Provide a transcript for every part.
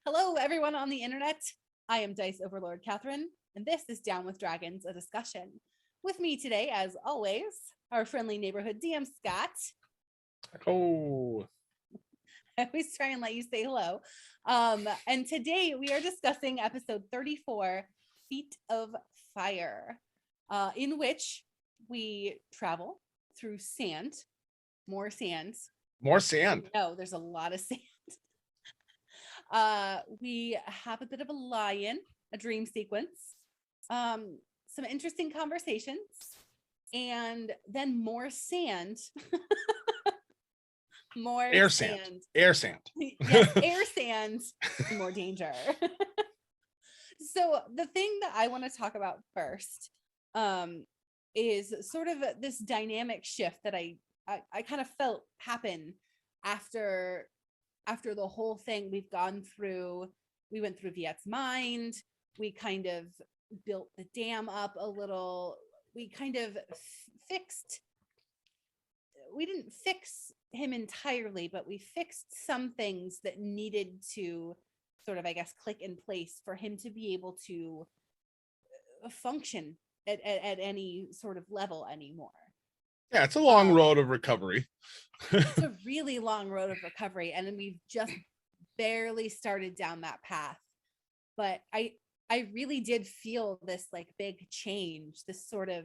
Hello, everyone on the internet. I am Dice Overlord Catherine, and this is Down with Dragons, a discussion. With me today, as always, our friendly neighborhood DM Scott. Oh, I always try and let you say hello. And today we are discussing episode 34, Feet of Fire, in which we travel through sand, more sand. more sand. No, there's a lot of sand. We have a bit of a lie-in, a dream sequence, some interesting conversations, and then more sand. More Air sand. Air sand. Yes, air sand, and more danger. So the thing that I want to talk about first is sort of this dynamic shift that I kind of felt happen after the whole thing we've gone through. We went through Viet's mind. We kind of built the dam up a little. We kind of fixed. We didn't fix him entirely, but we fixed some things that needed to sort of, I guess, click in place for him to be able to function at any sort of level anymore. Yeah, it's a long road of recovery. It's a really long road of recovery, and we've just barely started down that path. But I really did feel this like big change, this sort of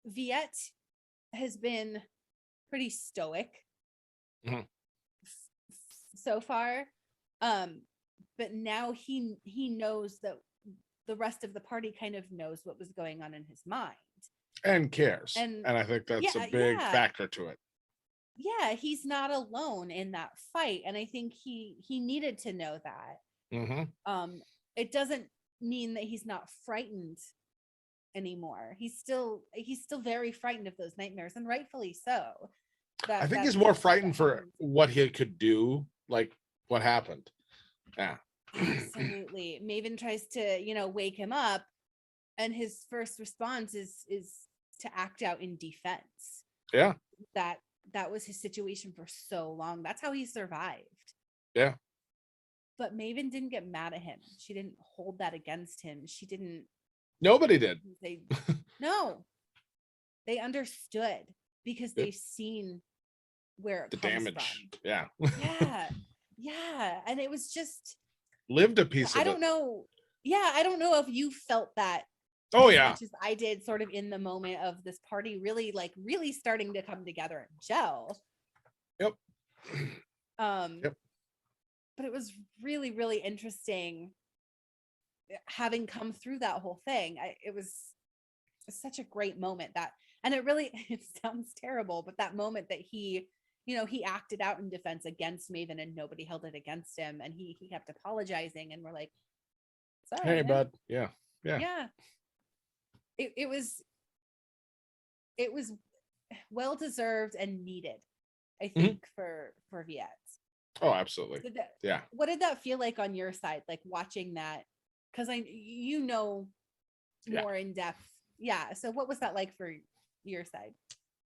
Viet has been pretty stoic so far, but now he knows that the rest of the party kind of knows what was going on in his mind And cares. and I think that's a big factor to it. Yeah, he's not alone in that fight, and I think he needed to know that. It doesn't mean that he's not frightened anymore. He's still very frightened of those nightmares, and rightfully so. I think he's more frightened for what he could do, like what happened. Yeah. Absolutely. Maven tries to, wake him up, and his first response is to act out in defense. Yeah. That was his situation for so long. That's how he survived. Yeah. But Maven didn't get mad at him. She didn't hold that against him. She didn't. Nobody did. No. They understood because they've seen where it the comes damage. from. Yeah. Yeah. And it was just lived a piece of it. I don't know. Yeah, I don't know if you felt that. Oh as yeah. much as I did, sort of in the moment of this party really starting to come together and gel. Yep. Yep. But it was really, really interesting having come through that whole thing. It was such a great moment and it sounds terrible, but that moment that he acted out in defense against Maven and nobody held it against him, and he kept apologizing, and we're like, sorry, hey, bud. Yeah. It was well deserved and needed, I think, for Viet. Oh, absolutely. What did that feel like on your side, like watching that? Because more in depth. Yeah. So what was that like for your side?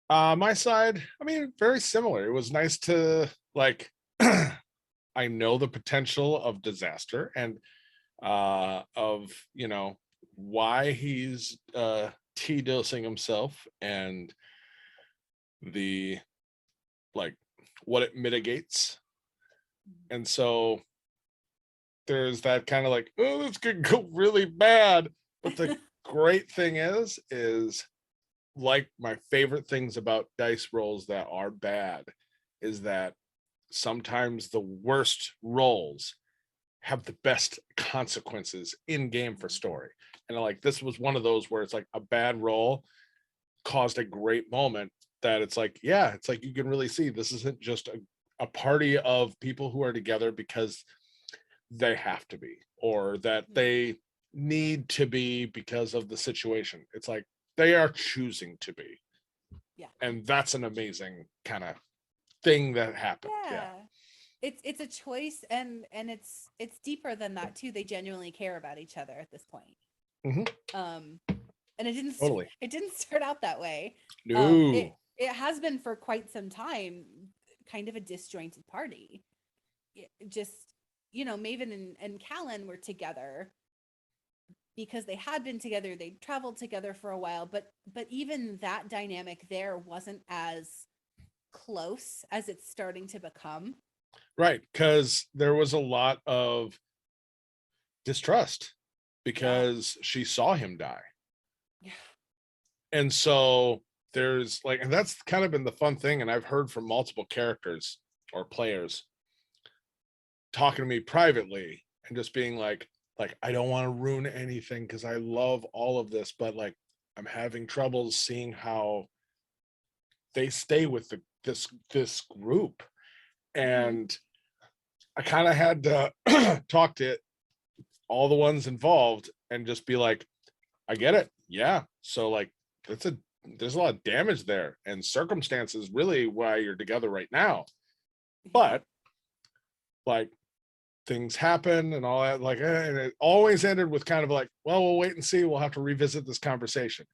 My side, I mean, very similar. It was nice to I know the potential of disaster and of why he's T-dosing himself and the what it mitigates. And so there's that kind of oh, this could go really bad. But the great thing is my favorite things about dice rolls that are bad is that sometimes the worst rolls have the best consequences in game for story. And this was one of those where it's a bad roll caused a great moment that it's you can really see this isn't just a party of people who are together because they have to be, or that they need to be because of the situation. It's they are choosing to be. Yeah. And that's an amazing kind of thing that happened. Yeah. It's a choice, and it's deeper than that too. They genuinely care about each other at this point. And it didn't start out that way. No. It has been for quite some time. kind of a disjointed party. Just, Maven and Callan were together because they had been together, they traveled together for a while, but even that dynamic there wasn't as close as it's starting to become. Right, because there was a lot of distrust because she saw him die. Yeah. And so there's like, and that's kind of been the fun thing. And I've heard from multiple characters or players talking to me privately and just being like, I don't want to ruin anything because I love all of this, but like, I'm having troubles seeing how they stay with this group. And I kind of had to talk to all the ones involved and just be like, I get it. Yeah. So like, there's a lot of damage there, and circumstances really why you're together right now. But like, things happen and all that, like, and it always ended with kind of like, well, we'll wait and see. We'll have to revisit this conversation.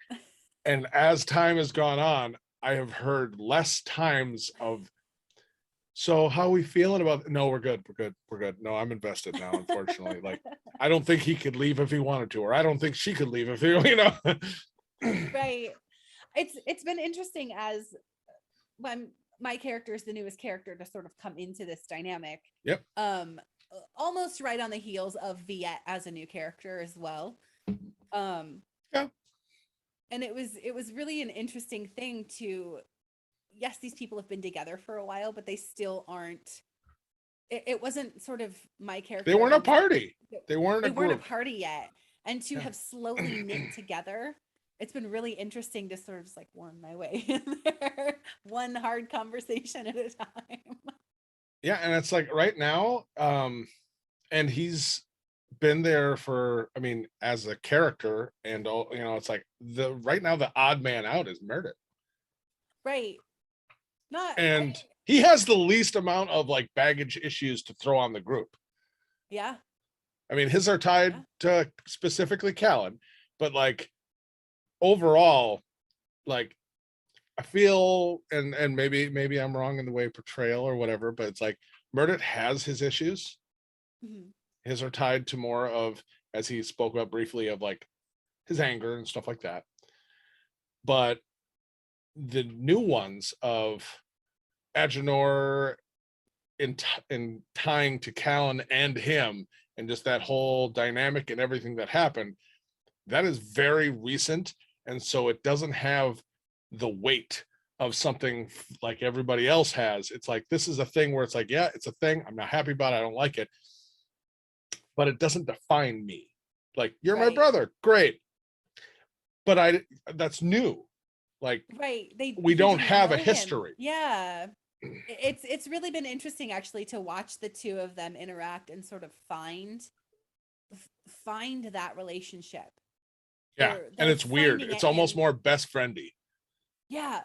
And as time has gone on, I have heard less times of, so how are we feeling about, no, we're good. No, I'm invested now, unfortunately. Like, I don't think he could leave if he wanted to, or I don't think she could leave if he, Right. It's been interesting as when my character is the newest character to sort of come into this dynamic. Yep. Almost right on the heels of Viet as a new character as well. Yeah. And it was really an interesting thing to, yes, these people have been together for a while, but they still aren't. It wasn't sort of my character. They weren't a party. They weren't a party yet. And to have slowly knit together, it's been really interesting to sort of just like worm my way in there, one hard conversation at a time. Yeah, and it's like right now, and he's been there for, I mean, as a character, and it's like right now the odd man out is Meredith. Right. He has the least amount of like baggage issues to throw on the group. Yeah. I mean, his are tied to specifically Callan, but like overall, like I feel, and maybe I'm wrong in the way portrayal or whatever, but it's like Meredith has his issues. Mm-hmm. His are tied to more of, as he spoke about briefly, of like his anger and stuff like that. But the new ones of Agenor in tying to Callan and him, and just that whole dynamic and everything that happened, that is very recent. And so it doesn't have the weight of something like everybody else has. It's like, this is a thing where it's like, yeah, it's a thing. I'm not happy about it. I don't like it. But it doesn't define me. Like, you're my brother. Great. But that's new. Like, we don't have a history. Yeah. It's really been interesting actually to watch the two of them interact and sort of find that relationship. Yeah. And it's weird. It's almost more best friendy. Yeah.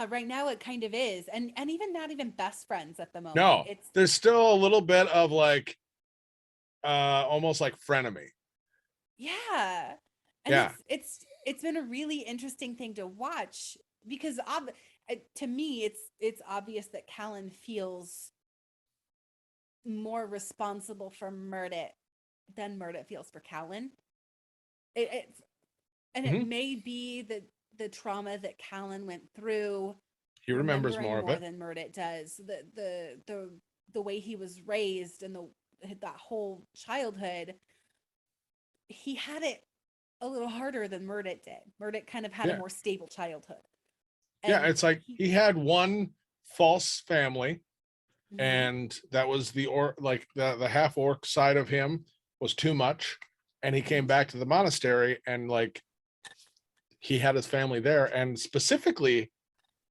Right now it kind of is. And even not even best friends at the moment. No, there's still a little bit of like, almost like frenemy. Yeah. And it's been a really interesting thing to watch because to me, it's obvious that Callan feels more responsible for Murdet than Murdet feels for Callan. It may be the trauma that Callan went through. He remembers more of it than Murdet does. The way he was raised and that whole childhood, he had it a little harder than Murdet did. Murdet kind of had a more stable childhood. And it's like he had one false family, and that was the half orc side of him was too much, and he came back to the monastery, and like he had his family there, and specifically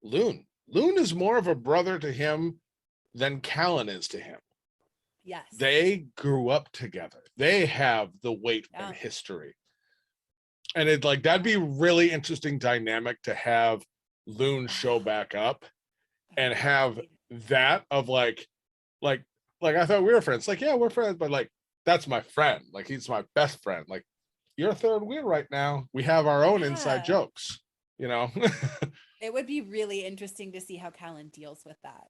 Loon is more of a brother to him than Callan is to him. Yes, they grew up together. They have the weight and history, and it like that'd be really interesting dynamic to have Loon show back up and have that of like I thought we were friends. Like, yeah, we're friends, but like that's my friend. Like, he's my best friend. Like, you're a third wheel right now. We have our own inside jokes, It would be really interesting to see how Callan deals with that.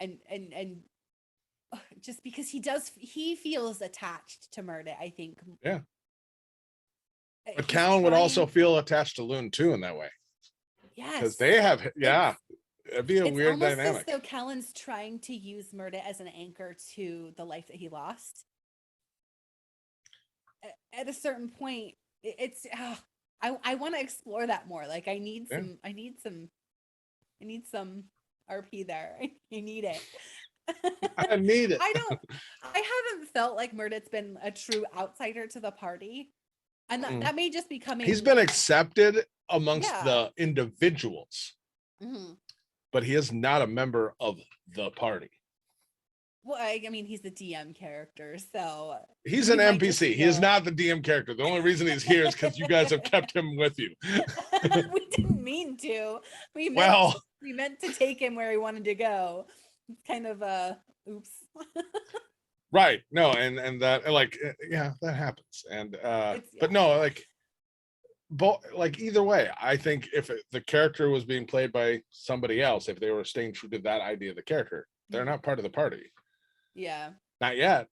and just because he feels attached to Murda, I think. Yeah. But He's Callan would also trying. feel attached to Loon too in that way. Because Yes. they have, yeah, it'd be a It's weird almost as dynamic. though Callan's trying to use Murda as an anchor to the life that he lost. At a certain point, it's I want to explore that more. Like I need Yeah. some RP there. I need it. I need it. I haven't felt like Murda's been a true outsider to the party. And that may just be coming. He's been accepted amongst Yeah. the individuals, Mm-hmm. but he is not a member of the party. Well, I mean, he's the DM character, so he's an NPC. He is not the DM character. The only reason he's here is because you guys have kept him with you. We didn't mean to. We meant to take him where he wanted to go. It's kind of oops. Right. No, and that like yeah, that happens. And but no, like either way, I think if the character was being played by somebody else, if they were staying true to that idea of the character, they're not part of the party. Yeah. Not yet.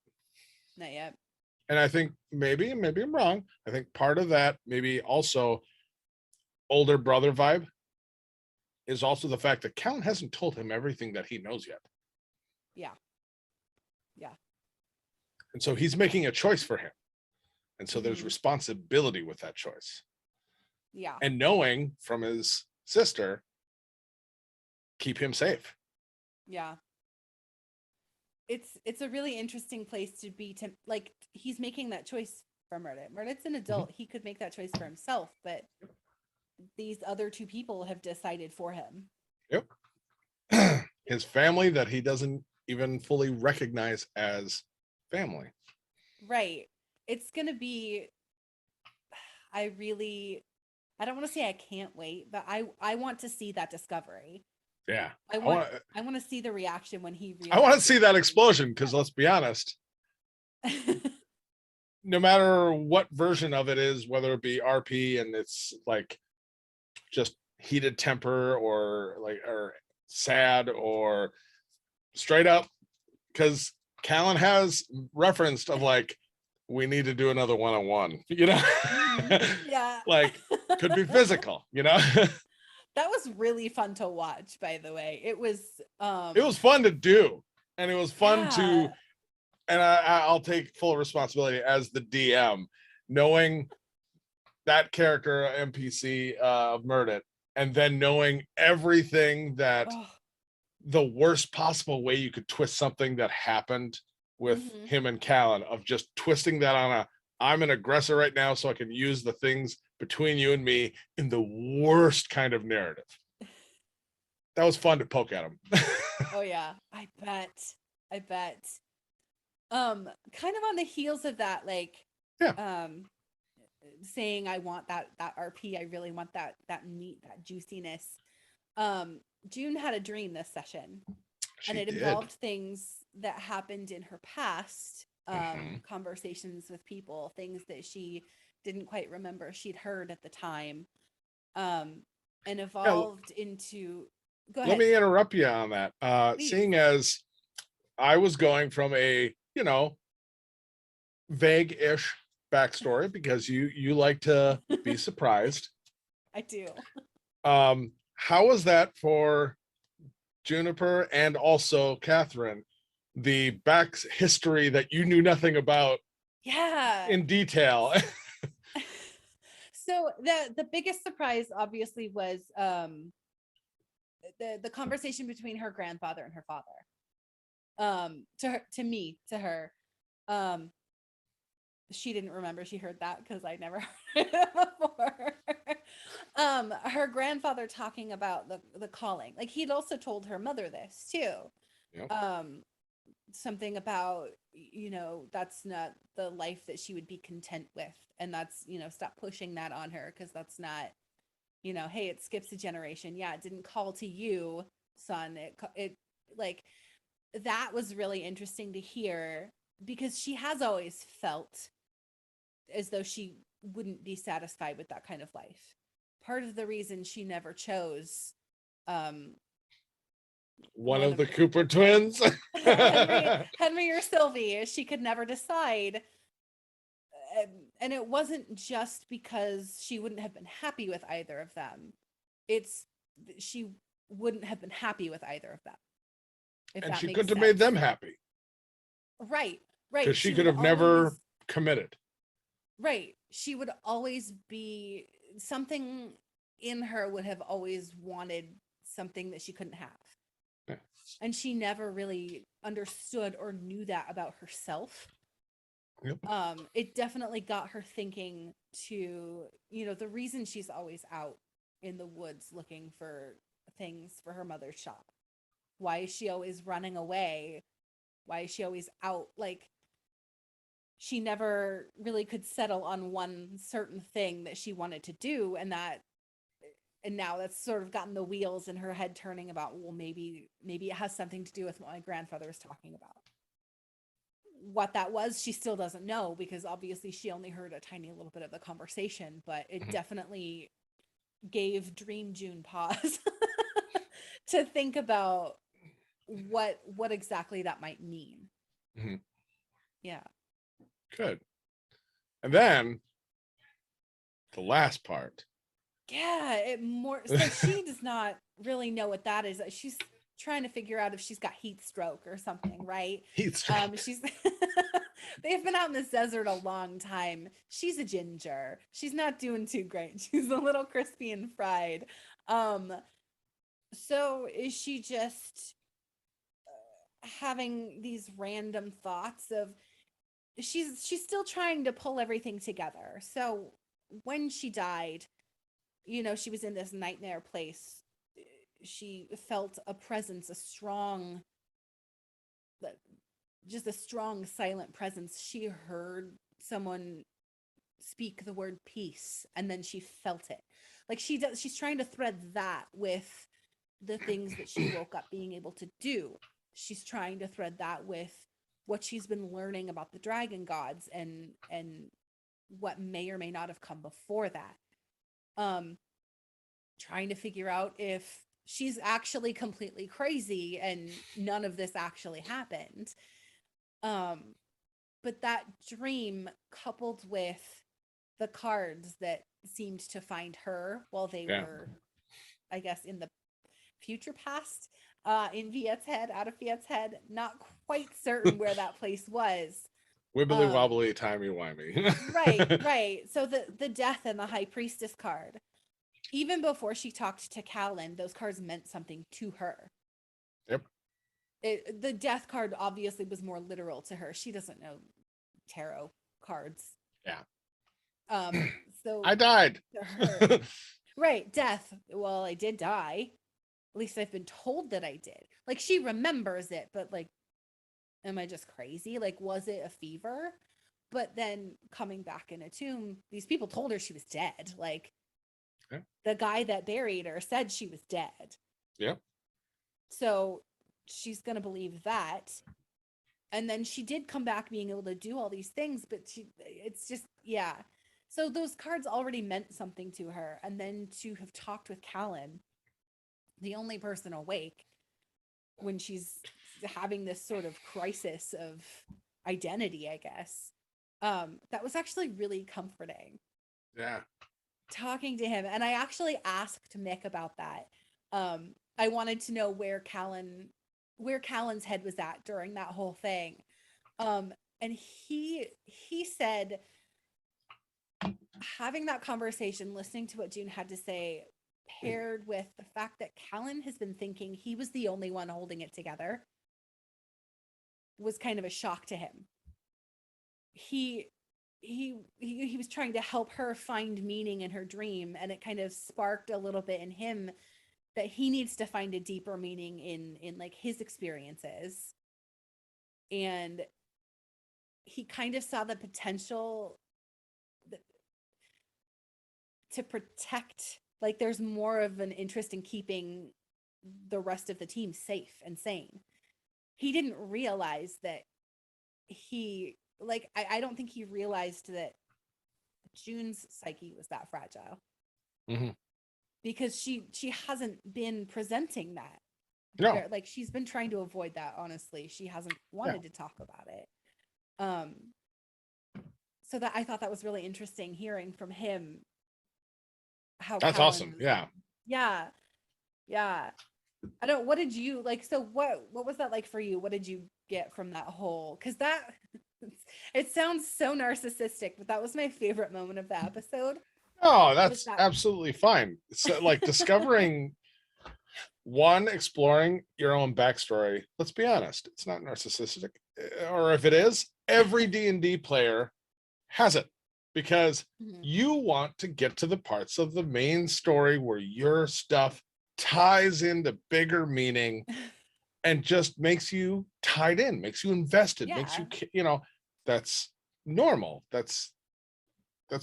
Not yet. And I think maybe I'm wrong. I think part of that maybe also older brother vibe is also the fact that Callan hasn't told him everything that he knows yet. Yeah. Yeah. And so he's making a choice for him. And so there's responsibility with that choice. Yeah. And knowing from his sister, keep him safe. Yeah. It's a really interesting place to be, to like, he's making that choice for Murda. Murda's an adult. He could make that choice for himself, but these other two people have decided for him. Yep. His family that he doesn't even fully recognize as family. Right. It's gonna be, I don't want to say I can't wait, but I want to see that discovery. Yeah. I want to see the reaction when he I want to see that explosion, because let's be honest, no matter what version of it is, whether it be RP and it's like just heated temper or sad or straight up, because Callan has referenced of like, we need to do another one-on-one, you know. Yeah. Like could be physical, you know. That was really fun to watch, by the way. It was fun to do, and it was fun to, and I'll take full responsibility as the DM, knowing that character NPC of Murda, and then knowing everything that the worst possible way you could twist something that happened with him and Callan, of just twisting that on I'm an aggressor right now, so I can use the things between you and me in the worst kind of narrative. That was fun to poke at him. Oh yeah, I bet. Kind of on the heels of that, like, saying I want that RP, I really want that meat, that juiciness. June had a dream this session, and it involved things that happened in her past, conversations with people, things that she didn't quite remember she'd heard at the time, and evolved into. Go ahead. Let me interrupt you on that. Seeing as I was going from a, vague-ish backstory, because you like to be surprised. I do. How was that for Juniper and also Catherine, the back history that you knew nothing about in detail? So the biggest surprise obviously was the conversation between her grandfather and her father. To her, she didn't remember she heard that, because I never heard it before. Her grandfather talking about the calling, like he'd also told her mother this too. Yep. Something about, that's not the life that she would be content with, and that's, stop pushing that on her, because that's not, hey, it skips a generation. Yeah, it didn't call to you, son. It like, that was really interesting to hear, because she has always felt as though she wouldn't be satisfied with that kind of life. Part of the reason she never chose One of the Cooper twins. Henry or Sylvie. She could never decide. And it wasn't just because she wouldn't have been happy with either of them. It's she wouldn't have been happy with either of them. And she couldn't have made them happy. Right. Because she could have never committed. Right. She would always be, something in her would have always wanted something that she couldn't have. Yeah. And she never really understood or knew that about herself. Yep. It definitely got her thinking to, the reason she's always out in the woods looking for things for her mother's shop. Why is she always running away? Why is she always out? Like, she never really could settle on one certain thing that she wanted to do. And now that's sort of gotten the wheels in her head turning about, well, maybe it has something to do with what my grandfather was talking about. What that was, she still doesn't know, because obviously she only heard a tiny little bit of the conversation, but it definitely gave Dream June pause to think about what exactly that might mean. Mm-hmm. Yeah. Good. And then the last part. Yeah, so she does not really know what that is. She's trying to figure out if she's got heat stroke or something, right? Heat stroke. They've been out in this desert a long time. She's a ginger. She's not doing too great. She's a little crispy and fried. So is she just having these random thoughts of, she's still trying to pull everything together. So when she died, she was in this nightmare place. She felt a presence, a strong silent presence. She heard someone speak the word peace, and then she felt it. Like she's trying to thread that with the things that she woke up being able to do. She's trying to thread that with what she's been learning about the dragon gods and what may or may not have come before that. Trying to figure out if she's actually completely crazy and none of this actually happened. But that dream, coupled with the cards that seemed to find her while they were, I guess, in the future past, in Viet's head, out of Viet's head, not quite certain where that place was. Wibbly wobbly, timey-wimey. Right. So the death and the high priestess card, even before she talked to Callan, those cards meant something to her. Yep. The death card obviously was more literal to her. She doesn't know tarot cards. Yeah. So I died. To her, right, death. Well, I did die. At least I've been told that I did. Like, she remembers it, but like, am I just crazy? Like, was it a fever? But then coming back in a tomb, these people told her she was dead. Like, the guy that buried her said she was dead. Yep. So she's going to believe that. And then she did come back being able to do all these things, but it's just, yeah. So those cards already meant something to her. And then to have talked with Callan, the only person awake, when she's having this sort of crisis of identity, I guess, that was actually really comforting. Yeah. Talking to him. And I actually asked Mick about that. I wanted to know where Callan's head was at during that whole thing. And he said, having that conversation, listening to what June had to say, paired with the fact that Callan has been thinking he was the only one holding it together, was kind of a shock to him. He was trying to help her find meaning in her dream, and it kind of sparked a little bit in him that he needs to find a deeper meaning in like his experiences. And he kind of saw the potential to protect, like, there's more of an interest in keeping the rest of the team safe and sane. He didn't realize that I don't think he realized that June's psyche was that fragile. Mm-hmm. Because she hasn't been presenting that. No. like she's been trying to avoid that, honestly. She hasn't Yeah. wanted to talk about it. Um, so that I thought that was really interesting hearing from him how That's awesome. Callan's, Yeah. yeah, yeah. I don't, what did you like? So what was that like for you? What did you get from that whole? Because that it sounds so narcissistic, but that was my favorite moment of the episode. Oh, Was that's that absolutely fine. So like discovering one, exploring your own backstory. Let's be honest, it's not narcissistic. Or if it is, every D&D player has it, because Mhm. you want to get to the parts of the main story where your stuff ties into bigger meaning and just makes you tied in, makes you invested, makes Yeah, you, that's normal. That's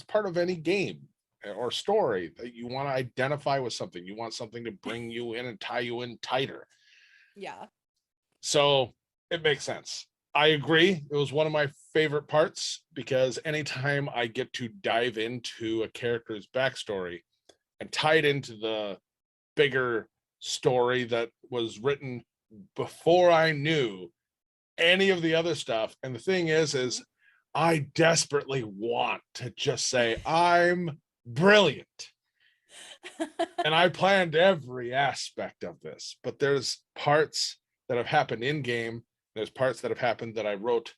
part of any game or story, that you want to identify with something. You want something to bring you in and tie you in tighter. yeah. So it makes sense. I agree. It was one of my favorite parts, because anytime I get to dive into a character's backstory and tie it into the bigger story that was written before I knew any of the other stuff. And the thing is I desperately want to just say, I'm brilliant. And I planned every aspect of this, but there's parts that have happened in game. There's parts that have happened that I wrote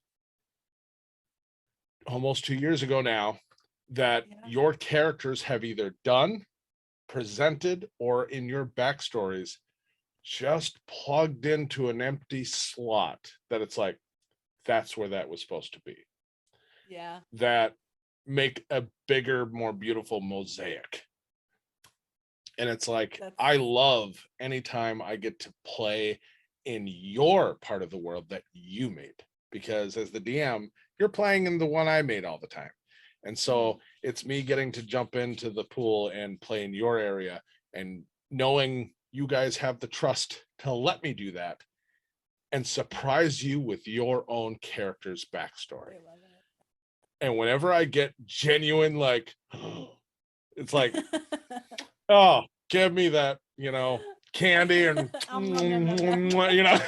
almost 2 years ago now, that Yeah. your characters have either done, presented, or in your backstories just plugged into an empty slot, that it's like, that's where that was supposed to be. Yeah. That make a bigger, more beautiful mosaic. And it's like, That's I love anytime I get to play in your part of the world that you made, because as the DM, you're playing in the one I made all the time. And so it's me getting to jump into the pool and play in your area, and knowing you guys have the trust to let me do that and surprise you with your own character's backstory. I love And whenever I get genuine, like, it's like, it. oh, give me that, candy and, Nom, nom, nom, nom. you know.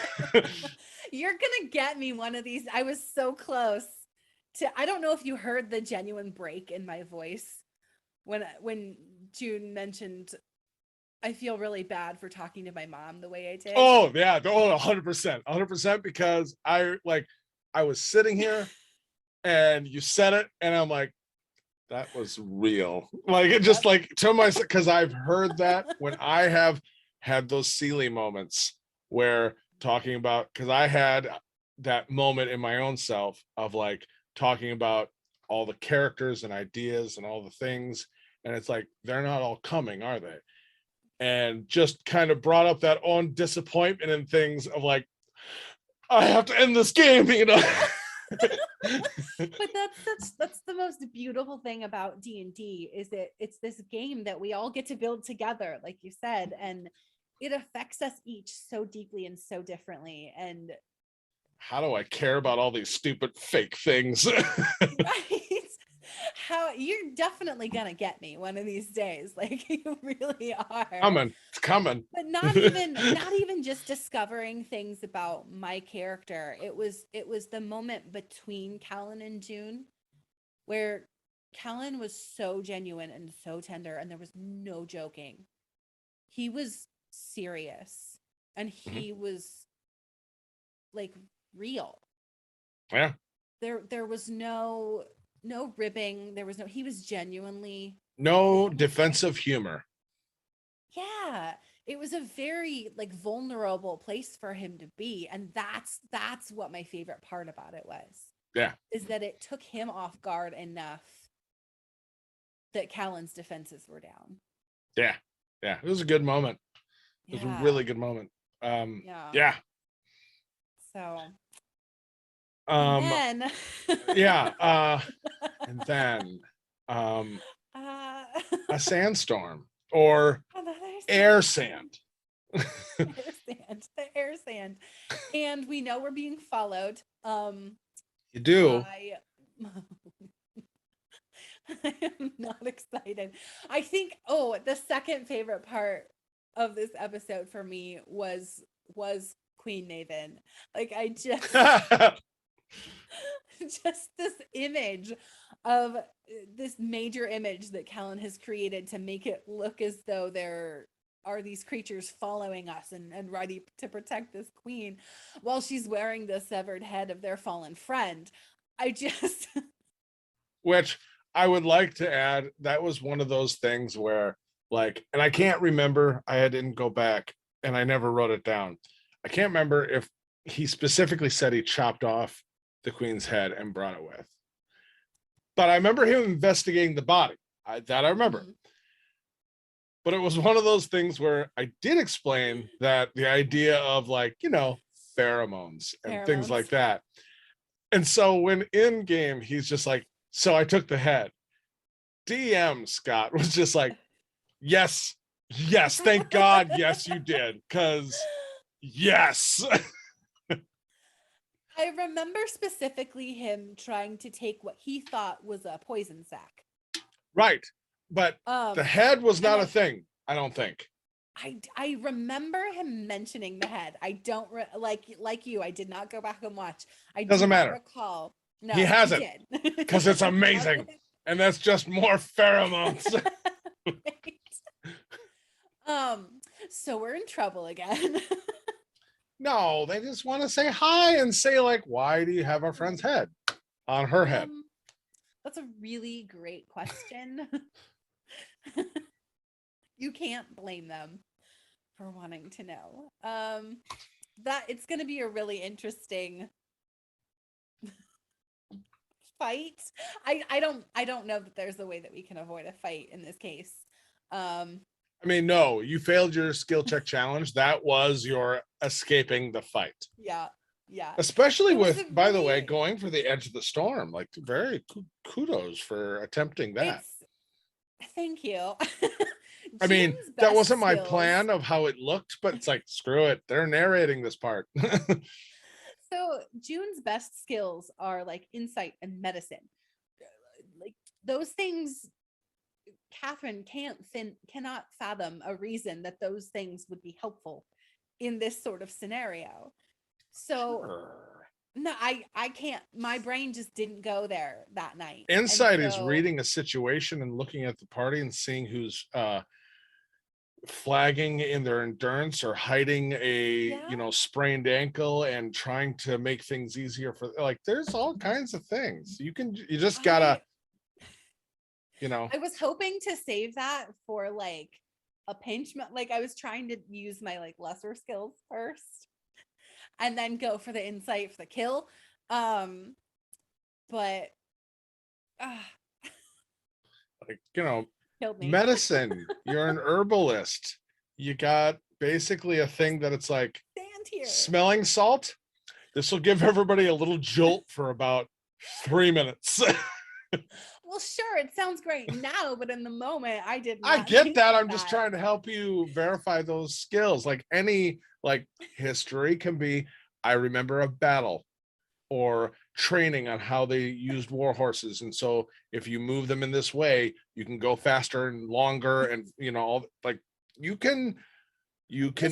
You're gonna get me one of these. I was so close to, I don't know if you heard the genuine break in my voice when June mentioned I feel really bad for talking to my mom the way I did. Oh yeah, 100%, because I was sitting here and you said it, and I'm like, that was real. Like, it just, Yep. like, to myself, because I've heard that when I have had those Sealy moments where talking about, because I had that moment in my own self of like talking about all the characters and ideas and all the things, and it's like, they're not all coming, are they? And just kind of brought up that own disappointment and things of like, I have to end this game. But that's the most beautiful thing about D&D, is that it's this game that we all get to build together, like you said, and it affects us each so deeply and so differently. And How do I care about all these stupid fake things? right, how you're definitely gonna get me one of these days, like you really are. It's coming. But not even just discovering things about my character. It was the moment between Callan and June where Callan was so genuine and so tender, and there was no joking. He was serious, and Mhm. he was like real. Yeah. There was no ribbing. There was no, he was genuinely like No almost like, defensive humor. yeah, it was a very like vulnerable place for him to be, and that's what my favorite part about it was, Yeah. is that it took him off guard enough that Callan's defenses were down. Yeah. Yeah. It was a good moment. It was a Yeah, really good moment. yeah. Yeah. So, and Um, then yeah. And then um uh, a sandstorm, or another air sand. air sand, the air sand, and we know we're being followed You do. by I am not excited. I think, oh, the second favorite part of this episode for me was was Queen Maven. Like I just just this image of this major image that Callan has created to make it look as though there are these creatures following us and ready to protect this queen while she's wearing the severed head of their fallen friend. I just Which I would like to add, that was one of those things where, like, and I can't remember, I didn't go back and I never wrote it down. I can't remember if he specifically said he chopped off the queen's head and brought it with. But I remember him investigating the body. That I remember. But it was one of those things where I did explain that the idea of, like, you know, pheromones and things like that. And so when in game, he's just like, so I took the head. DM Scott was just like, yes, thank God, yes, you did. Because yes. I remember specifically him trying to take what he thought was a poison sac. Right. But the head was not a thing, I don't think. I remember him mentioning the head. I don't like you. I did not go back and watch. I doesn't matter. Recall. No, he hasn't, because it's amazing, and that's just more pheromones. Right. So we're in trouble again. No, they just want to say hi and say, like, why do you have our friend's head on her head? That's a really great question. You can't blame them for wanting to know. That it's going to be a really interesting fight. I don't know that there's a way that we can avoid a fight in this case. I mean, no, you failed your skill check challenge. That was your escaping the fight. Yeah. Especially with, by the way, going for the edge of the storm. Like, very kudos for attempting that. Thank you. I mean, that wasn't my plan of how it looked, but it's like, screw it. They're narrating this part. So June's best skills are like insight and medicine. Like those things, Catherine cannot fathom a reason that those things would be helpful in this sort of scenario. So no, I can't. My brain just didn't go there that night. Insight is reading a situation and looking at the party and seeing who's flagging in their endurance or hiding a sprained ankle and trying to make things easier for, like, there's all kinds of things you just gotta, I was hoping to save that for like a pinch, like I was trying to use my like lesser skills first and then go for the insight for the kill. But like, medicine, you're an herbalist, you got basically a thing that it's like smelling salt. This will give everybody a little jolt for about 3 minutes. Well, sure, it sounds great now, but in the moment I did not. I get that. I'm just trying to help you verify those skills. Like any, like, history can be, I remember a battle or training on how they used war horses, and so if you move them in this way, you can go faster and longer, and all, like, you can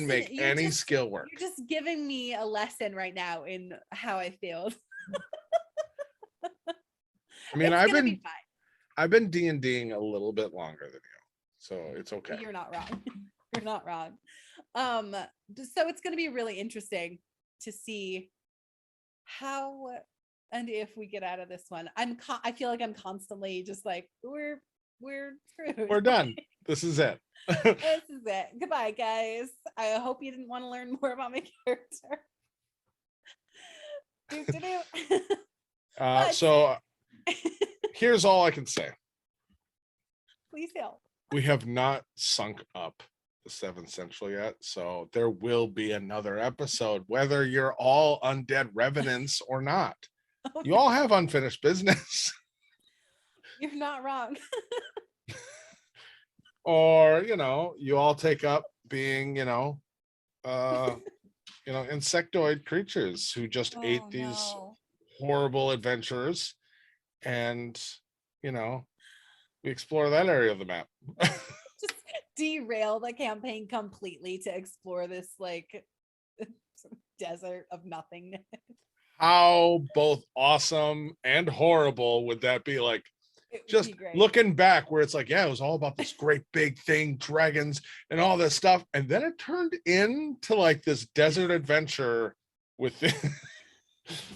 make any skill work. You're just giving me a lesson right now in how I feel. I mean, I've been D&Ding a little bit longer than you, so it's okay. You're not wrong. You're not wrong. So it's going to be really interesting to see how and if we get out of this one. I feel like I'm constantly just like, we're screwed. We're done. This is it. This is it. Goodbye, guys. I hope you didn't want to learn more about my character. So here's all I can say. Please help. We have not sunk up the 7th Central yet, so there will be another episode, whether you're all undead revenants or not. Okay. You all have unfinished business. You're not wrong. Or, you all take up being, insectoid creatures who just ate these horrible adventurers, and, we explore that area of the map. Just derail the campaign completely to explore this like desert of nothingness. How both awesome and horrible would that be? Like, It would just be great. looking back where it's like, yeah, it was all about this great big thing, dragons and all this stuff. And then it turned into like this desert adventure with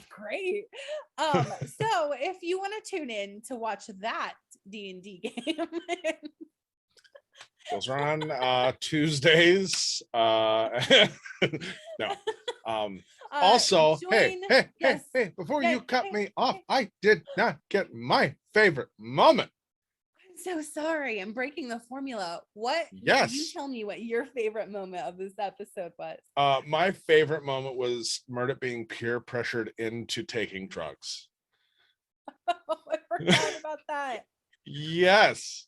Great. So if you want to tune in to watch that D&D game, those are on Tuesdays. No. Also, hey, yes. before Yeah, you cut hey, me off, hey. I did not get my favorite moment. I'm so sorry. I'm breaking the formula. What? Yes. You tell me what your favorite moment of this episode was. My favorite moment was Murdoch being peer pressured into taking drugs. Oh, I forgot about that. Yes.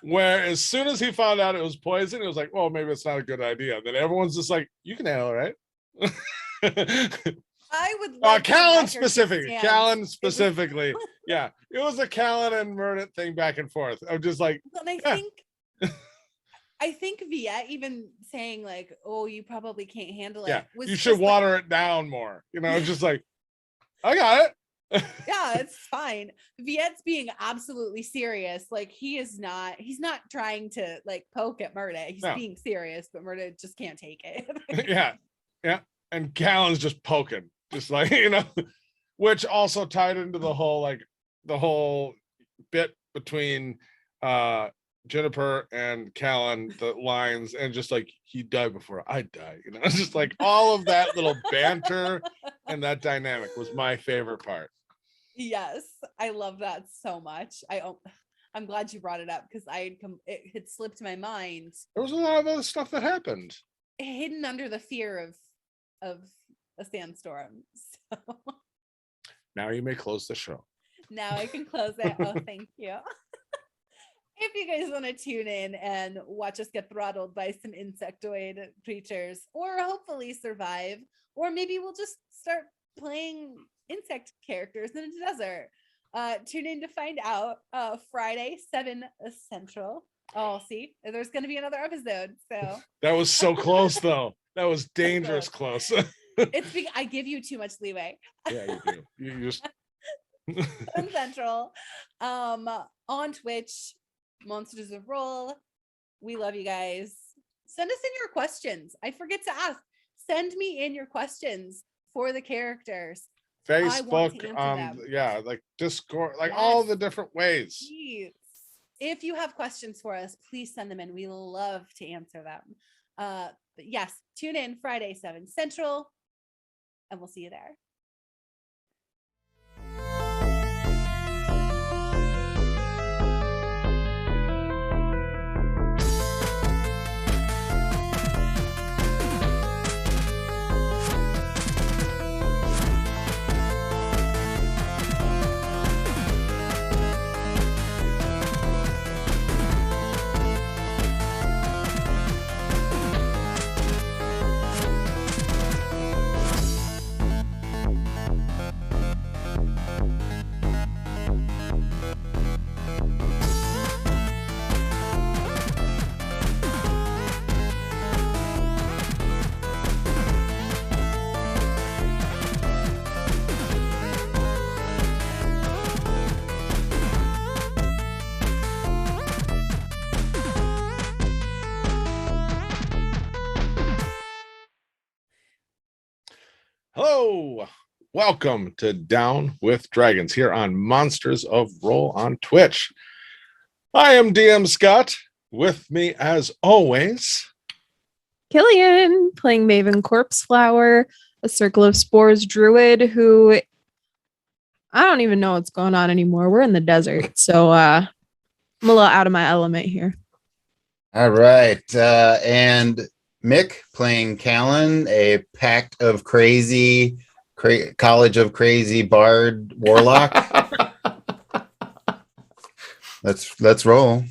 Where as soon as he found out it was poison, it was like, well, maybe it's not a good idea. Then everyone's just like, you can handle it, right? I would like Callan specifically. Yeah, it was a Callan and Murdoch thing back and forth. I'm just like, and I think Viet even saying like, oh, you probably can't handle it. Yeah, Was you should water it down more. Just like, I got it. Yeah, it's fine. Viet's being absolutely serious. Like he's not trying to like poke at Murda. He's being serious, but Murda just can't take it. Yeah. And Callan's just poking, just like, which also tied into the whole bit between Juniper and Callan, the lines, and just like, he died before I die, just like all of that little banter and that dynamic was my favorite part. Yes, I love that so much. I'm glad you brought it up because it had slipped my mind. There was a lot of other stuff that happened hidden under the fear of a sandstorm. So now you may close the show. Now I can close it. Oh, thank you. If you guys want to tune in and watch us get throttled by some insectoid creatures, or hopefully survive, or maybe we'll just start playing insect characters in a desert. Tune in to find out. Friday, 7 Central. Oh, see, there's going to be another episode. So that was so close, though. That was dangerous close. It's because I give you too much leeway. Yeah, you do. You just Central. On Twitch, Monsters of Roll. We love you guys. Send us in your questions. I forget to ask. Send me in your questions for the characters. Facebook, like Discord, like all the different ways. Please. If you have questions for us, please send them in. We love to answer them. But yes, tune in Friday, 7 Central, and we'll see you there. Hello, welcome to Down with Dragons here on Monsters of Roll on Twitch. I am DM Scott. With me, as always, Killian, playing Maven Corpseflower, a Circle of Spores druid who I don't even know what's going on anymore. We're in the desert, so I'm a little out of my element here. All right, and Mick playing Callan, a pact of crazy, college of crazy bard warlock. Let's roll.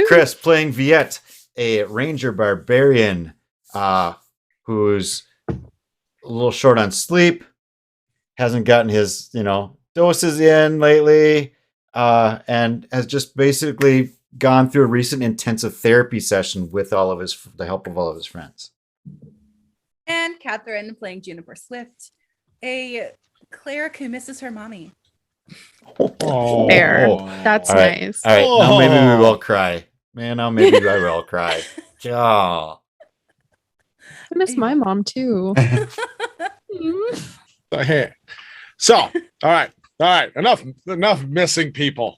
Chris playing Viet, a ranger barbarian who's a little short on sleep, hasn't gotten his doses in lately, and has just basically gone through a recent intensive therapy session with the help of all of his friends. And Catherine playing Juniper Swift, a cleric who misses her mommy. Oh, Fair. That's All right. nice. All right. Now maybe we Oh. will cry. Man, now maybe I will cry. Oh. I miss my mom too. Mm. Hey. So, all right. Enough missing people.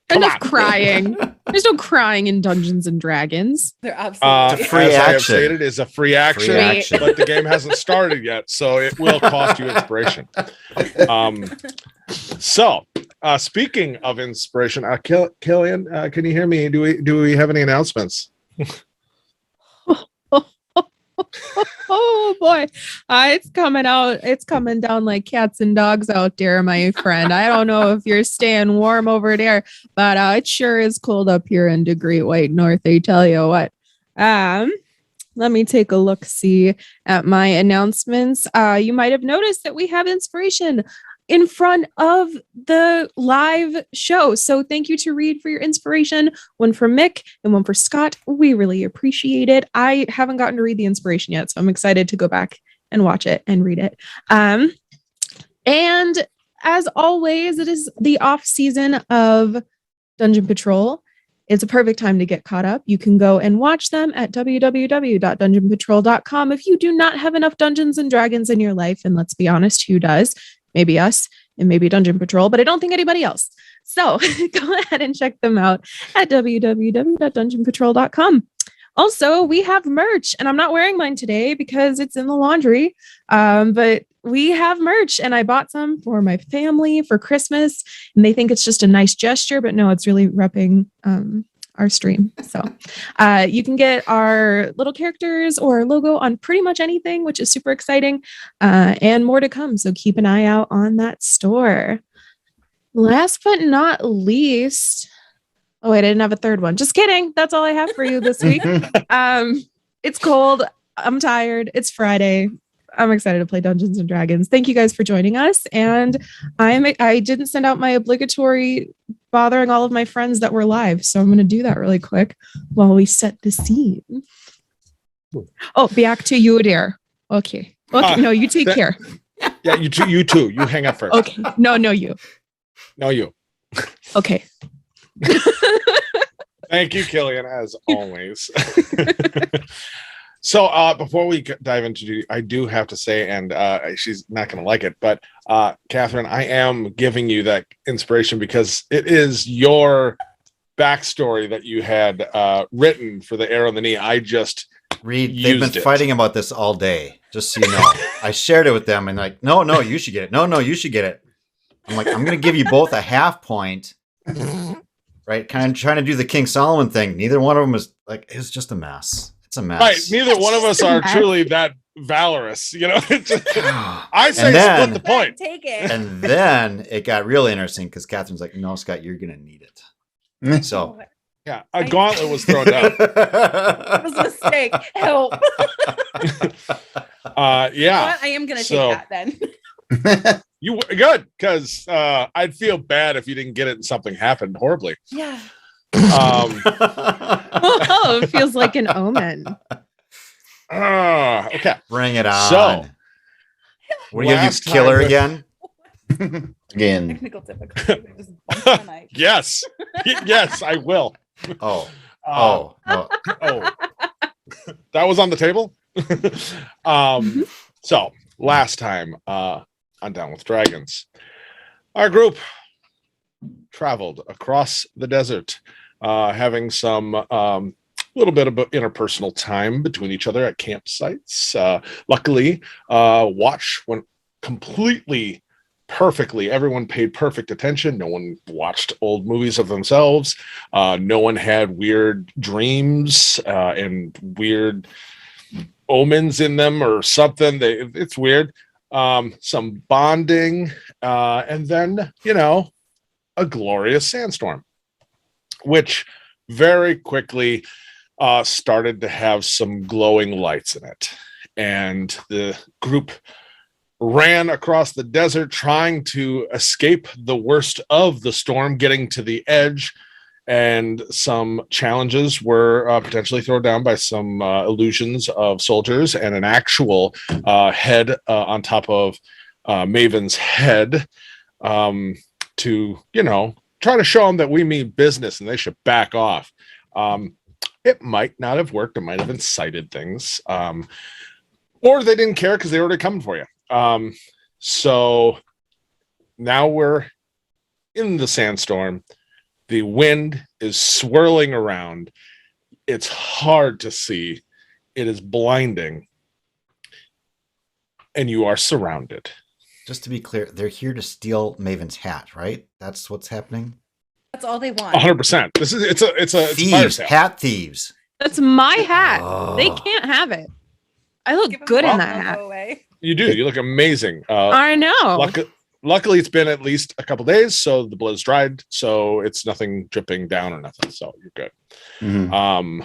Come Enough on. crying. There's no crying in Dungeons and Dragons. They're absolutely. It's a free as I have action. stated, is a free action, Free action. but the game hasn't started yet, so it will cost you inspiration. So, speaking of inspiration, Killian, can you hear me? Do we have any announcements? Oh boy, it's coming out. It's coming down like cats and dogs out there, my friend. I don't know if you're staying warm over there, but it sure is cold up here in the Great White North. I tell you what. Let me take a look, see at my announcements. You might have noticed that we have inspiration in front of the live show. So thank you to Reed for your inspiration. One for Mick and one for Scott. We really appreciate it. I haven't gotten to read the inspiration yet, so I'm excited to go back and watch it and read it. And as always, it is the off season of Dungeon Patrol. It's a perfect time to get caught up. You can go and watch them at www.dungeonpatrol.com. If you do not have enough Dungeons and Dragons in your life, and let's be honest, who does? Maybe us and maybe Dungeon Patrol, but I don't think anybody else. So go ahead and check them out at www.dungeonpatrol.com. Also, we have merch, and I'm not wearing mine today because it's in the laundry, but we have merch, and I bought some for my family for Christmas, and they think it's just a nice gesture, but no, it's really repping our stream. So you can get our little characters or logo on pretty much anything, which is super exciting, and more to come. So keep an eye out on that store. Last but not least, oh wait, I didn't have a third one. Just kidding. That's all I have for you this week. It's cold. I'm tired. It's Friday. I'm excited to play Dungeons and Dragons. Thank you guys for joining us. And I didn't send out my obligatory bothering all of my friends that were live. So I'm going to do that really quick while we set the scene. Oh, back to you, dear. Okay. No, you take care. Yeah, you too. You hang up first. Okay. No, you. No, you. Okay. Thank you, Killian, as always. So before we dive into, I do have to say, and she's not going to like it, but Catherine, I am giving you that inspiration because it is your backstory that you had written for the arrow in the knee. I just Reed, they've been fighting about this all day, just so you know. I shared it with them and like, no, you should get it. No, you should get it. I'm like, I'm going to give you both a half point. Right? Kind of trying to do the King Solomon thing. Neither one of them is like, it's just a mess. It's a mess. Right. Neither one of us are truly that valorous, you know. I say split the point. Take it. And then it got really interesting because Catherine's like, no, Scott, you're going to need it. So, yeah, a gauntlet was thrown down. It was a mistake. Help. Yeah. What? I am going to take that then. You good because I'd feel bad if you didn't get it and something happened horribly. Yeah. Oh, it feels like an omen. Okay, bring it on. So, what are you gonna do? Killer again? Again. Technical difficulty. I just bumped my mic. Yes, yes, I will. Oh, that was on the table. So last time on Down with Dragons, our group traveled across the desert, having some little bit of interpersonal time between each other at campsites. Luckily, watch went completely perfectly. Everyone paid perfect attention. No one watched old movies of themselves. No one had weird dreams and weird omens in them or something. It's weird. Some bonding, and then, a glorious sandstorm, which very quickly started to have some glowing lights in it. And the group ran across the desert trying to escape the worst of the storm, getting to the edge. and some challenges were potentially thrown down by some illusions of soldiers and an actual head on top of Maven's head to, try to show them that we mean business and they should back off. It might not have worked. It might have incited things. Or they didn't care because they were already coming for you. So now we're in the sandstorm. The wind is swirling around. It's hard to see. It is blinding. And you are surrounded. Just to be clear, they're here to steal Maven's hat, right? That's what's happening. That's all they want. 100%. It's a Thieves, hat thieves. That's my hat. Oh. They can't have it. I look Give 'em good all in that the hat. away. You do. You look amazing. I know. Luckily, it's been at least a couple days, so the blood's dried, so it's nothing dripping down or nothing. So you're good. Mhm.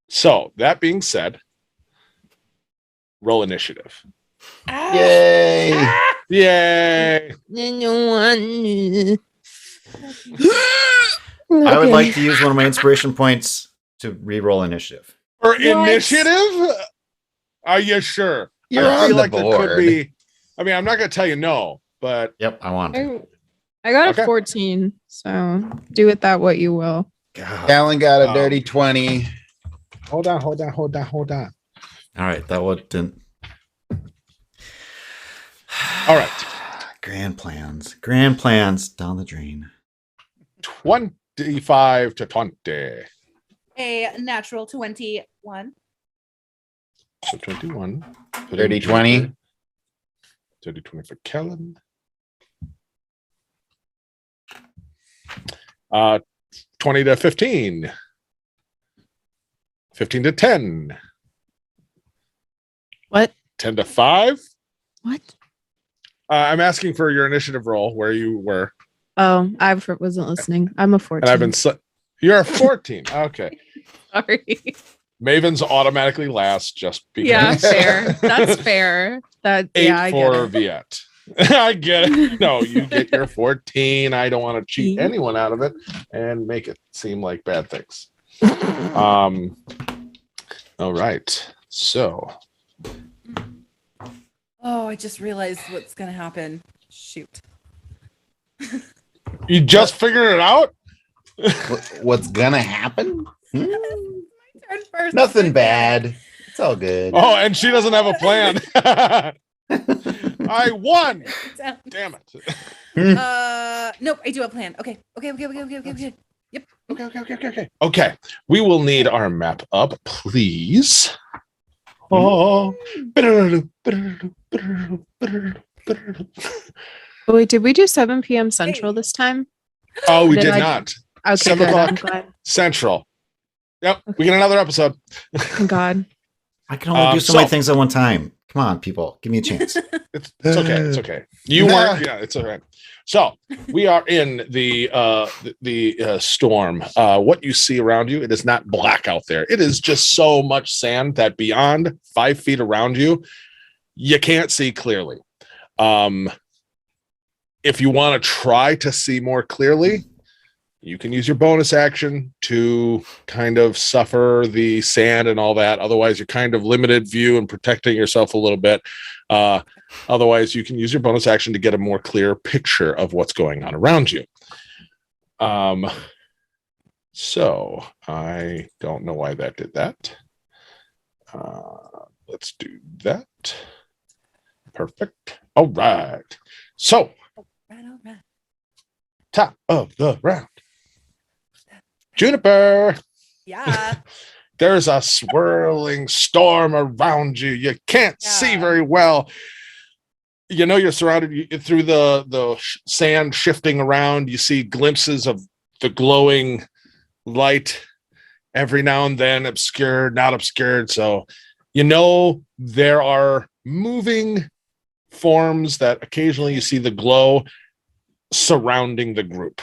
So that being said, roll initiative. Yay! Yay! I would like to use one of my inspiration points to re-roll initiative. For initiative? Are you sure? You're I on feel the like there board. could be. I mean, I'm not going to tell you no, but Yep, I want to. I got Okay. a 14, so do with that what you will. God. Alan got a dirty 20. hold on. All right, that one didn't. All right. Grand plans down the drain. 25 to 20. A natural 21. So 21. Dirty 20. Dirty 20 for Kellen. 20 to 15. 15 to 10. What? 10 to 5. What? I'm asking for your initiative roll where you were. Oh, I wasn't listening. I'm a 14. And I've been. You're a 14. Okay. sorry. Maven's automatically last just because. Yeah, fair. That's fair. That 8 yeah, I get for it. Viet. I get it. No, you get your 14. I don't want to cheat anyone out of it and make it seem like bad things. All right. So. Oh, I just realized what's gonna happen. Shoot. You just figured it out? What's gonna happen? My turn first. Nothing bad. It's all good. Oh, and she doesn't have a plan. I won. Damn it. Nope, I do have a plan. Okay. Yep. Okay. Okay. We will need our map up, please. Oh. Oh, wait, did we do 7 p.m. Central this time? Oh, we Did did I- not. Okay, 7 good. I'm o'clock. glad. Central. Yep. We get another episode. Thank God. I can only do so many so- things at one time. Come on, people. Give me a chance. It's okay. It's okay. You weren't. Yeah, it's all right. So we are in the storm. What you see around you, it is not black out there. It is just so much sand that beyond 5 feet around you, you can't see clearly. If you want to try to see more clearly, you can use your bonus action to kind of suffer the sand and all that. Otherwise, you're kind of limited view and protecting yourself a little bit. Otherwise, you can use your bonus action to get a more clear picture of what's going on around you. So I don't know why that did that. Let's do that. Perfect. All right. So All right. top of the round. Juniper, Yeah. there's a swirling storm around you. You can't see Yeah. very well. You know you're surrounded through the sand shifting around. You see glimpses of the glowing light every now and then, obscured, not obscured. So you know there are moving forms that occasionally you see the glow surrounding the group.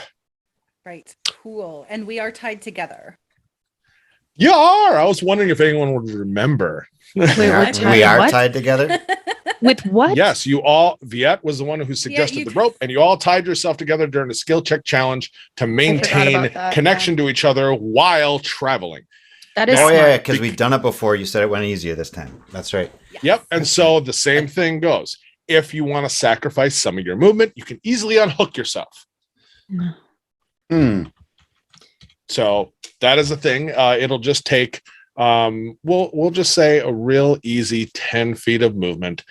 Right. Cool. And we are tied together. You are. I was wondering if anyone would remember. Wait, We are, we're we are what? tied together. With what? Yes, you all. Viet was the one who suggested you the t- rope, and you all tied yourself together during a skill check challenge to maintain about that, connection to each other while traveling. That is Oh yeah, smart. because we've done it before. You said it went easier this time. That's right. Yep. And so the same thing goes. If you want to sacrifice some of your movement, you can easily unhook yourself. Hmm. So that is a thing. It'll just take we'll just say a real easy 10 feet of movement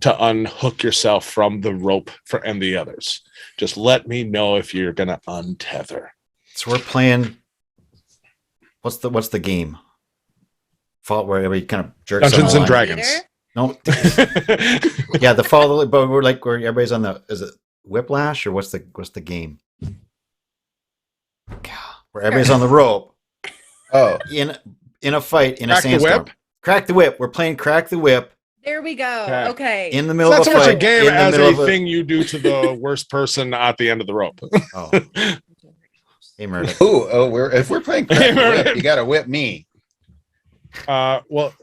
to unhook yourself from the rope and the others. Just let me know if you're gonna untether. So we're playing. What's the game? Fault where everybody kind of jerks Dungeons and someone. Dragons. No. Yeah, the fall, but we're like where everybody's on the. Is it Whiplash or what's the game? God, where everybody's on the rope Oh, in a fight in Crack a the sandstorm. whip? Crack the whip. We're playing crack the whip There we go. Okay. Okay. in the It's middle not of so a much a fight. game in the as middle a of thing you do to the worst person at the end of the rope. Oh, hey, Murdoch. if we're playing crack the whip, you got to whip me. Well,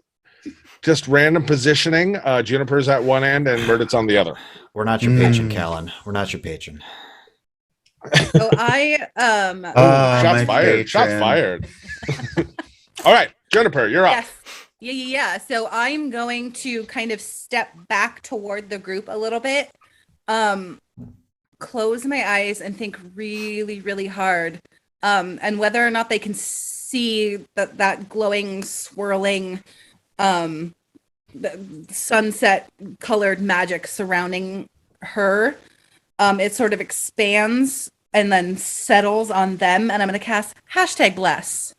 just random positioning. Juniper's at one end and Murdoch's on the other. We're not your patron, Callan. We're not your patron. So I Shots my fired. Shots patron. fired. All right, Juniper, you're up. yes. Yeah. So I'm going to kind of step back toward the group a little bit. Close my eyes and think really, really hard. And whether or not they can see that glowing, swirling the sunset colored magic surrounding her. It sort of expands and then settles on them, and I'm going to cast #bless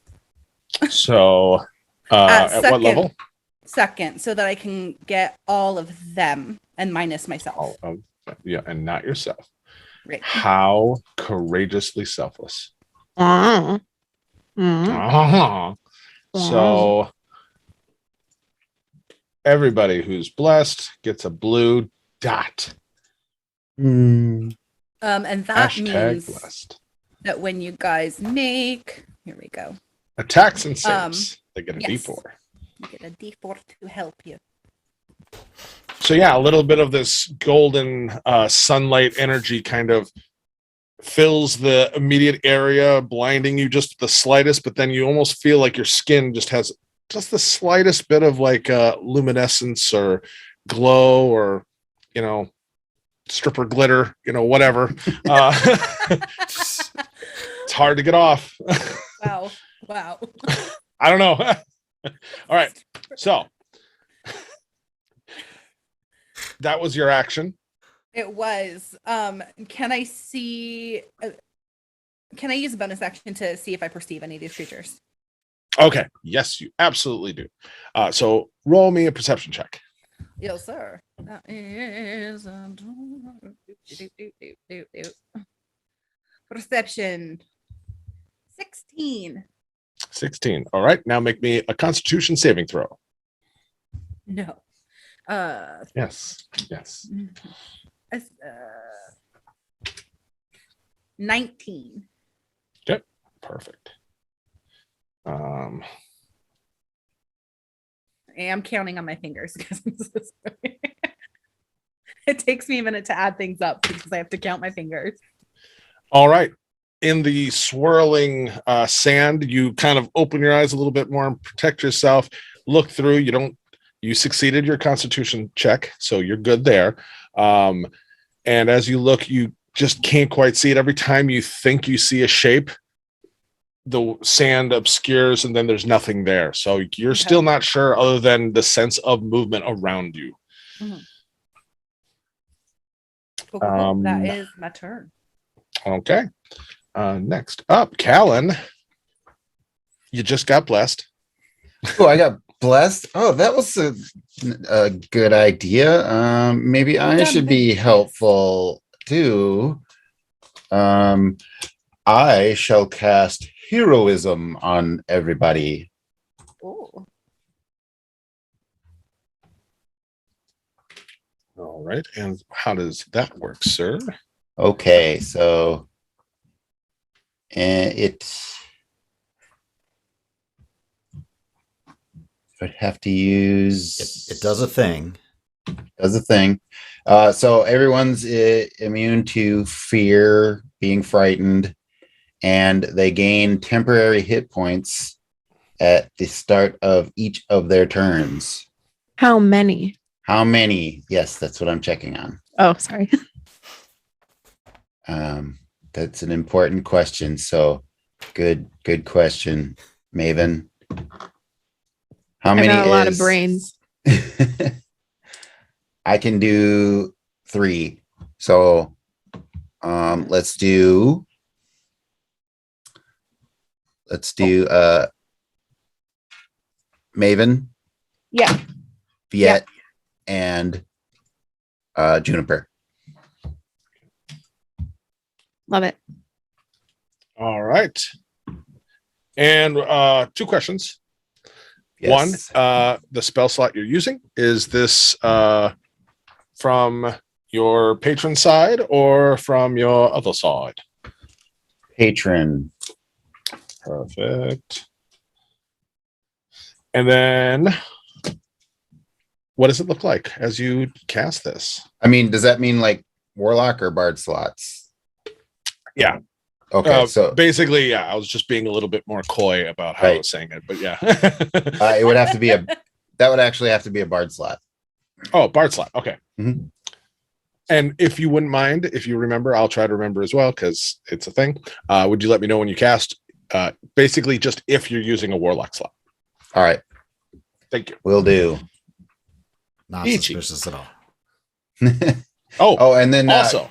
So, at what level? second, so that I can get all of them and minus myself. Yeah, and not yourself. Right. How courageously selfless. Mm. So, everybody who's blessed gets a blue dot. And that means #blessed. that when you guys make, here we go, Attacks and saves, they get a yes. D4. you get a D4 to help you. So yeah, a little bit of this golden sunlight energy kind of fills the immediate area, blinding you just the slightest, but then you almost feel like your skin just has just the slightest bit of like luminescence or glow or, stripper glitter, whatever. It's hard to get off. Wow. I don't know. All right. So that was your action. It was. Can I see? Can I use a bonus action to see if I perceive any of these creatures? Okay. Yes, you absolutely do. So roll me a perception check. Yes, sir. That is perception 16. 16. All right. Now make me a Constitution saving throw. No. Yes. 19. Perfect. I am counting on my fingers because I'm so sorry. It takes me a minute to add things up because I have to count my fingers. All right. In the swirling sand, you kind of open your eyes a little bit more and protect yourself. Look through. You succeeded your Constitution check, so you're good there. And as you look, you just can't quite see it. Every time you think you see a shape, the sand obscures and then there's nothing there. So you're still not sure other than the sense of movement around you. Mm-hmm. Cool. That is my turn. Okay. Next up, Callan. You just got blessed. Oh, I got blessed. Oh, that was a good idea. Maybe I should be helpful too. I shall cast heroism on everybody. Oh. All right. And how does that work, sir? Okay, so it I'd have to use. It does a thing. Does a thing. So everyone's immune to fear, being frightened, and they gain temporary hit points at the start of each of their turns. How many? How many? Yes, that's what I'm checking on. Oh, sorry. That's an important question. So good question, Maven. How many? I got a lot of brains. I can do 3. So let's do Maven, Yeah. Viet, and Juniper. Love it. All right. And 2 questions. Yes. One, the spell slot you're using, is this from your patron side or from your other side? Patron. Perfect. And then what does it look like as you cast this? I mean, does that mean like Warlock or Bard slots? Yeah. Okay, so basically, yeah, I was just being a little bit more coy about how I was saying it, but yeah. it would have to be that would actually have to be a Bard slot. Oh, Bard slot. Okay. Mhm. And if you wouldn't mind, if you remember, I'll try to remember as well because it's a thing. Would you let me know when you cast? Basically, just if you're using a Warlock slot. All right. Thank you. Will do. Not Ichi. suspicious at all. Oh, and then also.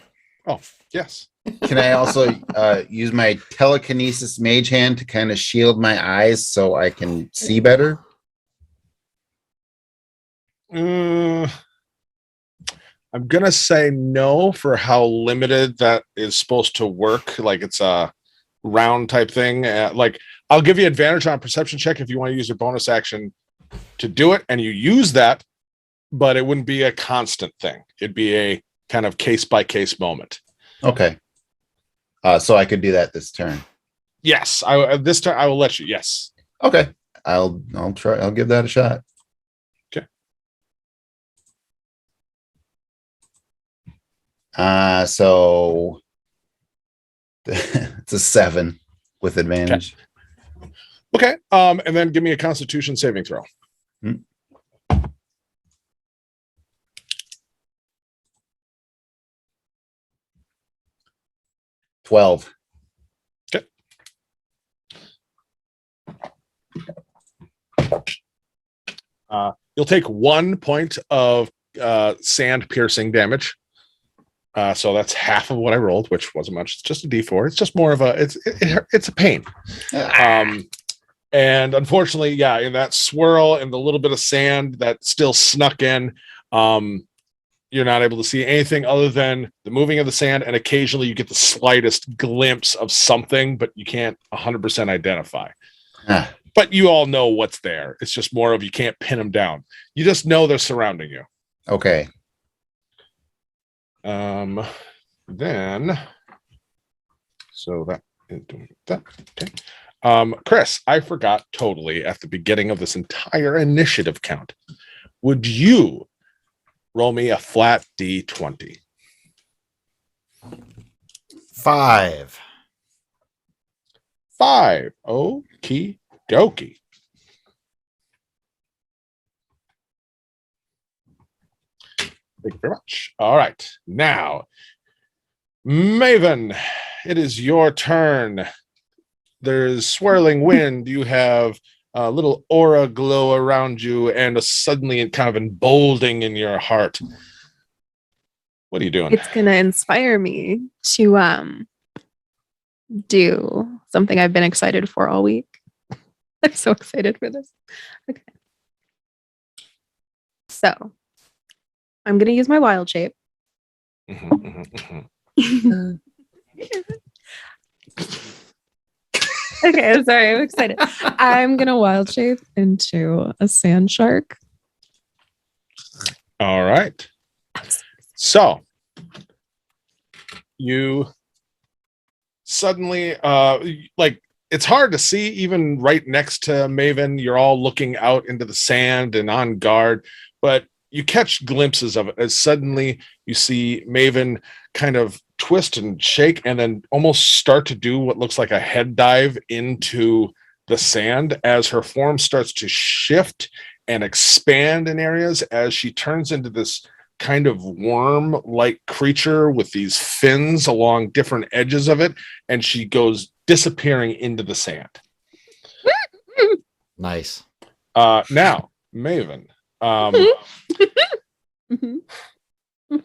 Yes. can I also use my telekinesis mage hand to kind of shield my eyes so I can see better? I'm gonna say no for how limited that is supposed to work. Like it's a round type thing. Like I'll give you advantage on perception check if you want to use your bonus action to do it, and you use that, but it wouldn't be a constant thing. It'd be a kind of case by case moment. Okay. So I could do that this turn. Yes, this turn I will let you. Yes. Okay. I'll try. I'll give that a shot. Okay. So it's a 7 with advantage. Okay. And then give me a Constitution saving throw. 12. Okay. You'll take 1 point of sand piercing damage. So that's half of what I rolled, which wasn't much. It's just a D4. It's just more of a it's a pain. And unfortunately, yeah, in that swirl and the little bit of sand that still snuck in, you're not able to see anything other than the moving of the sand, and occasionally you get the slightest glimpse of something, but you can't 100% identify. But you all know what's there. It's just more of you can't pin them down. You just know they're surrounding you. Okay. Then, so that is doing that. Okay. Chris, I forgot totally at the beginning of this entire initiative count. Would you roll me a flat D20? 5. 5. Okie dokie. Thank you very much. All right. Now, Maven, it is your turn. There's swirling wind. You have a little aura glow around you and suddenly kind of emboldening in your heart. What are you doing? It's going to inspire me to do something I've been excited for all week. I'm so excited for this. Okay. So I'm going to use my wild shape. Okay, I'm sorry. I'm excited. I'm going to wild shape into a sand shark. All right. So you suddenly, like it's hard to see even right next to Maven. You're all looking out into the sand and on guard, but you catch glimpses of it as suddenly you see Maven kind of twist and shake and then almost start to do what looks like a head dive into the sand as her form starts to shift and expand in areas as she turns into this kind of worm-like creature with these fins along different edges of it, and she goes disappearing into the sand. Nice. Now, Maven, Mhm.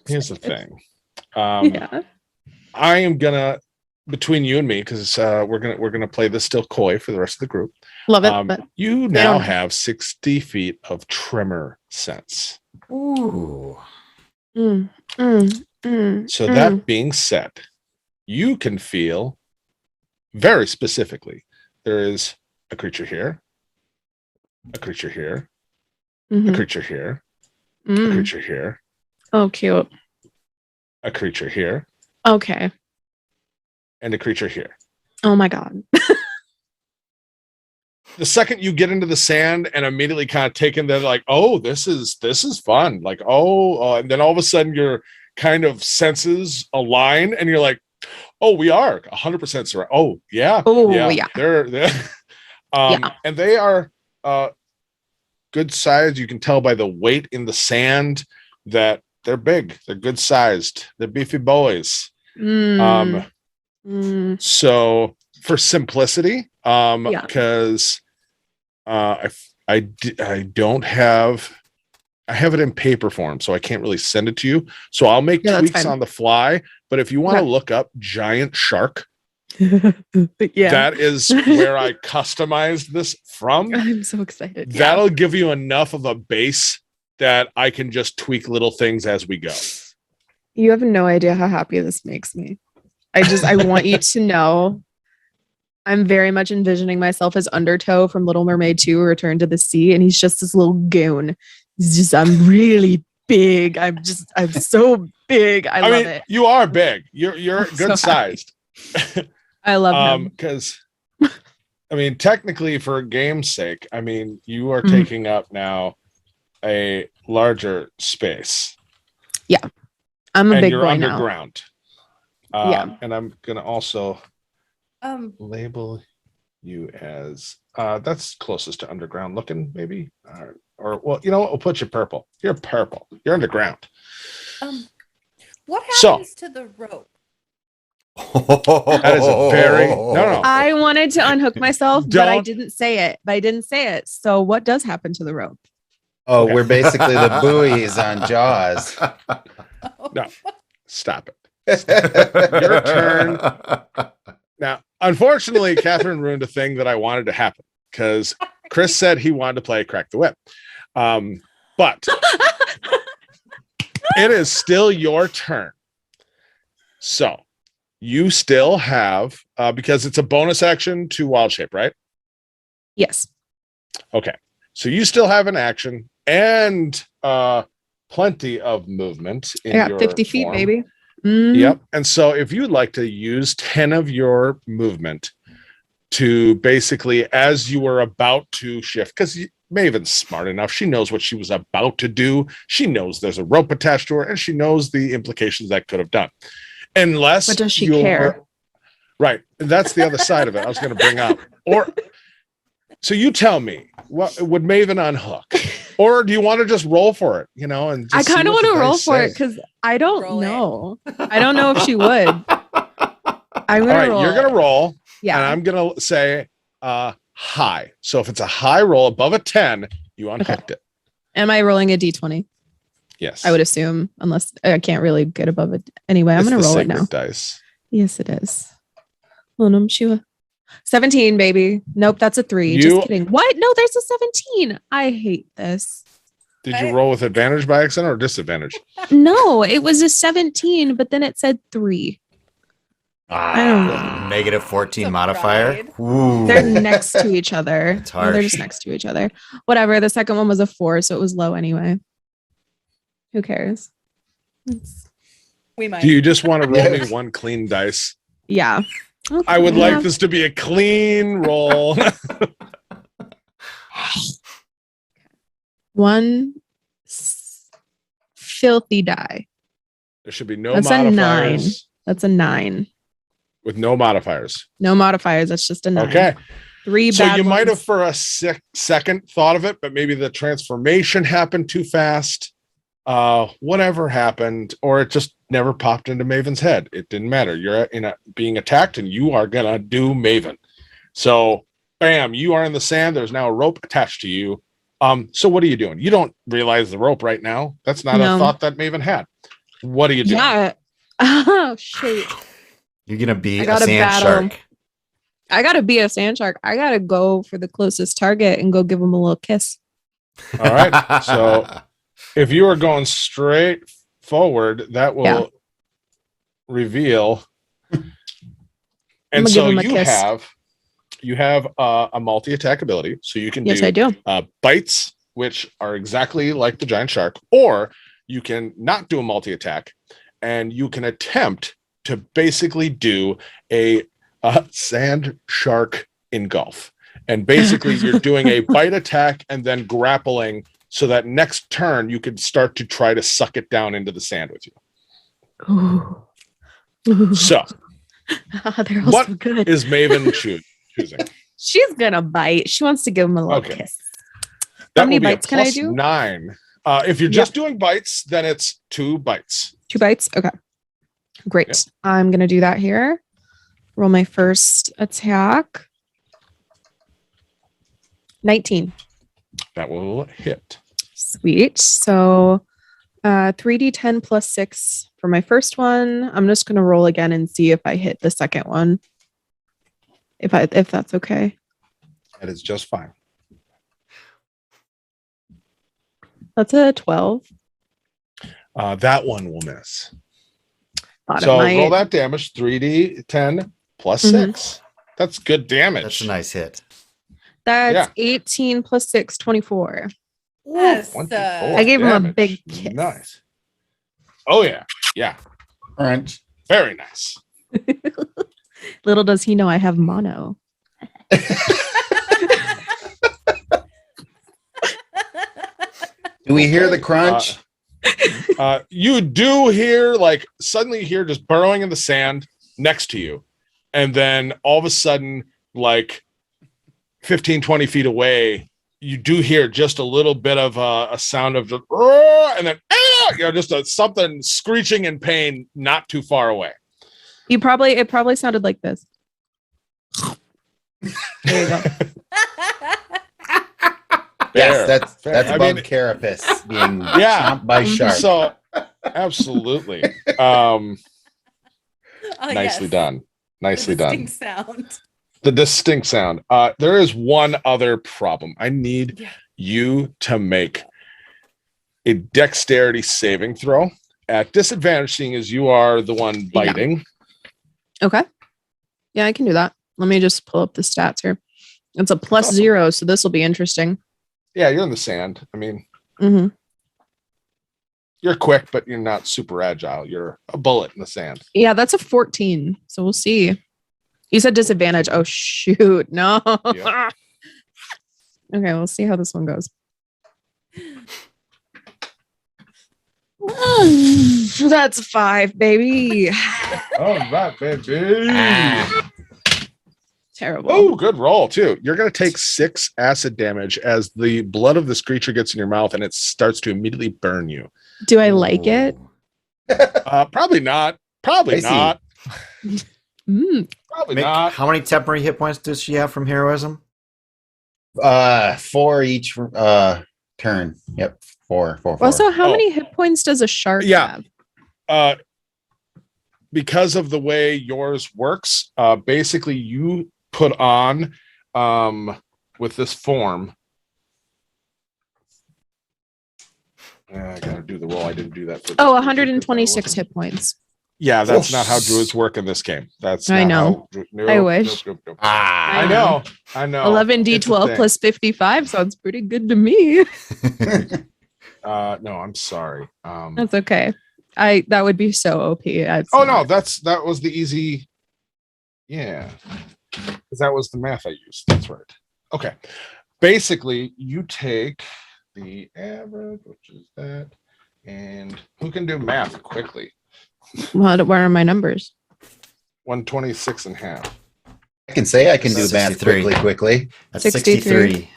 here's the thing. Yeah. I am gonna, between you and me, because we're gonna play this still coy for the rest of the group. Love it. But You they now don't- have 60 feet of tremor sense. Ooh. So that being said, you can feel very specifically there is a creature here, a creature here, a creature here, a creature here, Oh, cute. a creature here, Okay. and a creature here. Oh my god. The second you get into the sand and immediately kind of take in there, like, oh, this is fun. Like, and then all of a sudden your kind of senses align and you're like, oh, we are 100% surrounded. Oh, yeah. Oh, yeah. They're Yeah. And they are good size. You can tell by the weight in the sand that they're big. They're good sized. They're beefy boys. So for simplicity, because I don't have, I have it in paper form, so I can't really send it to you. So I'll make tweaks on the fly. But if you want to look up giant shark, that is where I customized this from. I'm so excited. That'll give you enough of a base that I can just tweak little things as we go. You have no idea how happy this makes me. I want you to know I'm very much envisioning myself as Undertow from Little Mermaid 2, Return to the Sea, and he's just this little goon. He's just, I'm really big. I'm so big. I love it. You are big. You're good sized. I love him. Because I mean, technically for game's sake, I mean, you are taking up now a larger space. Yeah. I'm a big you're boy underground. Yeah. And I'm gonna also label you as that's closest to underground looking, maybe. Or well, you know what? We'll put you purple. You're purple. You're underground. What happens to the rope? That is a very no. I wanted to unhook myself, but I didn't say it. So what does happen to the rope? Oh, we're basically the buoys on Jaws. No, stop it. Your turn. Now, unfortunately, Catherine ruined a thing that I wanted to happen because Chris said he wanted to play Crack the Whip. But it is still your turn. So you still have, because it's a bonus action to Wild Shape, right? Yes. Okay. So you still have an action and plenty of movement in your 50 feet, form. baby. Yep. And so if you'd like to use 10 of your movement to basically, as you were about to shift, because Maven's smart enough, she knows what she was about to do. She knows there's a rope attached to her, and she knows the implications that could have done. Unless, but does she care? Right. That's the other side of it I was going to bring up. Or, so you tell me, what would Maven unhook? Or do you want to just roll for it? You know, and I kind of want to roll for it because I don't know. I don't know if she would. I'm gonna roll. You're gonna roll. Yeah. And I'm gonna say high. So if it's a high roll above a 10, you unhooked it. Am I rolling a d20? Yes. I would assume, unless I can't really get above it. Anyway, I'm gonna roll it now. Dice. Yes, it is. 17, baby. Nope, that's a 3. Just kidding. What? No, there's a 17. I hate this. Did you roll with advantage by accident or disadvantage? No, it was a 17, but then it said 3. I don't know. Negative 14 modifier. Ooh. They're next to each other. It's harsh. They're just next to each other. Whatever. The second one was a 4, so it was low anyway. Who cares? We might. Do you just want to roll me one clean dice? Yeah. I would Yeah. like this to be a clean roll. One filthy die. There should be no That's a 9. modifiers. That's a 9. With no modifiers. No modifiers. That's just a 9. Okay. 3 So bad you might have ones. for a second thought of it, but maybe the transformation happened too fast. Whatever happened, or it just never popped into Maven's head. It didn't matter. You're being attacked, and you are gonna do Maven. So, bam! You are in the sand. There's now a rope attached to you. So what are you doing? You don't realize the rope right now. That's not No. a thought that Maven had. What are you doing? Yeah. Oh shit. You're gonna be I a gotta sand battle. shark. I gotta be a sand shark. I gotta go for the closest target and go give him a little kiss. All right. So if you are going straight forward, that will reveal. gonna And give so him a kiss. you have a multi-attack ability, so you can Yes, do I do. bites, which are exactly like the giant shark, or you can not do a multi-attack, and you can attempt to basically do a sand shark engulf. And basically, you're doing a bite attack and then grappling, so that next turn you could start to try to suck it down into the sand with you. Ooh. Ooh. So, They're all what so good. is Maven choosing? She's gonna bite. She wants to give him a little Okay. kiss. That many will be a bites can I plus do? 9. If you're just doing bites, then it's 2 bites. 2 bites. Okay. Great. Yep. I'm gonna do that here. Roll my first attack. 19. That will hit. Sweet. So 3d10 plus 6 for my first one. I'm just gonna roll again and see if I hit the second one. If that's okay. That is just fine. That's a 12. That one will miss. Thought So it might. roll that damage, 3d10 plus Mhm. 6. That's good damage. That's a nice hit. That's Yeah. 18 plus 6, 24. Yes. 24 I gave him a damage. big kiss. Nice. Oh, yeah. Yeah. Crunch. Very nice. Little does he know I have mono. Do we hear the crunch? You do hear, like, suddenly you hear just burrowing in the sand next to you. And then all of a sudden, like 15, 20 feet away, you do hear just a little bit of a sound of just, and then, just something screeching in pain not too far away. It probably sounded like this. There you go. Yes, Fair. that's I bug mean- carapace being Yeah. chomped by shark. So, absolutely. Oh, Nicely yes. done. Nicely The done. distinct sound. The distinct sound. There is one other problem. I need Yeah. you to make a dexterity saving throw at disadvantage, seeing as you are the one Yeah. biting. Okay. Yeah, I can do that. Let me just pull up the stats here. It's a plus Awesome. 0, so this will be interesting. Yeah, you're in the sand. I mean, hmm you're quick, but you're not super agile. You're a bullet in the sand. Yeah, that's a 14. So we'll see. You said disadvantage. Oh shoot. No. Yeah. Okay, we'll see how this one goes. That's 5, baby. All right, baby. Ah. Terrible. Oh, good roll too. You're going to take 6 acid damage as the blood of this creature gets in your mouth and it starts to immediately burn you. Do I like it? Probably not. Probably Spicy. not. Mm. Probably Mick, not. how many temporary hit points does she have from heroism? 4 each turn. Yep. 4. Also, how Oh. many hit points does a shark Yeah. have? Because of the way yours works, basically you put on with this form. I gotta do the roll. I didn't do that for Oh, 126 hit points. Yeah, that's not how druids work in this game. That's I not know. how nope, I wish. nope. Ah. I know. I know. 11d12 It's a plus 55 sounds pretty good to me. thing. No, I'm sorry. That's okay. That would be so OP. Oh no, that was the easy Yeah, because that was the math I used. That's right. Okay. Basically, you take the average, which is that, and who can do math quickly? What are my numbers? 126 and a half. I can say I can do math 63. quickly. That's 63. 63.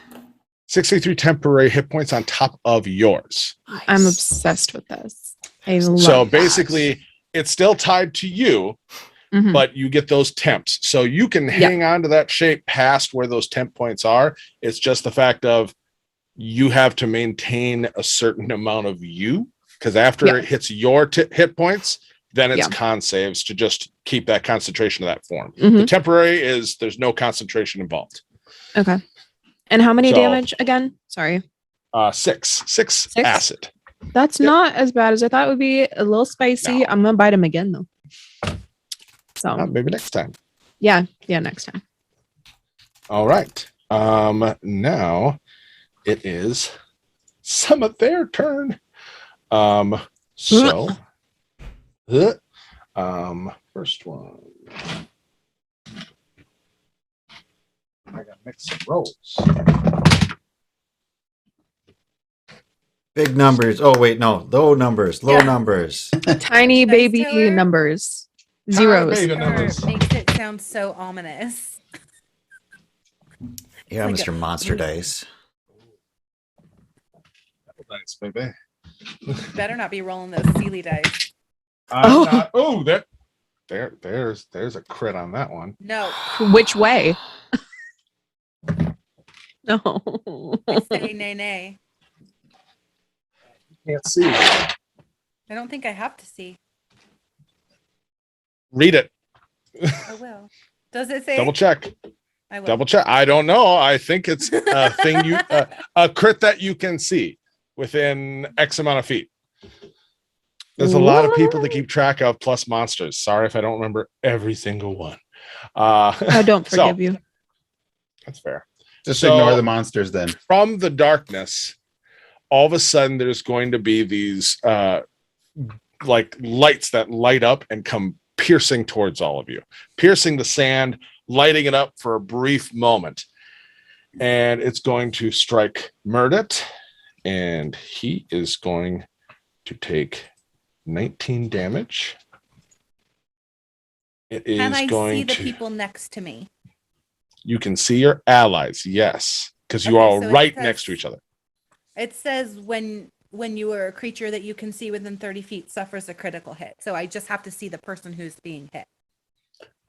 63 temporary hit points on top of yours. I'm Nice. obsessed with this. I love So that. basically, it's still tied to you, Mhm. but you get those temps. So you can hang on to that shape past where those temp points are. It's just the fact of you have to maintain a certain amount of you, because after it hits your hit points, then it's con saves to just keep that concentration of that form. The Mhm. temporary is there's no concentration involved. Okay. And how many So- damage again? Sorry. 6 acid. That's Yep. not as bad as I thought it would be. A little spicy. No. I'm gonna bite him again though. So Maybe next time. yeah, next time. All right. Now it is some of their turn. So first one. I gotta mix some rolls. Big numbers. Oh, wait, no. Low numbers. Low numbers. Tiny Dice baby tower? numbers. Zeros. baby. Or numbers. makes it sound so ominous. Yeah, Like Mr. Monster Dice. Nice, baby. Better not be rolling those Sealy dice. There's a crit on that one. No, Which way? No. I say nay, nay. Can't see. I don't think I have to see. Read it. I will. Does it say? Double check. I will. Double check. I don't know. I think it's a thing a crit that you can see within X amount of feet. There's a lot of people to keep track of, plus monsters. Sorry if I don't remember every single one. I don't forgive you. That's fair. Just So- ignore the monsters then. From the darkness, all of a sudden there's going to be these like lights that light up and come piercing towards all of you, piercing the sand, lighting it up for a brief moment. And it's going to strike Murdet, and he is going to take 19 damage. It is Can I going see the to. people next to me? You can see your allies, yes, because you Okay, are so it right says- next to each other. It says when you are a creature that you can see within 30 feet suffers a critical hit. So I just have to see the person who's being hit.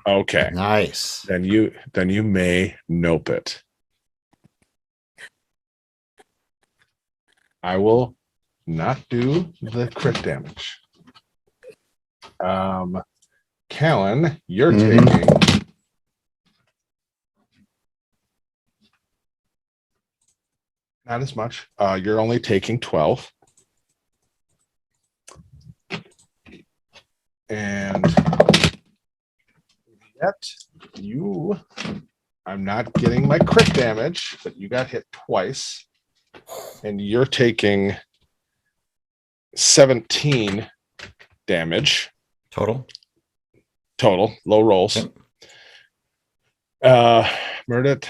Okay, Nice. then you may nope it. I will not do the crit damage. Callan, you're Mhm. taking not as much. You're only taking 12. And yet I'm not getting my crit damage, but you got hit twice. And you're taking 17 damage Total. total, low rolls. Yep. Murdered,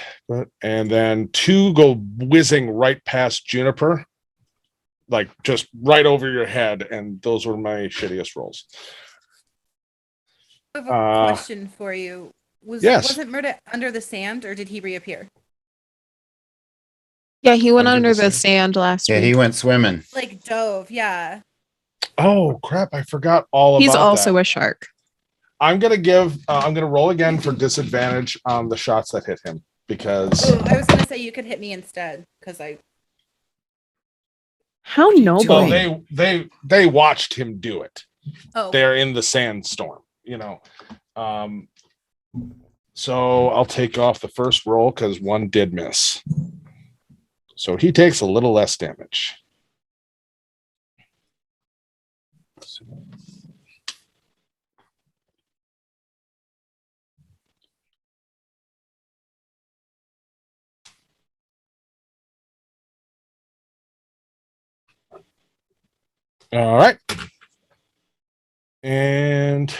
and then 2 go whizzing right past Juniper, like just right over your head, and those were my shittiest rolls. I have a question for you. Wasn't Murda under the sand, or did he reappear? Yeah, he went Under under the the sand last Yeah, week. he went swimming. Like dove, yeah. Oh crap! I forgot all about He's also that. a shark. I'm gonna roll again for disadvantage on the shots that hit him because Oh, I was gonna say you could hit me instead because I. How noble. doing? they watched him do it. Oh, They're in the sandstorm, you know. So I'll take off the first roll because one did miss. So he takes a little less damage. All right. And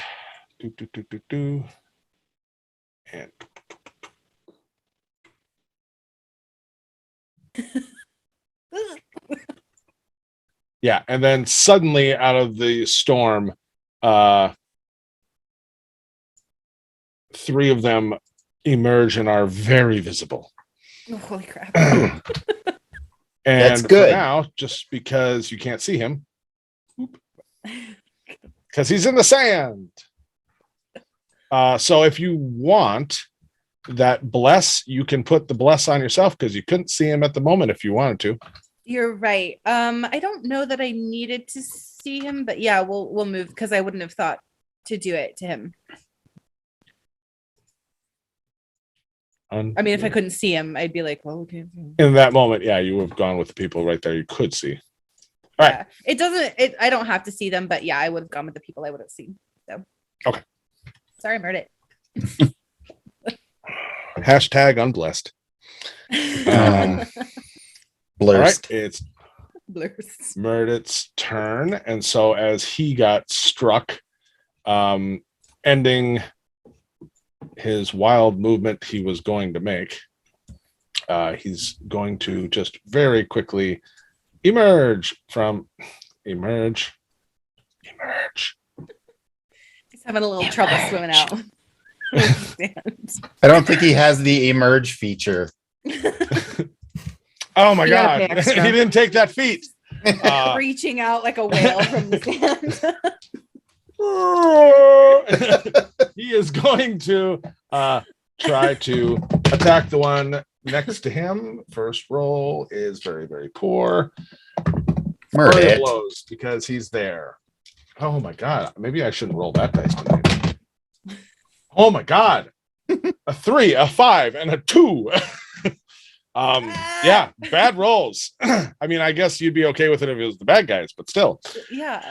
And yeah, and then suddenly out of the storm, three of them emerge and are very visible. Oh, holy crap. And That's for good. now, just because you can't see him, because he's in the sand. So if you want that bless, you can put the bless on yourself because you couldn't see him at the moment if you wanted to. You're right. I don't know that I needed to see him, but yeah, we'll move because I wouldn't have thought to do it to him. I mean, if I couldn't see him, I'd be like, well, okay. In that moment, yeah, you would have gone with the people right there you could see. All right. Yeah. It doesn't, I don't have to see them, but yeah, I would have gone with the people I would have seen. So, okay. Sorry, I murdered it. Hashtag unblessed. Blurst. All right, it's Blurs. Merdit's turn, and so as he got struck, ending his wild movement he was going to make, he's going to just very quickly emerge. He's having a little trouble swimming out. I don't think he has the emerge feature. Oh my You gotta god, pay extra. he didn't take that feat. Reaching out like a whale from the sand. He is going to try to attack the one next to him. First roll is very, very poor. Murder Flurry of it. blows because he's there. Oh my god, maybe I shouldn't roll that dice tonight. Oh my god, a 3, a 5, and a 2. Yeah, bad rolls. I mean, I guess you'd be okay with it if it was the bad guys, but still. Yeah.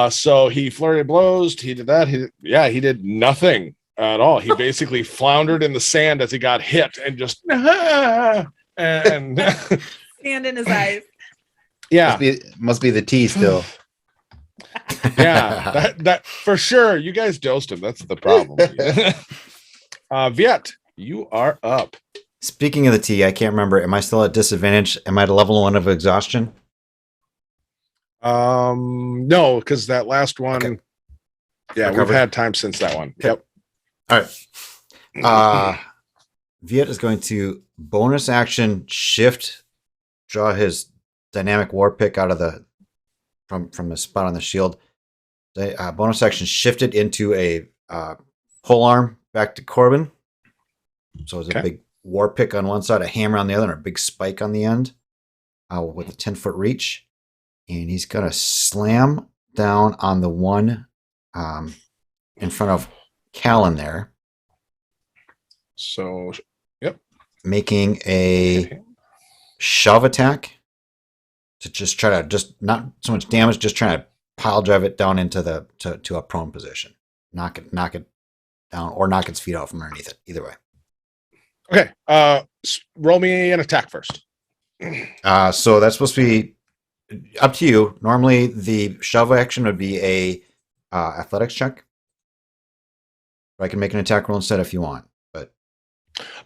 So he flurry of blows. He did that. He did nothing at all. He basically floundered in the sand as he got hit and just and Sand in his eyes. yeah, Must be the tea still. yeah, that for sure. You guys dosed him. That's the problem. Viet, you are up. Speaking of the tea, I can't remember. Am I still at disadvantage? Am I at level 1 of exhaustion? No, because that last one. Okay. Yeah, Recovered. we've had time since that one. Yep. All right. Viet is going to bonus action shift, draw his dynamic war pick out of the from the spot on the shield. Bonus action shifted into a pole arm back to Corbin. So it's a big war pick on one side, a hammer on the other, and a big spike on the end with a 10-foot reach. And he's going to slam down on the one in front of Callan there. So, yep. Making a shove attack to just try to not so much damage, just trying to pile drive it down into to a prone position. Knock it down or knock its feet out from underneath it. Either way. Okay. Roll me an attack first. So that's supposed to be up to you. Normally, the shove action would be a athletics check. I can make an attack roll instead if you want. But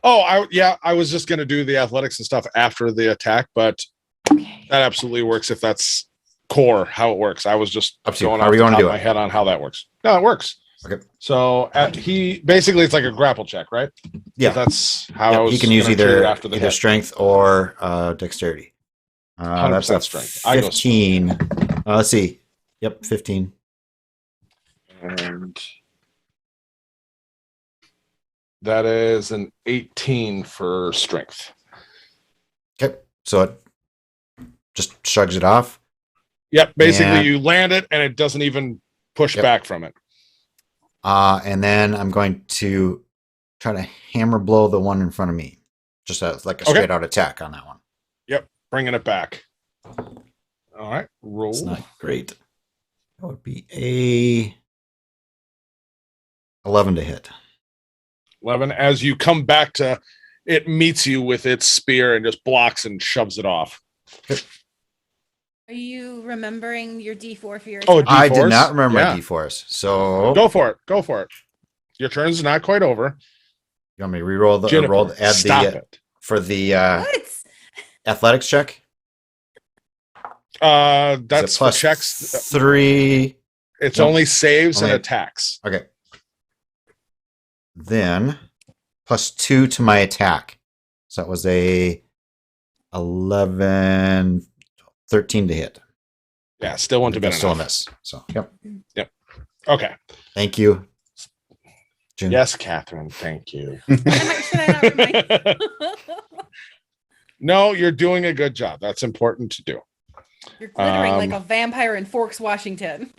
I was just going to do the athletics and stuff after the attack, but that absolutely works if that's core how it works. I was just up to you. going How off are you the going top to do of my it? head on how that works. No, it works. Okay. So he basically it's like a grapple check, right? Yeah, that's how I was he can use gonna treat it either after the hit. strength or dexterity. 100% strength. I go 15. Let's see. Yep, 15. And that is an 18 for strength. Okay, so it just shrugs it off. Yep, basically And- you land it and it doesn't even push back from it. And then I'm going to try to hammer blow the one in front of me. Just like a straight out attack on that one. Yep, bringing it back. All right, roll. It's not great. That would be a 11 to hit. 11. As you come back to it, meets you with its spear and just blocks and shoves it off. Are you remembering your D4 for your Oh, attack? I did D4s? not remember Yeah. my D4s. So Go for it. Go for it. Your turn's not quite over. You want me to reroll the Juniper, roll? Add stop the it. for the What? athletics check. That's plus for checks. 3. It's Nope. only saves Only- and attacks. Okay. Then plus 2 to my attack. So that was a 11, 13 to hit. Yeah, still wouldn't have been Still a enough. miss. So, yep. Okay. Thank you. June. Yes, Catherine. Thank you. Should I not remind- No, you're doing a good job. That's important to do. You're glittering like a vampire in Forks, Washington.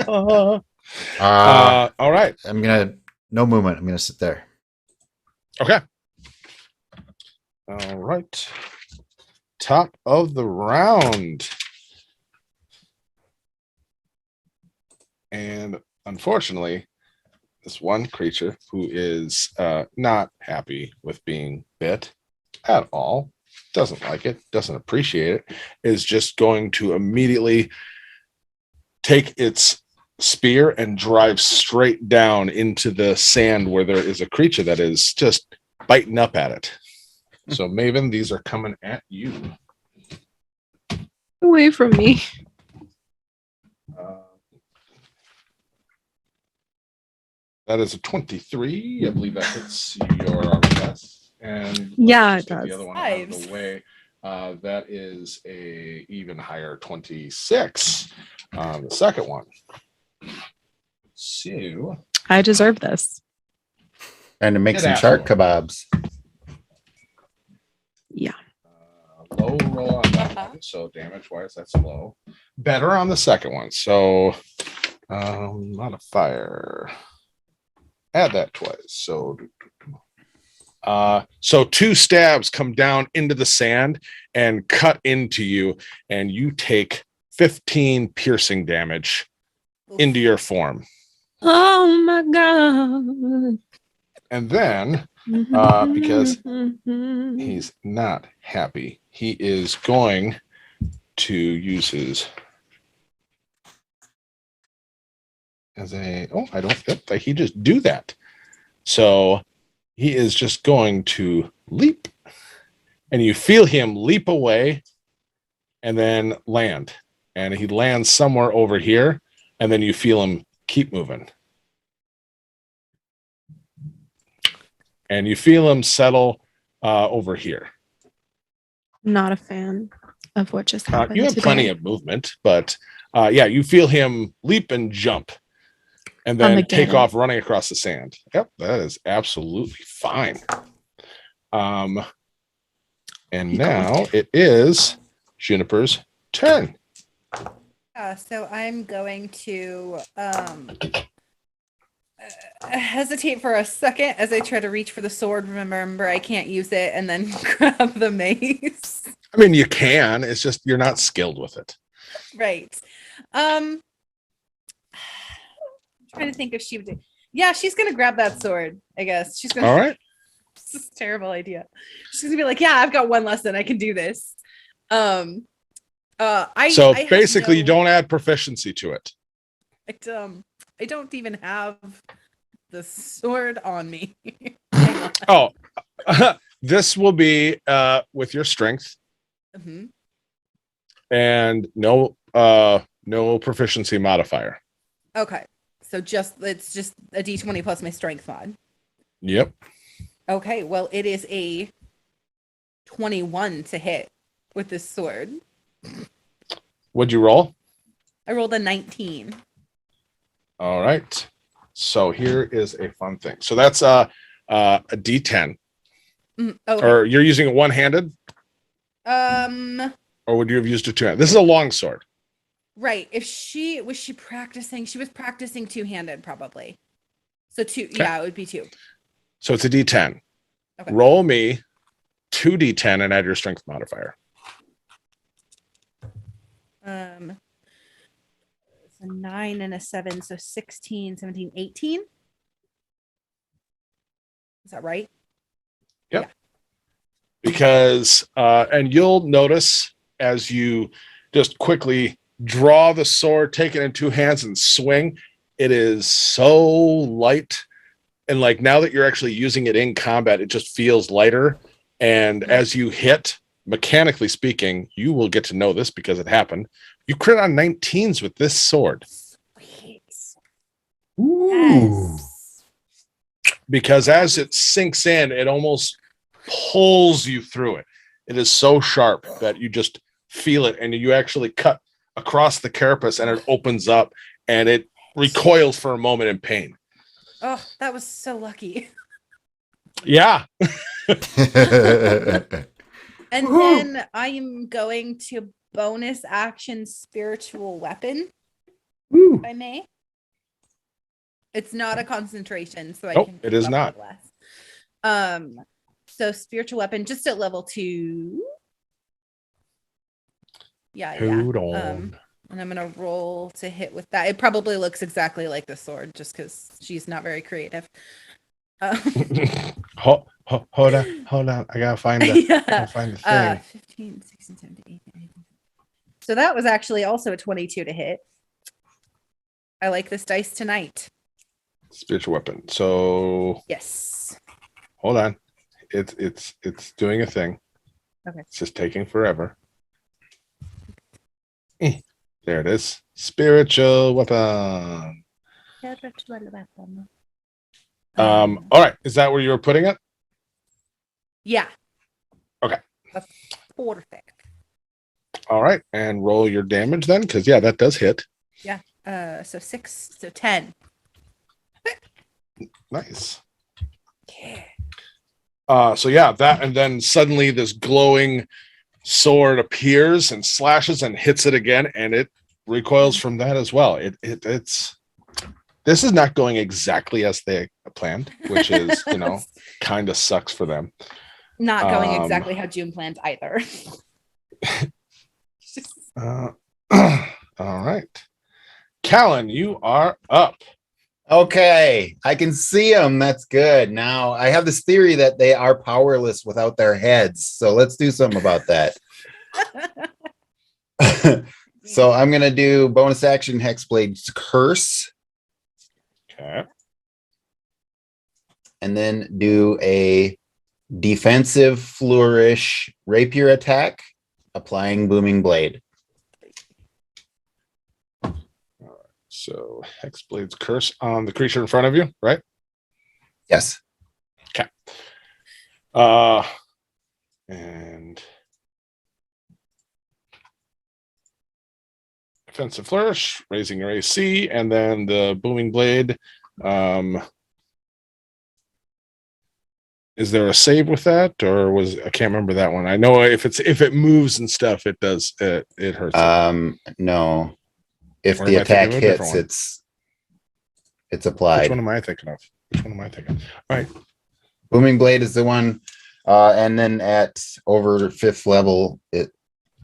All right. No movement. I'm gonna sit there. Okay. All right. Top of the round. And unfortunately, this one creature who is not happy with being bit at all, doesn't like it, doesn't appreciate it, is just going to immediately take its spear and drive straight down into the sand where there is a creature that is just biting up at it. So Maven, these are coming at you. Away from me. That is a 23. I believe that hits your RPS. And Yeah, let's it just get does. the other one out of Fives. the way. That is a even higher 26. The second one. So I deserve this. Trying to make Good some asshole. shark kebabs. Yeah. low roll on that one. So damage wise, that's low. Better on the second one. So modifier. Add that twice. So so 2 stabs come down into the sand and cut into you, and you take 15 piercing damage into your form. Oh my god. And then because he's not happy, he is going to use his as a I don't think he just do that. So he is just going to leap, and you feel him leap away and then land, and he lands somewhere over here, and then you feel him keep moving, and you feel him settle over here. Not a fan of what just happened. You have today. plenty of movement, but yeah, you feel him leap and jump and On then the take gator. off running across the sand. Yep, that is absolutely fine. And now it is Juniper's turn. So I'm going to hesitate for a second as I try to reach for the sword. Remember, I can't use it, and then grab the mace. I mean, you can. It's just you're not skilled with it. Right. I'm trying to think if she would. Yeah, she's gonna grab that sword. I guess she's gonna. All right. This is a terrible idea. She's gonna be like, "Yeah, I've got one lesson. I can do this." I have basically, you no- don't add proficiency to it. I don't even have the sword on me. Hang on. Oh, this will be with your strength Mhm. and no proficiency modifier. Okay, so it's just a d20 plus my strength mod. Yep. Okay, well, it is a 21 to hit with this sword. What'd you roll? I rolled a 19. All right. So here is a fun thing. So that's a D10. Okay. Or you're using it one-handed, or would you have used it two-handed? This is a long sword. Right. If she was practicing, she was practicing two-handed probably. So two, Okay. yeah, it would be 2. So it's a D10. Okay. Roll me 2D10 and add your strength modifier. It's a 9 and a 7, so 16, 17, 18. Is that right? Because and you'll notice as you just quickly draw the sword, take it in 2 hands and swing, it is so light. And like now that you're actually using it in combat, it just feels lighter. And as you hit, mechanically speaking, you will get to know this because it happened. You crit on 19s with this sword. Sweet. Ooh. Yes. Because as it sinks in, it almost pulls you through it. It is so sharp that you just feel it, and you actually cut across the carapace, and it opens up, and it recoils for a moment in pain. Oh, that was so lucky. Yeah. And then I am going to bonus action spiritual weapon, if I may. It's not a concentration, so I can. It is not. Less. So spiritual weapon, just at level 2. Yeah. Hold on. And I'm gonna roll to hit with that. It probably looks exactly like the sword, just because she's not very creative. Hold on. I gotta find the thing. 15, 16, 17, 18, 19. So that was actually also a 22 to hit. I like this dice tonight. Spiritual weapon. So Yes. hold on. It's doing a thing. Okay. It's just taking forever. There it is. Spiritual weapon. All right. Is that where you were putting it? Yeah. Okay. That's perfect. All right. And roll your damage then, because yeah, that does hit. Yeah. So 6, so 10. Nice. Yeah. So yeah, that, and then suddenly this glowing sword appears and slashes and hits it again, and it recoils from that as well. It's this is not going exactly as they planned, which is kind of sucks for them. Not going exactly how June planned either. All right, Callan, you are up. Okay, I can see them. That's good. Now I have this theory that they are powerless without their heads. So let's do something about that. So I'm gonna do bonus action Hexblade's Curse, Okay. and then do a defensive flourish rapier attack, applying Booming Blade. So Hexblade's Curse on the creature in front of you, right? Yes. Okay. And defensive flourish, raising your AC, and then the booming blade. Is there a save with that, or I can't remember that one. I know if it moves and stuff, it does it hurts. No. If Or the am I thinking attack of a different hits, it's applied. Which one am I thinking of? All right. Booming Blade is the one, and then at over 5th level, it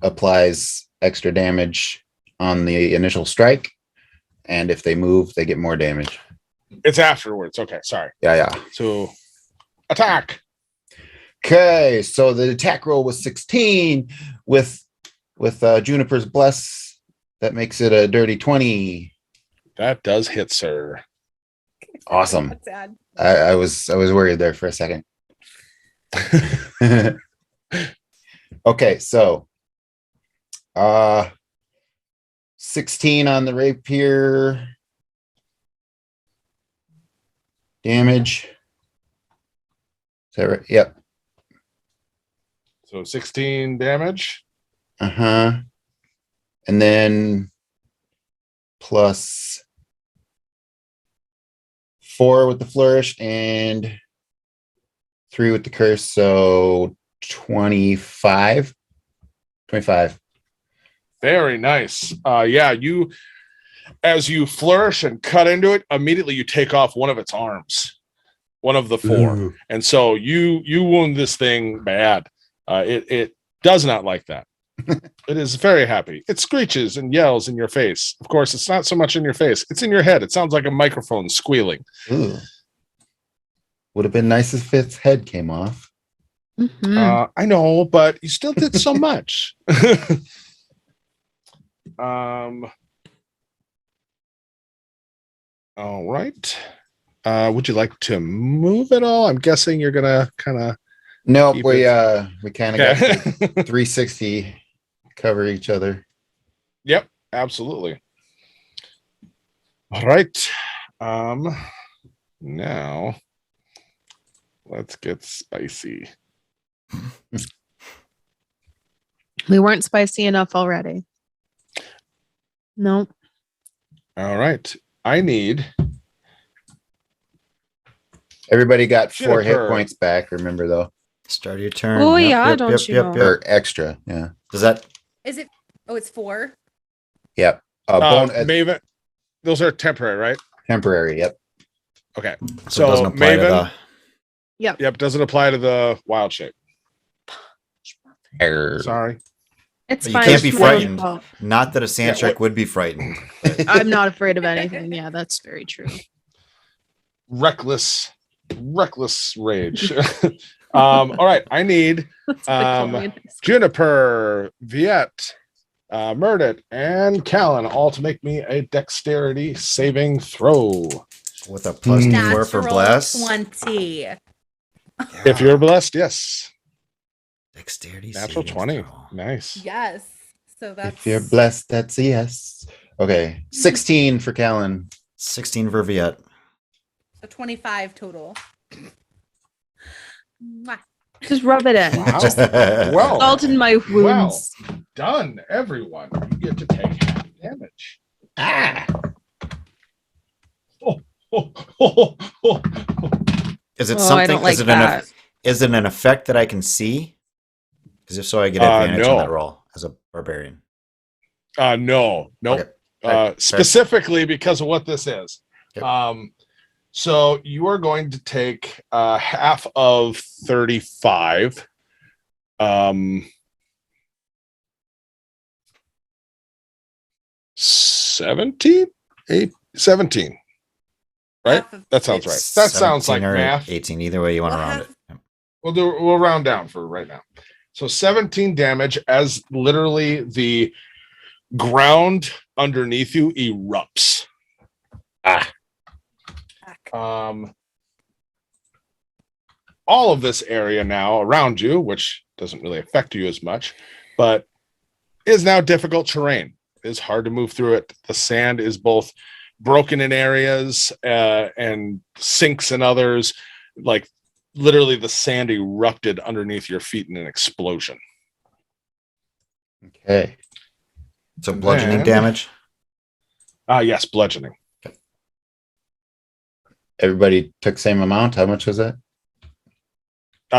applies extra damage on the initial strike, and if they move, they get more damage. It's afterwards. Okay, sorry. Yeah. So attack. Okay, so the attack roll was 16 with Juniper's Bless. That makes it a dirty 20. That does hit, sir. Awesome. That's sad. I was worried there for a second. Okay, so 16 on the rapier damage. Is that right? Yep. So 16 damage. And then plus 4 with the flourish and 3 with the curse, so 25. Very nice. Yeah, as you flourish and cut into it, immediately you take off one of its arms, one of the 4. Ooh. And so you wound this thing bad. It does not like that. It is very happy. It screeches and yells in your face. Of course, it's not so much in your face. It's in your head. It sounds like a microphone squealing. Ooh. Would have been nice if its head came off. Mhm. I know, but you still did so much. All right. Would you like to move at all? I'm guessing you're gonna kind of. Nope, Keep we it- kind of got Okay. to 360 cover each other. Yep, absolutely. All right. Now let's get spicy. We weren't spicy enough already. Nope. All right. I need Everybody got 4 hit Jennifer. points back, remember though. Start your turn. Oh, yeah, don't you know? Or extra, yeah. Does that Is it? Oh, it's 4. Yep. Maven. Those are temporary, right? Temporary, yep. Okay. so it doesn't apply to Maven. Yep. Yep, doesn't apply to the wild shape. Error. Sorry. It's You fine. can't be It's frightened. well, not that a sand Yeah, shark would be frightened. I'm not afraid of anything. Yeah, that's very true. Reckless rage. All right. I need That's what they call me in high school. Juniper, Viet, Murdet, and Callan all to make me a dexterity saving throw. With a plus Mm. 4 for bless. 20. If you're blessed, yes. Dexterity Natural saving 20. throw. Nice. Yes. So that's If you're blessed, that's a yes. Okay. 16 for Callan. 16 for Viet. so 25 total. Mwah. Just rub it in. Wow. Well, Well Salt in my wounds. done, everyone. You get to take half damage. Ah. is it Oh, I something? don't like is it that. is it an effect that I can see? Because if so, I get advantage no. on that roll as a barbarian. No. Nope. Okay. Right. Specifically because of what this is. Yep. So you are going to take half of 35. 17? 17. Right? Half of That sounds it. right. That sounds 17 like or math. 18. Either way you want to Well, round half- it. Yep. We'll round down for right now. So 17 damage as literally the ground underneath you erupts. All of this area now around you, which doesn't really affect you as much, but is now difficult terrain. It's hard to move through it. The sand is both broken in areas and sinks in others. Like literally the sand erupted underneath your feet in an explosion. Okay. So bludgeoning Then- damage. Yes, bludgeoning. Everybody took same amount. How much was that?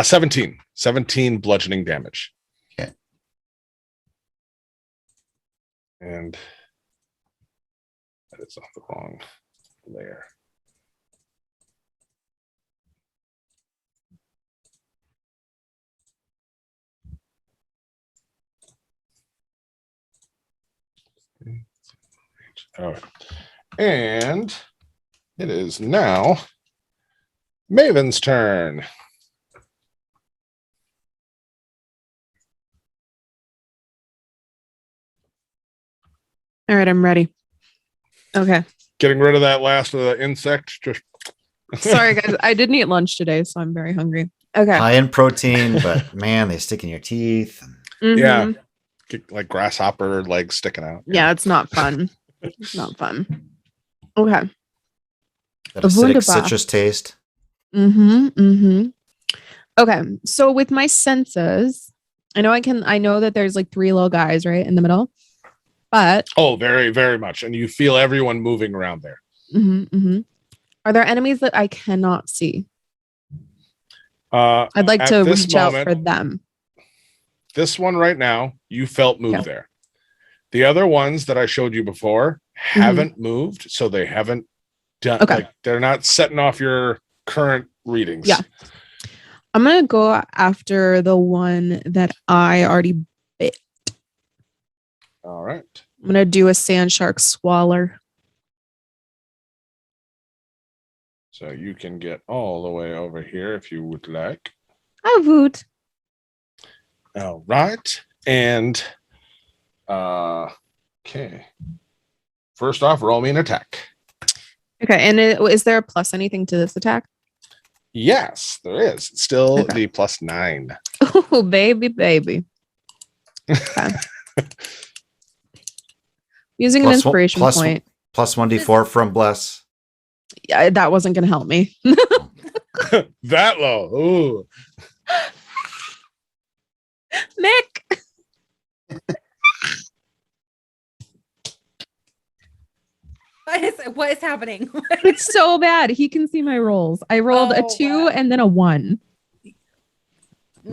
17 bludgeoning damage. Okay. And that is on the wrong layer. All right. And it is now Maven's turn. All right, I'm ready. Okay. Getting rid of that last of the insect. Just Sorry, guys. I didn't eat lunch today, so I'm very hungry. Okay. High in protein, but man, they stick in your teeth. Yeah. Mhm. get, like grasshopper legs sticking out. Yeah, it's not fun. It's not fun. Okay. That acidic Wunderbar. citrus taste. Okay. So with my senses, I know that there's like 3 little guys right in the middle. But Oh, very, very much. And you feel everyone moving around there. are there enemies that I cannot see? I'd I'd like At to this reach out moment- for them. This one right now, you felt move Yeah. there. The other ones that I showed you before haven't moved, so they haven't done. Okay. Like they're not setting off your current readings. Yeah. I'm gonna go after the one that I already bit. All right. I'm gonna do a sand shark swaller. So you can get all the way over here if you would like. I would. All right. And okay. First off, roll me an attack. Okay, and is there a plus anything to this attack? Yes, there is. It's still Okay. the +9. Oh, baby. Okay. Using an Plus one- inspiration plus- point. Plus 1d4 from Bless. Yeah, that wasn't going to help me. That low. Ooh. Nick. What is happening? It's so bad. He can see my rolls. I rolled a Oh, 2 wow. and then a 1.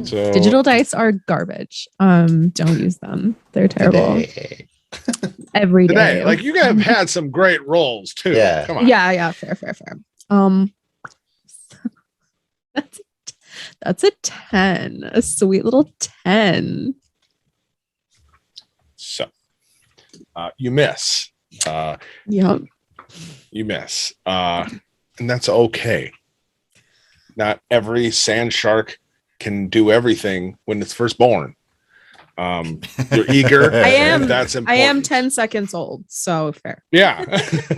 So Digital dice are garbage. Don't use them. They're terrible. Today. Every day. today, like you have had some great rolls too. Yeah. Come on. Yeah, fair. That's a 10. A sweet little 10. So you miss. Yep. You miss. And that's okay. Not every sand shark can do everything when it's first born. You're eager. I am. and that's I important. am 10 seconds old, so fair. Yeah.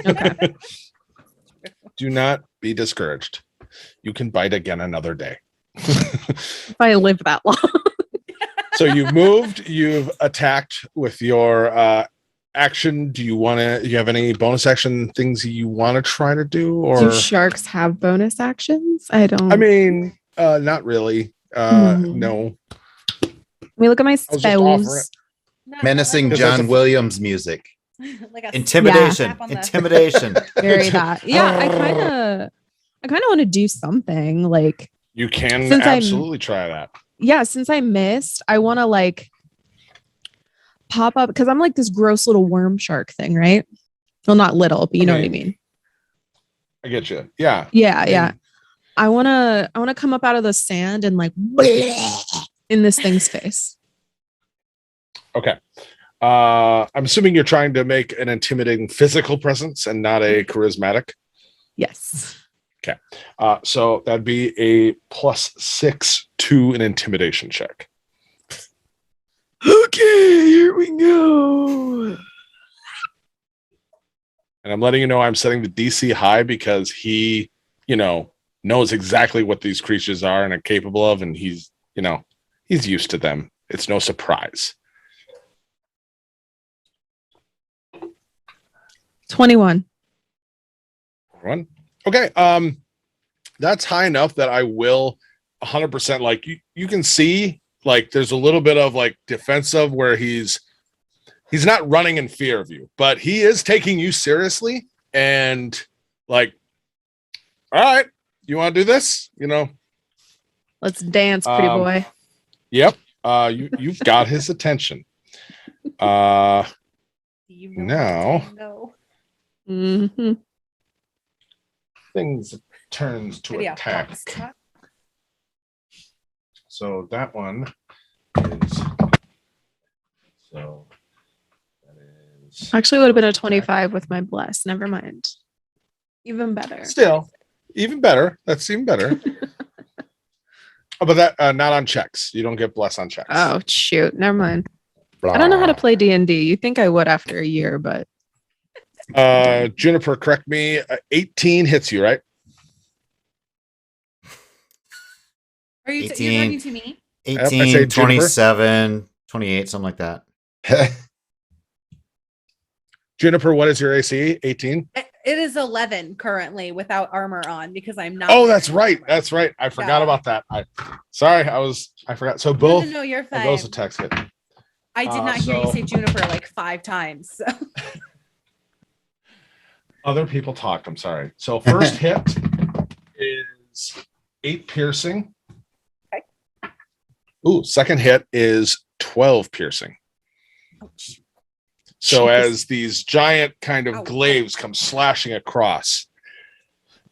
Okay. Do not be discouraged. You can bite again another day. If I live that long. So you've moved, you've attacked with your action. Do you have any bonus action things you want to try to do? Or Do sharks have bonus actions? I don't. I mean, not really. No. Let me look at my just offering spells. Menacing Because that's John a- Williams music. Like a Intimidation. slap on the- Intimidation. Very that. Yeah, I kind of want to do something like. You can Since I'm- absolutely try that. Yeah, since I missed, I want to like pop up because I'm like this gross little worm shark thing, right? Well, not little, but you know what I mean. I get you. Yeah. Yeah. I wanna come up out of the sand and like in this thing's face. Okay. I'm assuming you're trying to make an intimidating physical presence and not a charismatic. Yes. So that'd be a +6 to an intimidation check. Okay, here we go. And I'm letting you know I'm setting the DC high because he, knows exactly what these creatures are and are capable of, and he's used to them. It's no surprise. 21. One. Okay. That's high enough that I will 100% like you can see like there's a little bit of like defensive where he's not running in fear of you, but he is taking you seriously and like, all right, you want to do this? Let's dance, pretty boy. Yep. You've got his attention. Now Mm-hmm. things turns to attack. So that one is Actually, would have been a 25 with my bless. Never mind. Even better. still even better. That's even better. Oh, but that not on checks. You don't get bless on checks. Oh shoot! Never mind. I don't know how to play D&D. You think I would after a year, but Juniper, correct me. 18 hits you, right? Are you 18. you're talking to me? I say 18, Juniper. 27, 28, something like that. Juniper, what is your AC? 18. It is 11 currently without armor on because I'm not. Oh, that's right. That's right. I forgot Yeah. about that. I forgot. So No, both no, you're of fine. those attacks hit. I did not hear you so- say Juniper like 5 times. So. Other people talked. I'm sorry. So first hit is 8 piercing. Okay. Ooh, second hit is 12 piercing. Ouch. So Jeez. as these giant kind of Ow. glaives come slashing across,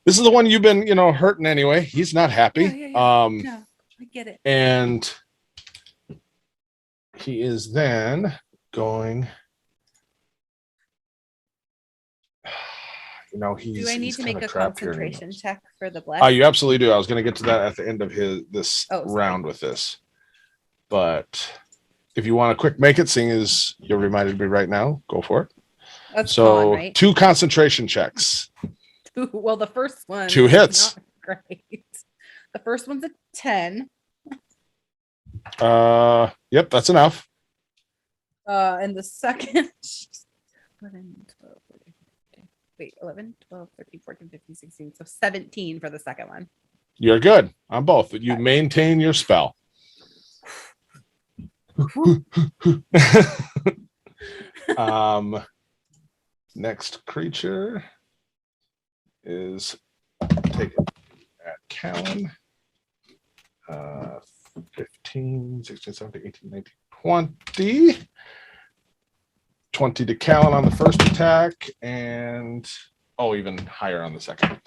this is the one you've been, hurting anyway. He's not happy. Yeah. No, I get it. And he is then going. He's. Do I need he's to make kinda a trapped here. concentration check for the bless? You absolutely do. I was going to get to that at the end of this Oh, sorry. round with this, but if you want to quick make it, seeing as you reminded me right now, go for it. That's So gone, right? 2 concentration checks. Ooh, well, the first one 2 is hits. not great. The first one's a 10. Yep, that's enough. And the second 11, 12, 13, 14, wait, 11, 12, 13, 14, 15, 16. So 17 for the second one. You're good on both. You maintain your spell. Next creature is taken at Callan. 15, 16, 17, 18, 19, 20. 20 to Callan on the first attack, and even higher on the second.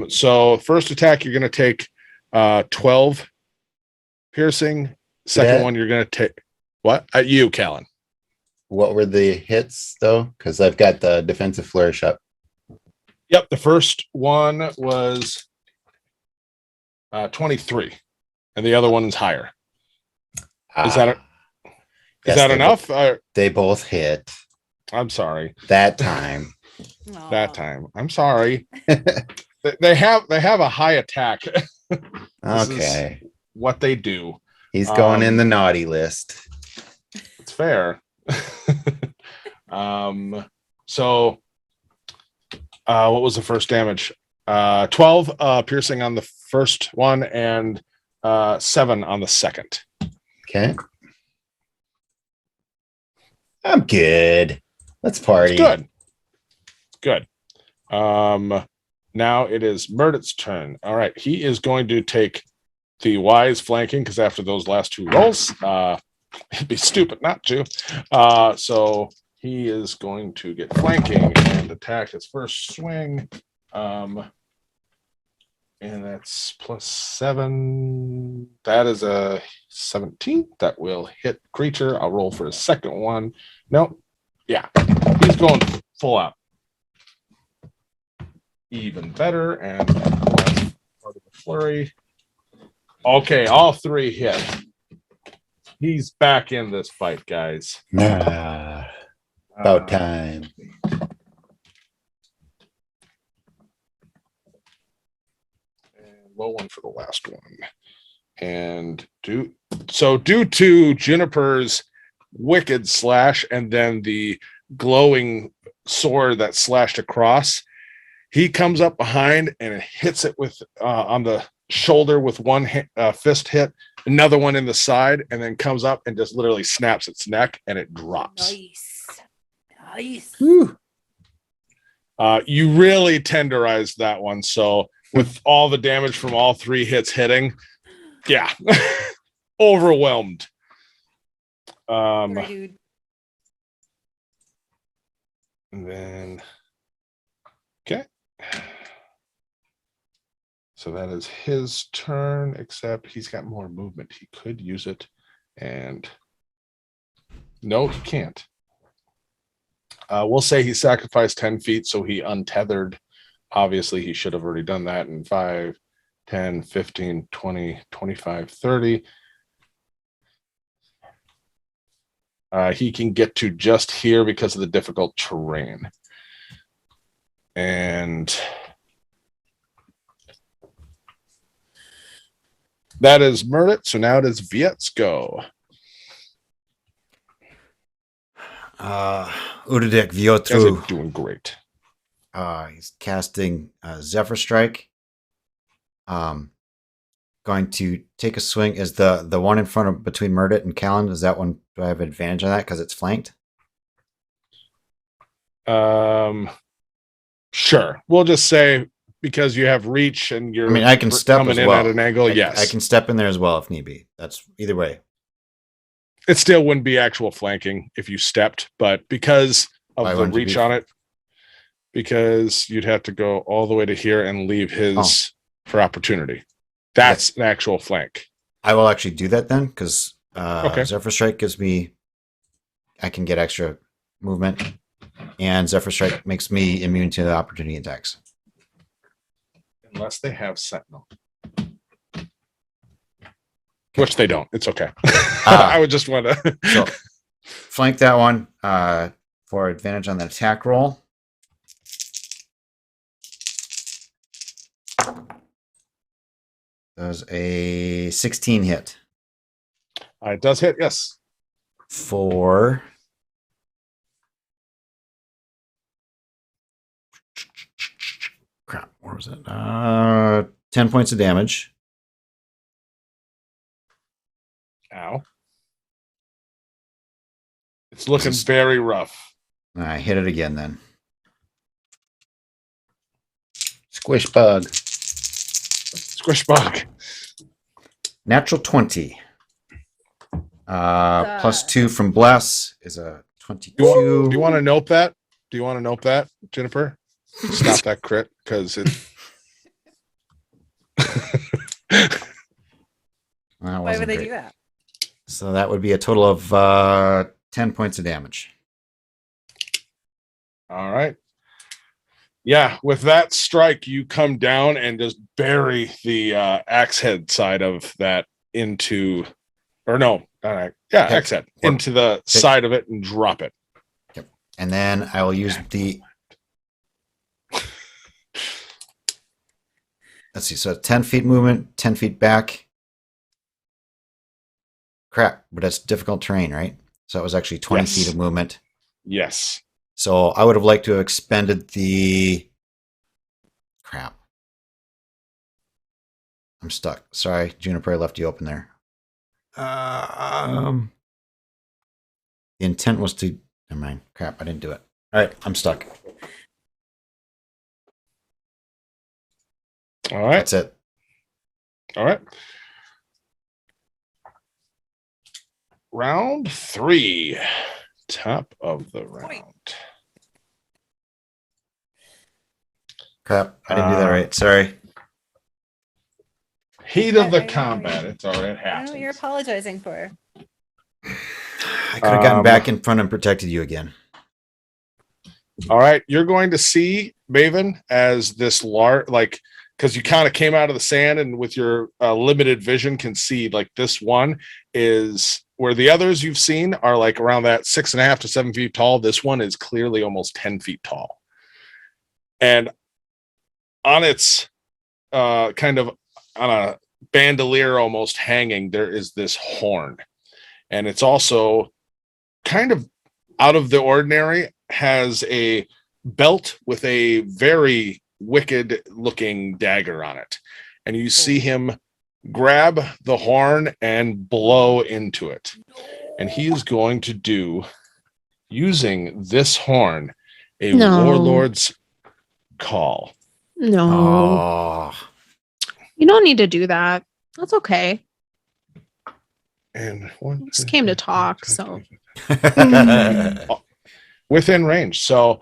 So first attack, you're going to take 12 piercing. Second one, you're going to take what? At you, Callan. What were the hits though? Because I've got the defensive flourish up. Yep, the first one was 23, and the other one is higher. Is that enough? They both hit. I'm sorry. That time. That time. I'm sorry. They have a high attack. Okay. What they do. He's going in the naughty list. It's fair. So what was the first damage? 12 piercing on the first one and 7 on the second. Okay. I'm good. Let's party. It's good. Now it is Murder's turn. All right. He is going to take the wise flanking because after those last 2 rolls, it'd be stupid not to. So he is going to get flanking and attack his first swing. And that's +7. That is a 17. That will hit creature. I'll roll for his second one. Nope. Yeah. He's going full out. Even better. And part of the flurry. Okay, all 3 hit. He's back in this fight, guys. About time. Low one for the last one. And due to Juniper's wicked slash and then the glowing sword that slashed across, he comes up behind and it hits it with on the shoulder with one fist hit, another one in the side, and then comes up and just literally snaps its neck and it drops. Nice. You really tenderized that one. So with all the damage from all 3 hits hitting, yeah, overwhelmed. Sorry, dude. And then, okay. So that is his turn, except he's got more movement. He could use it, and no, he can't. We'll say he sacrificed 10 feet, so he untethered. Obviously, he should have already done that in 5, 10, 15, 20, 25, 30. He can get to just here because of the difficult terrain. And that is Murdet. So now it is Viet's go. Udadek You guys Viotru. are doing great. He's casting Zephyr Strike. Going to take a swing. Is the one in front of between Murdet and Callan? Is that one? Do I have advantage on that because it's flanked? Sure. We'll just say because you have reach and you're. I mean, I can step coming as in well. at an angle. Yes, I can step in there as well if need be. That's either way. It still wouldn't be actual flanking if you stepped, but because of Why the wouldn't you reach be- on it, because you'd have to go all the way to here and leave his for opportunity. That's an actual flank. I will actually do that then because Okay. Zephyr Strike gives me. I can get extra movement, and Zephyr Strike makes me immune to the opportunity attacks. Unless they have Sentinel. Which they don't. It's okay. I would just want to. So flank that one for advantage on the attack roll. Does a 16 hit. It does hit, yes. For crap, where was it? 10 points of damage. Ow. It's looking very rough. I hit it again then. Squish bug. Squish bug. Natural 20. Plus 2 from Bless is a 22. Do you want to note that? Do you want to note that, Jennifer? Stop that crit, because it. Why would they do that? So that would be a total of 10 points of damage. All right. Yeah, with that strike, you come down and just bury the axe head side of that into, or no, axe head into the side of it and drop it. Yep. And then I will use the. Let's see. So 10 feet movement, 10 feet back. Crap, but that's difficult terrain, right? So it was actually 20 feet of movement. Yes. So I would have liked to have expended the crap. I'm stuck. Sorry, Juniper, I left you open there. The intent was to. Never mind. Crap, I didn't do it. All right, I'm stuck. All right. That's it. All right. Round 3. Top of the round. Crap, I didn't do that right. Sorry. Heat of the combat. It's already I don't know happened. what you're apologizing for. I could have gotten back in front and protected you again. All right. You're going to see Maven as this large, like, because you kind of came out of the sand and with your limited vision can see, like, this one is where the others you've seen are like around that 6.5 to 7 feet tall. This one is clearly almost 10 feet tall. And on its kind of on a bandolier almost hanging, there is this horn. And it's also kind of out of the ordinary, has a belt with a very wicked looking dagger on it. And you see him grab the horn and blow into it. And he is going to do, using this horn, a warlord's call. No. Oh. You don't need to do that. That's okay. And one Just came to talk, so. within range. So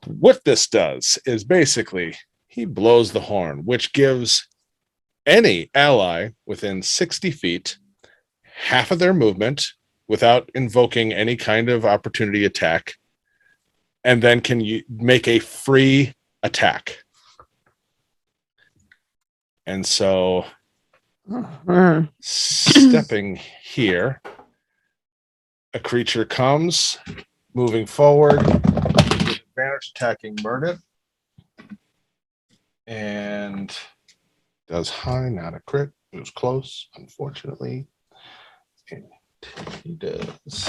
what this does is basically he blows the horn, which gives any ally within 60 feet half of their movement without invoking any kind of opportunity attack, and then can you make a free attack. And so stepping here, a creature comes moving forward with advantage attacking Murdet, and does high, not a crit. It was close, unfortunately. And he does.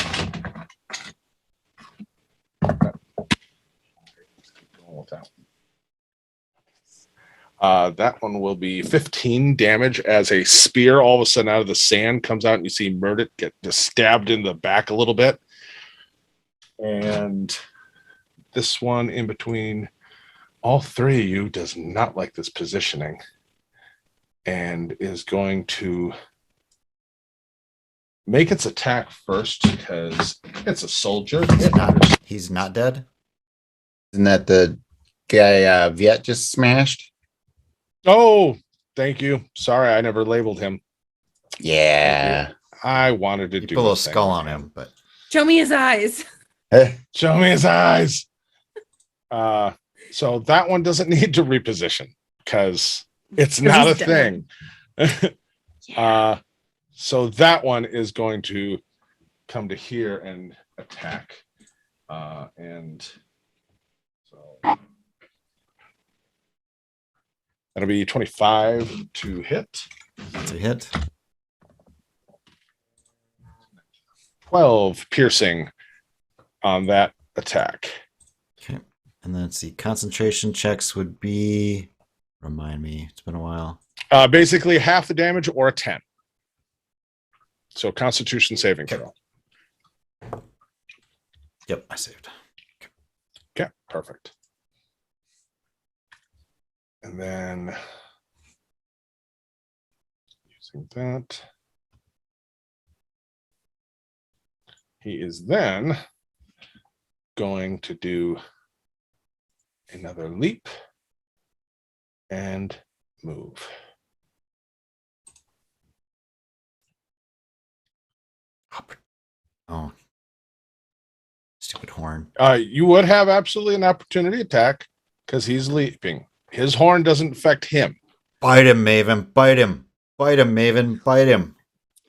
That one will be 15 damage as a spear all of a sudden out of the sand comes out, and you see Murdet get just stabbed in the back a little bit. And this one in between all three of you does not like this positioning and is going to make its attack first because it's a soldier. He's not dead? Isn't that the guy Viet just smashed? Oh, thank you. Sorry, I never labeled him. Yeah. I wanted to do Put a little skull on him, but Show me his eyes. show me his eyes. So that one doesn't need to reposition because it's not a he's dead. thing. So that one is going to come to here and attack. And so that'll be 25 to hit. That's a hit. 12 piercing on that attack. Okay. And then let's see. Concentration checks would be. Remind me. It's been a while. Basically half the damage or a 10. So Constitution saving throw. Yep, I saved. Okay, perfect. And then using that, he is then going to do another leap and move. Oh. Stupid horn. You would have absolutely an opportunity attack because he's leaping. His horn doesn't affect him. Bite him, Maven. Bite him. Bite him, Maven. Bite him.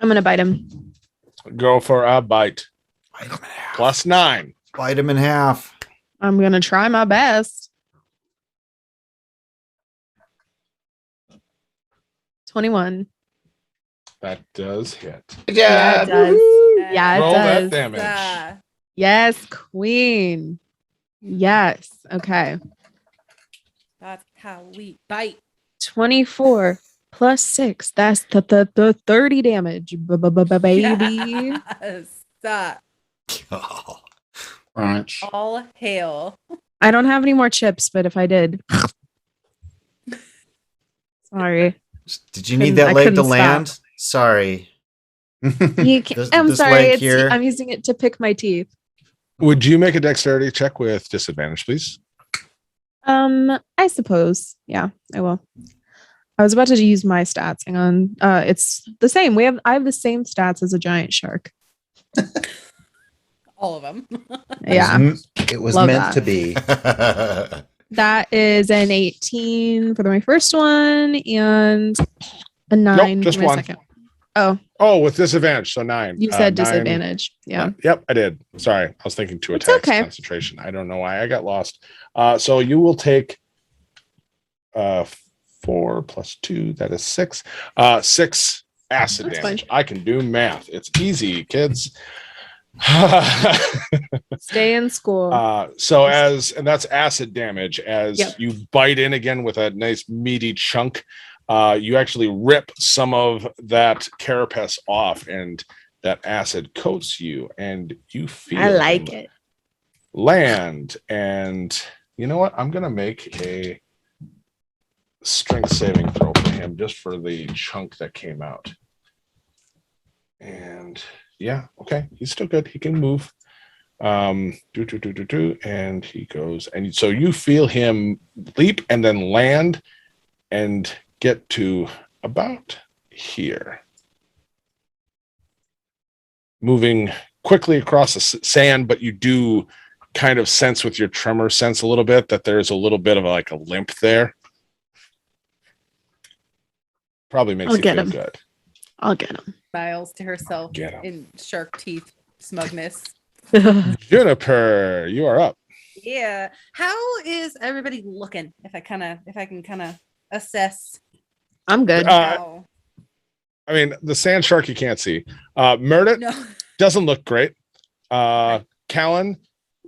I'm gonna bite him. Go for a bite. Bite him in half. +9. Bite him in half. I'm gonna try my best. 21. That does hit. Yeah, it does. Yeah, it Roll that does. damage. Yes, queen. Yes. Okay. That's how we bite. 24 plus 6. That's the 30 damage. Baby. Yes. Oh. Crunch. All hail. I don't have any more chips, but if I did. Sorry. Did you need Couldn't- that I leg to couldn't land? Sorry. You can, This- I'm this sorry. leg here. I'm using it to pick my teeth. Would you make a dexterity check with disadvantage, please? I suppose. Yeah, I will. I was about to use my stats. Hang on. It's the same. I have the same stats as a giant shark. All of them. Yeah. It was Love meant that. to be. That is an 18 for my first one and a 9 just for my one. second. Oh, Oh, with disadvantage, so 9. you said 9. disadvantage. Yeah. Yep, I did. Sorry, I was thinking 2 It's attacks okay. concentration. I don't know why I got lost. So you will take 4 plus 2, that is 6. 6 acid That's damage. fine. I can do math. It's easy, kids. Stay in school. And that's acid damage. As Yep. you bite in again with a nice meaty chunk, you actually rip some of that carapace off, and that acid coats you, and you feel I like him it. land. And you know what? I'm gonna make a strength saving throw for him just for the chunk that came out. And yeah, okay, he's still good. He can move. And he goes, and so you feel him leap and then land and get to about here, moving quickly across the sand, but you do kind of sense with your tremor sense a little bit that there's a little bit of like a limp there. Probably makes I'll you get feel him. good. I'll get him. Smiles to herself Get 'em. in shark teeth smugness. Juniper, you are up. Yeah. How is everybody looking? If I can kind of assess. I'm good. how- I mean, the sand shark you can't see. Murdet no. doesn't look great. Callan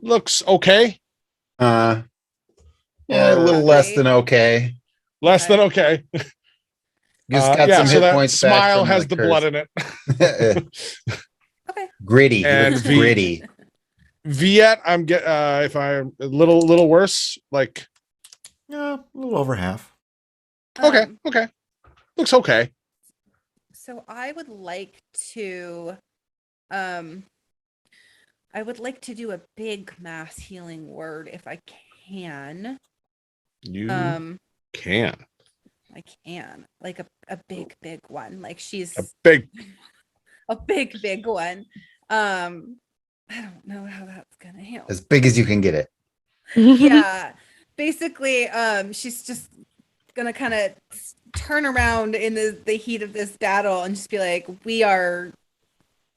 looks okay. Yeah, a little less than okay. Less than okay. Just got some so hit that points back smile from has the curse. blood in it. Okay. Gritty. He And looks V- gritty. Viet, I'm if I'm a little worse, like Yeah, a little over half. okay, looks okay. So I would like to do a big mass healing word if I can. You I can like a big one. Like she's a big. a big one. I don't know how that's gonna help. As big as you can get it. Yeah, basically, she's just gonna kind of turn around in the heat of this battle and just be like, we are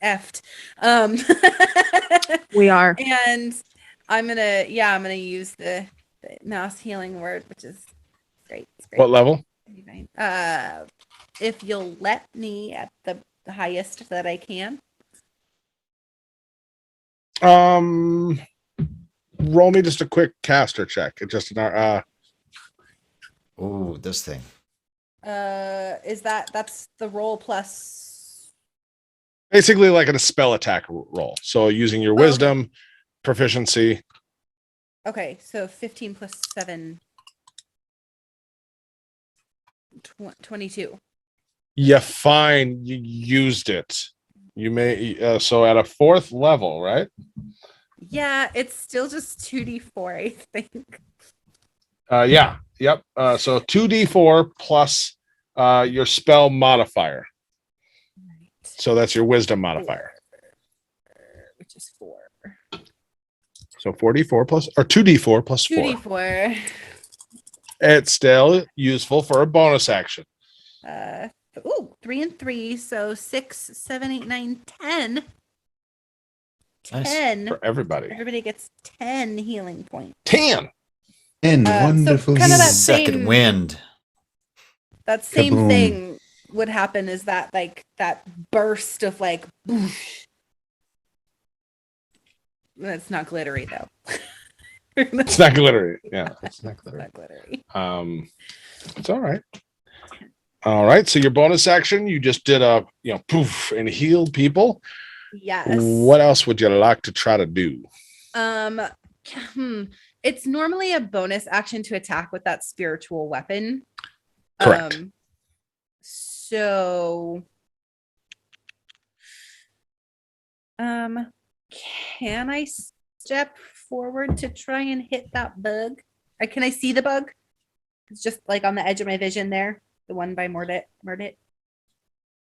effed. We are. And I'm gonna use the mass healing word, which is great. It's great. What level? If you'll let me at the highest that I can. Roll me just a quick caster check. It just Oh, this thing. That's the roll plus basically like a spell attack roll. So using your wisdom, proficiency. Okay, so 15 plus 7 22. You fine. You used it. You may so at a 4th level, right? Yeah, it's still just 2d4, I think. Yeah. Yep. So 2d4 plus your spell modifier. Right. So that's your wisdom modifier. Which is 4. So 4d4 plus or 2d4 plus 4. 2d4. It's still useful for a bonus action. 3 and 3, so 6, 7, 8, 9, 10. Nice. 10. For everybody. Everybody gets 10 healing points. 10. And wonderful. kind of that Second same- wind. That same Kaboom. thing would happen is that like that burst of like boosh. It's not glittery though. It's not glittery. Yeah. It's not clear. Not glittery. It's all right. All right. So your bonus action, you just did a poof and healed people. Yes. What else would you like to try to do? It's normally a bonus action to attack with that spiritual weapon. Correct. So can I step forward to try and hit that bug? Or can I see the bug? It's just like on the edge of my vision there, the one by Mordit.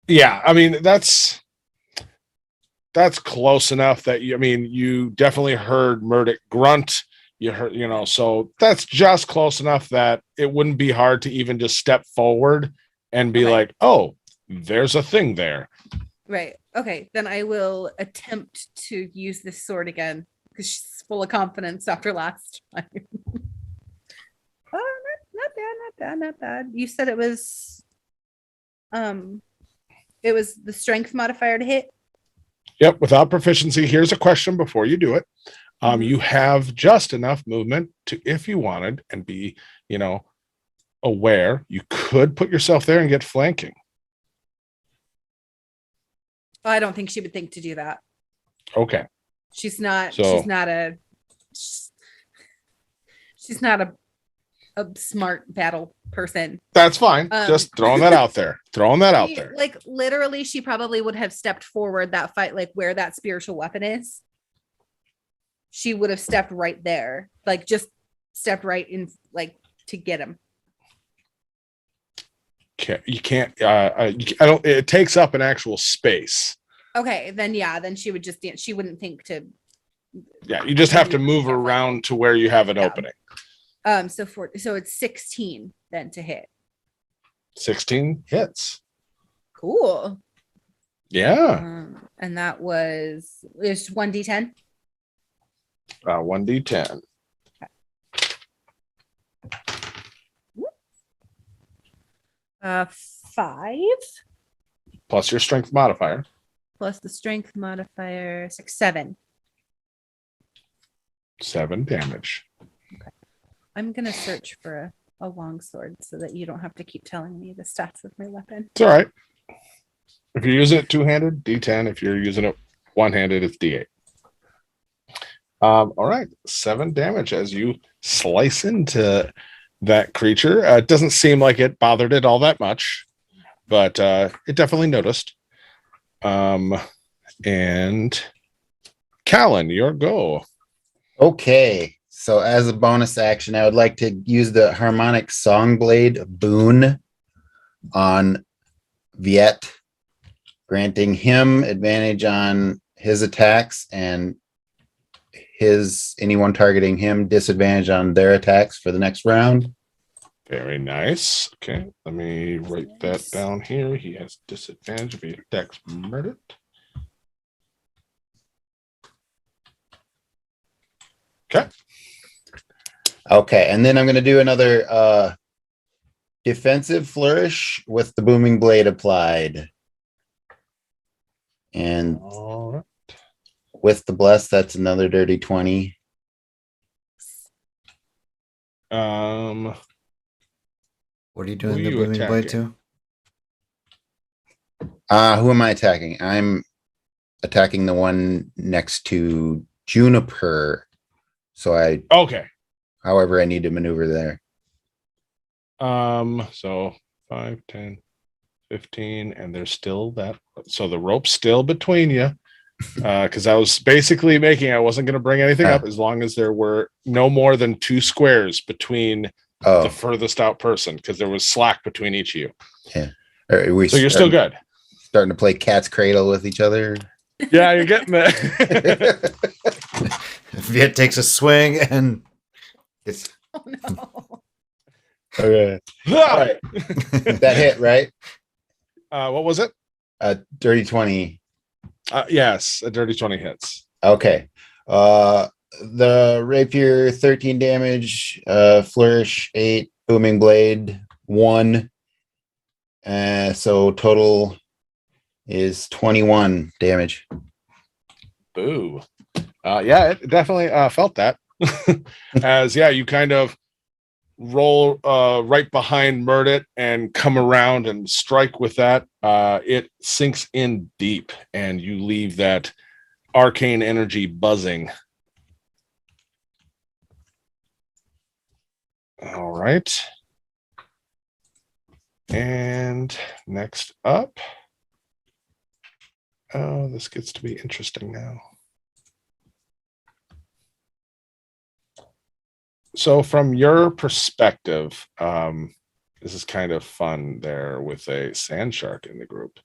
Yeah. I mean, that's close enough that you definitely heard Murdic grunt. You heard, so that's just close enough that it wouldn't be hard to even just step forward and be like, oh, there's a thing there. Right. Okay. Then I will attempt to use this sword again because she's full of confidence after last time. Oh, not bad. You said it was the strength modifier to hit. Yep. Without proficiency, here's a question before you do it. You have just enough movement to, if you wanted and be, aware, you could put yourself there and get flanking. I don't think she would think to do that. Okay. She's not So- she's not a smart battle person. That's fine. Just throwing that out there. Like literally, she probably would have stepped forward that fight, like where that spiritual weapon is. She would have stepped right there, like just stepped right in, like to get him. You can't. I don't. It takes up an actual space. Okay, then she would just dance. She wouldn't think to. Yeah, you just have to move around to where you have an Yeah. opening. So it's 16 then to hit. 16 hits. Cool. Yeah. And that was 1d10. 1d10. Uh, 5 Plus your strength modifier. plus the strength modifier 6, 7. 7 damage. I'm gonna search for a long sword so that you don't have to keep telling me the stats of my weapon. It's all right. If you're using it two-handed, D10. If you're using it one-handed, it's D8. All right. 7 damage as you slice into that creature. It doesn't seem like it bothered it all that much, but it definitely noticed. And Callan, your go. Okay. So as a bonus action, I would like to use the harmonic songblade boon on Viet, granting him advantage on his attacks and anyone targeting him disadvantage on their attacks for the next round. Very nice. Okay, let me write that down here. He has disadvantage via Dex Murder. Okay. Okay, and then I'm going to do another defensive flourish with the booming blade applied. And All right. with the bless, that's another dirty 20. What are you Who doing are the you booming blade attacking? to? Who am I attacking? I'm attacking the one next to Juniper. So Okay. however I need to maneuver there. So 5, 10, 15, and there's still that. So the rope's still between you. Because I was basically I wasn't going to bring anything up as long as there were no more than 2 squares between the furthest out person, because there was slack between each of you. Yeah. So you're still good. Starting to play cat's cradle with each other. Yeah, you're getting there. Viet takes a swing and it's Oh no. Okay. All right. That hit, right? What was it? Dirty 20. Yes, a dirty 20 hits. Okay. The rapier 13 damage, flourish 8, booming blade 1. So total is 21 damage. Boo. Yeah, it definitely felt that. As you kind of roll right behind Murdet and come around and strike with that. It sinks in deep, and you leave that arcane energy buzzing. All right. And next up. Oh, this gets to be interesting now. So from your perspective, this is kind of fun there with a sand shark in the group.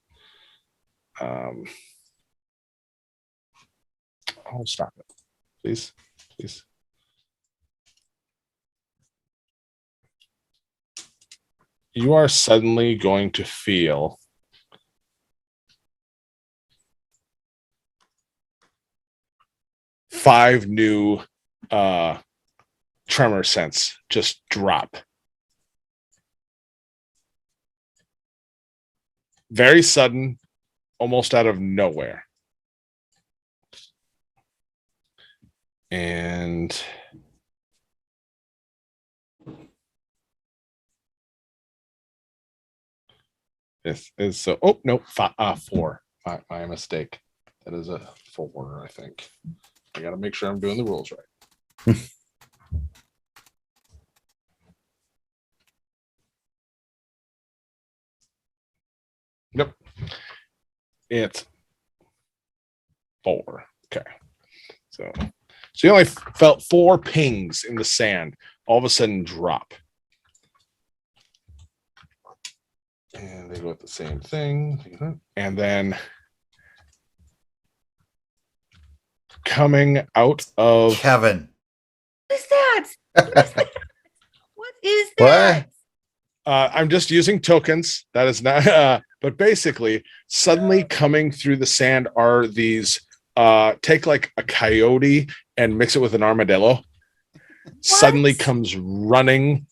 Oh, stop it. Please. You are suddenly going to feel five new tremor sense just drop. Very sudden, almost out of nowhere. And this is so. Oh no, 4. My mistake. That is a 4, I think. I got to make sure I'm doing the rules right. Yep. It's 4. Okay. So you only felt 4 pings in the sand, all of a sudden drop. And they go at the same thing. And then coming out of Kevin. What is that? What is that? I'm just using tokens. That is not but basically suddenly coming through the sand are these take like a coyote and mix it with an armadillo. Suddenly comes running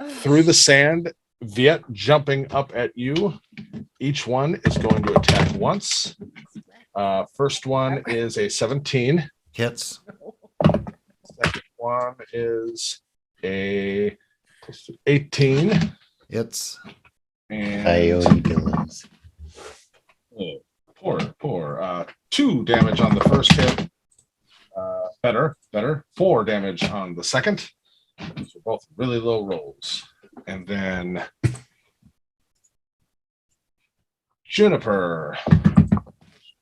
through the sand, Viet jumping up at you. Each one is going to attack once. First one is a 17. Hits. Second one is a 18. Hits. And Coyote dillos. Poor. 2 damage on the first hit. Better. 4 damage on the second. These are both really low rolls. And then Juniper.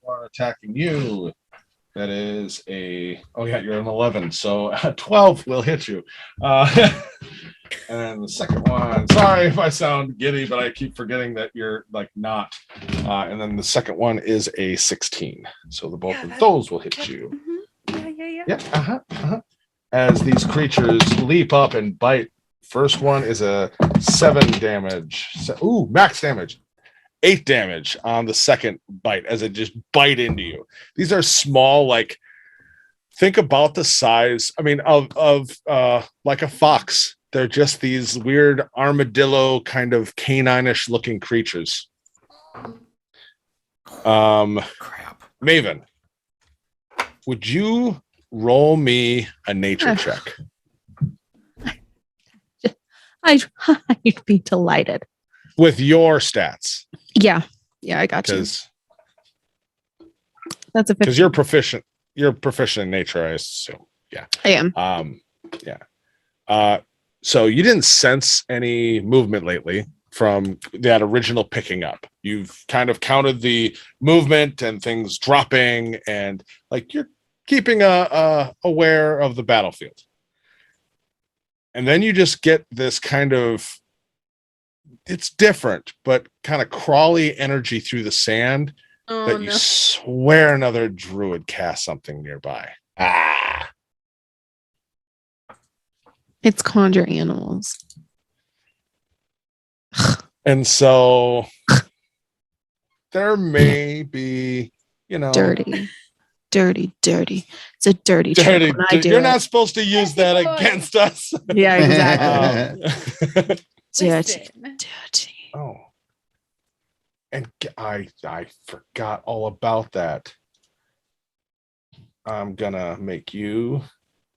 Are attacking you. That is you're an 11, so 12 will hit you. And the second one, sorry if I sound giddy, but I keep forgetting that you're like not. And then the second one is a 16. So the both of those will hit you. Yeah. Yeah. As these creatures leap up and bite First one is a 7 damage. Max damage. 8 damage on the second bite as it just bite into you. These are small, like, think about the size, of like a fox. They're just these weird armadillo kind of canine-ish looking creatures. Crap. Maven, would you roll me a nature check? I'd be delighted. With your stats. Yeah, I got you. That's a 15. Because you're proficient. You're proficient in nature, I assume. Yeah. I am. So you didn't sense any movement lately from that original picking up. You've kind of counted the movement and things dropping, and like you're keeping aware of the battlefield. And then you just get this kind of, it's different, but kind of crawly energy through the sand that you swear another druid cast something nearby. It's conjure animals. And so there may be, dirty. It's a dirty trick when I do You're it. not supposed to use that against us. Yeah, exactly. Dirty. Oh. And I forgot all about that. I'm gonna make you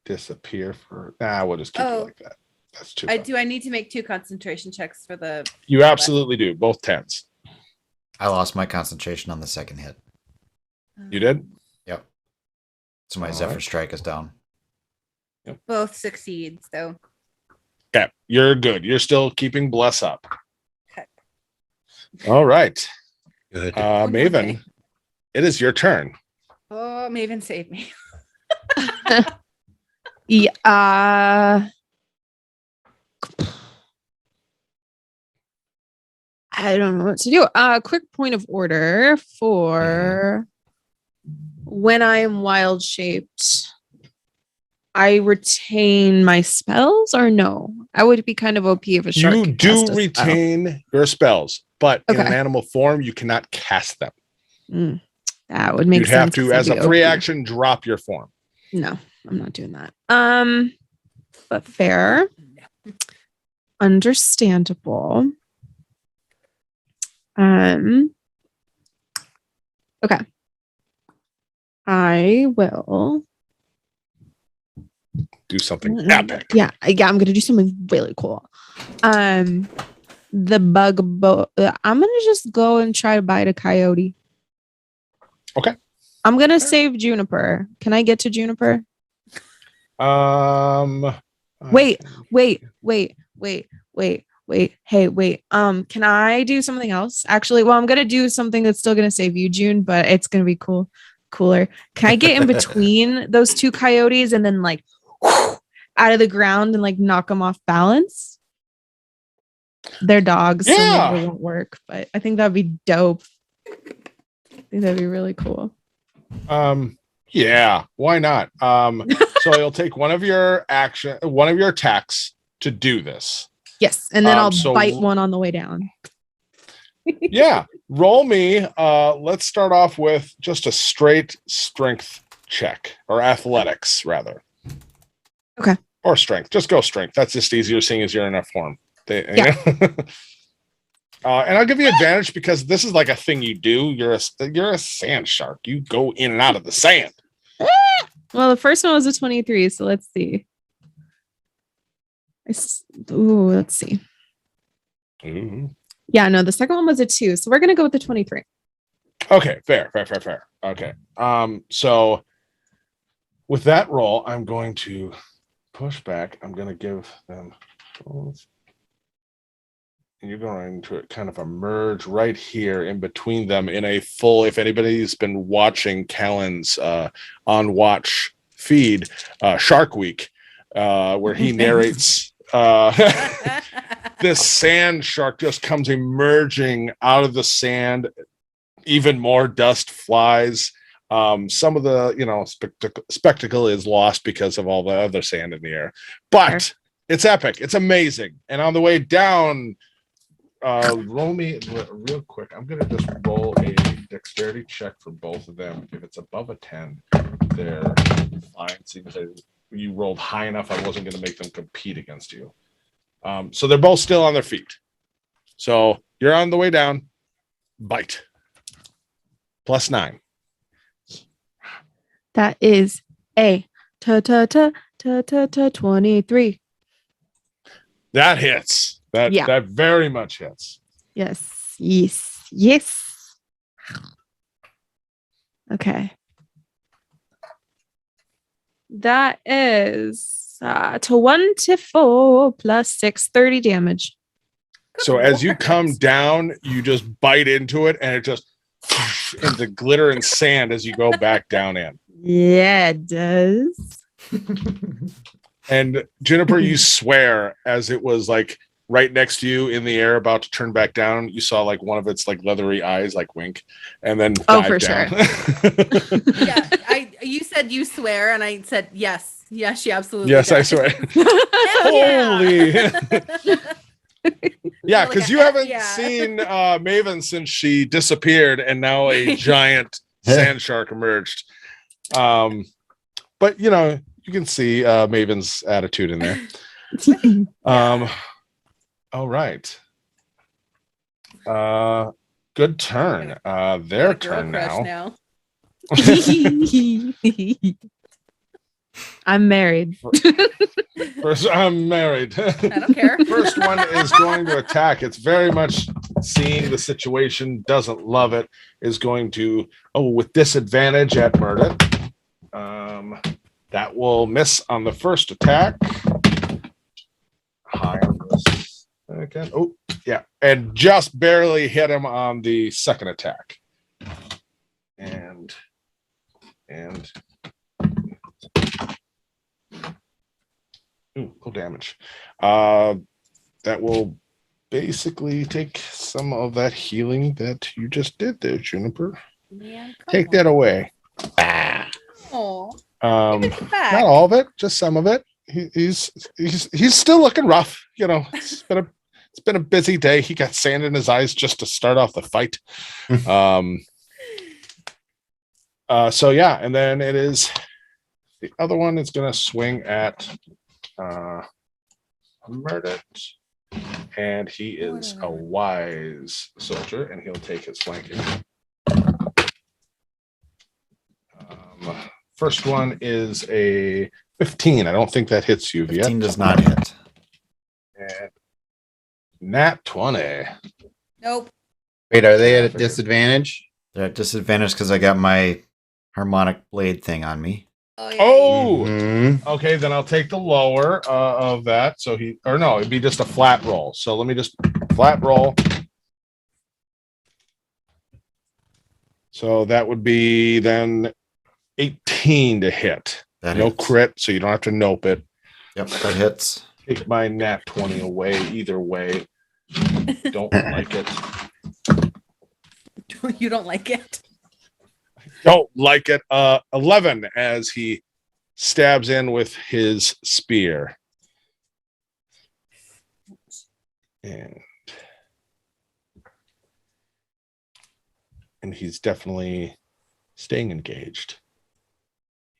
disappear for. We'll just keep it like that. That's too. Do I need to make 2 concentration checks for the? You absolutely do. Both 10s. I lost my concentration on the second hit. You did? Yep. So my All Zephyr right. Strike is down. Yep. Both succeeds though. Okay, you're good. You're still keeping bless up. Okay. All right. Good. Maven, it is your turn. Oh, Maven, save me. Yeah. I don't know what to do. Quick point of order for when I am wild shaped. I retain my spells or no? I would be kind of OP if a shark. You could do cast a spell. retain your spells, but in Okay. an animal form, you cannot cast them. That would make You'd sense. have to, 'cause as I'd a be free OP. action, drop your form. No, I'm not doing that. But fair. Understandable. Okay. I will Do something epic. Yeah, I'm gonna do something really cool. The bug I'm gonna just go and try to bite a coyote. Okay. I'm gonna save Juniper. Can I get to Juniper? Wait. Hey, wait. Can I do something else? Actually, well, I'm gonna do something that's still gonna save you, June, but it's gonna be cooler. Can I get in between those 2 coyotes and then like out of the ground and like knock them off balance? They're dogs, so maybe it won't work, but I think that'd be dope. I think that'd be really cool. Yeah, why not? So you'll take one of your attacks to do this. Yes, and then I'll so- bite one on the way down. Yeah, roll me. Let's start off with just a straight strength check, or athletics rather. Okay. Or strength. Just go strength. That's just easier, seeing as you're in a form. Yeah. And I'll give you advantage because this is like a thing you do. You're a sand shark. You go in and out of the sand. Well, the first one was a 23, so let's see. Let's see. Mm-hmm. Yeah, no, the second one was a 2, so we're gonna go with the 23. Okay, fair. Okay. So with that roll, I'm going to push back. I'm going to give them both. And you're going to kind of emerge right here in between them in a full, if anybody's been watching Callan's On Watch feed, Shark Week, where he narrates this sand shark just comes emerging out of the sand. Even more dust flies. Some of the spectacle is lost because of all the other sand in the air, but It's epic. It's amazing. And on the way down, roll me real quick. I'm gonna just roll a dexterity check for both of them. If it's above a 10, they're fine. Seems that you rolled high enough. I wasn't gonna make them compete against you. So they're both still on their feet. So you're on the way down. Bite. +9. That is a 23. That hits. That very much hits. Yes. Yes. Yes. Okay. That is 24 plus 6, 30 damage. So as you come down, you just bite into it, and it just into glitter and sand as you go back down in. Yeah, it does. And Juniper, you swear as it was like right next to you in the air, about to turn back down, you saw like one of its like leathery eyes like wink, and then dive for down. sure. Yeah, you said you swear, and I said yes, she absolutely. Yes, does. I swear. Hell yeah. Holy. Yeah, Like because a you heck haven't yeah. seen Maven since she disappeared, and now a giant sand shark emerged. But you know, you can see Maven's attitude in there. All right. Good turn. Their turn now. I'm married. First, I'm married. I don't care. First one is going to attack. It's very much seeing the situation, doesn't love it, is going to, with disadvantage at Murder. That will miss on the first attack. High on this again. Oh, yeah. And just barely hit him on the second attack. And cool damage. That will basically take some of that healing that you just did there, Juniper. Man, take that away. Oh, not all of it, just some of it. He's still looking rough. You know, it's been a busy day. He got sand in his eyes just to start off the fight. So yeah, and then it is the other one is going to swing at Murdered, and he is a wise soldier, and he'll take his flanking. First one is a 15. I don't think that hits you yet. 15 does not hit. And nat 20. nope. Wait, are they at a disadvantage? They're at disadvantage because I got my harmonic blade thing on me. Oh, yeah. Mhm. Okay, then I'll take the lower of that. So it'd be just a flat roll. So let me just flat roll. So that would be then 18 to hit. That no hits. crit, so you don't have to nope it. Yep, that hits. Take my nat 20 away either way. Don't like it. You don't like it. Don't like it. 11 as he stabs in with his spear. And he's definitely staying engaged.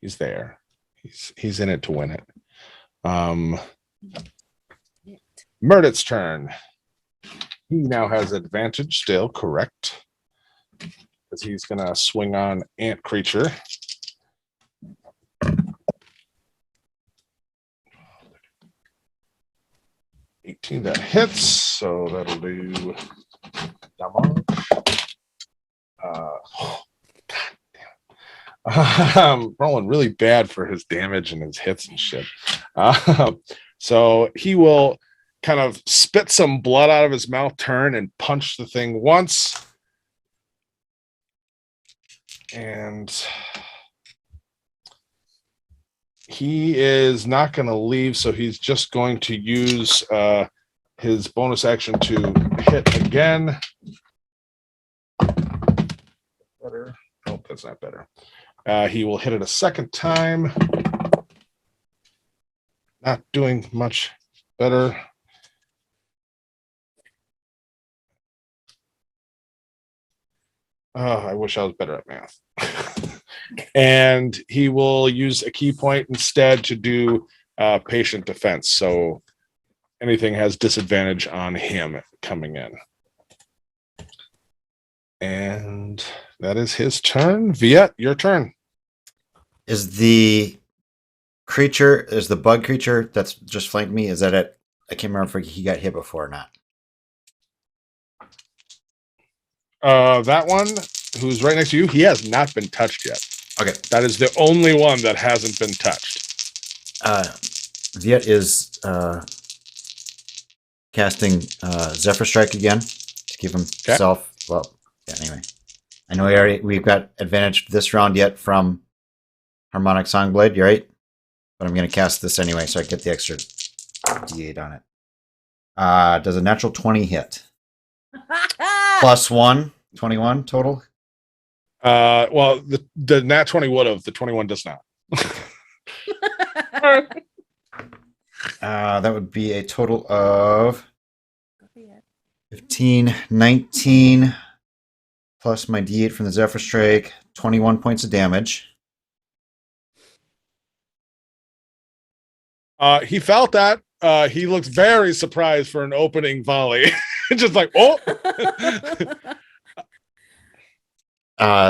He's there. He's in it to win it. Murder's turn. He now has advantage still, correct? Because he's gonna swing on ant creature. $18 that hits, so that'll do damage. I'm rolling really bad for his damage and his hits and shit. So he will kind of spit some blood out of his mouth, turn and punch the thing once. And he is not going to leave, so he's just going to use his bonus action to hit again. Better. Oh, that's not better. He will hit it a second time. Not doing much better. Oh, I wish I was better at math. And he will use a key point instead to do patient defense. So anything has disadvantage on him coming in. And that is his turn. Viet, your turn. Is the bug creature that's just flanked me, is that it? I can't remember if he got hit before or not. That one who's right next to you, he has not been touched yet. Okay. That is the only one that hasn't been touched. Viet is casting Zephyr Strike again to give himself. Well, yeah, anyway. I know we've got advantage this round yet from Harmonic Songblade, you're right? But I'm going to cast this anyway, so I get the extra D8 on it. Does a natural 20 hit? Plus 1, 21 total? Well, the nat 20 would have. The 21 does not. That would be a total of 15, 19, plus my D8 from the Zephyr Strike, 21 points of damage. He felt that. He looks very surprised for an opening volley. Just like, oh.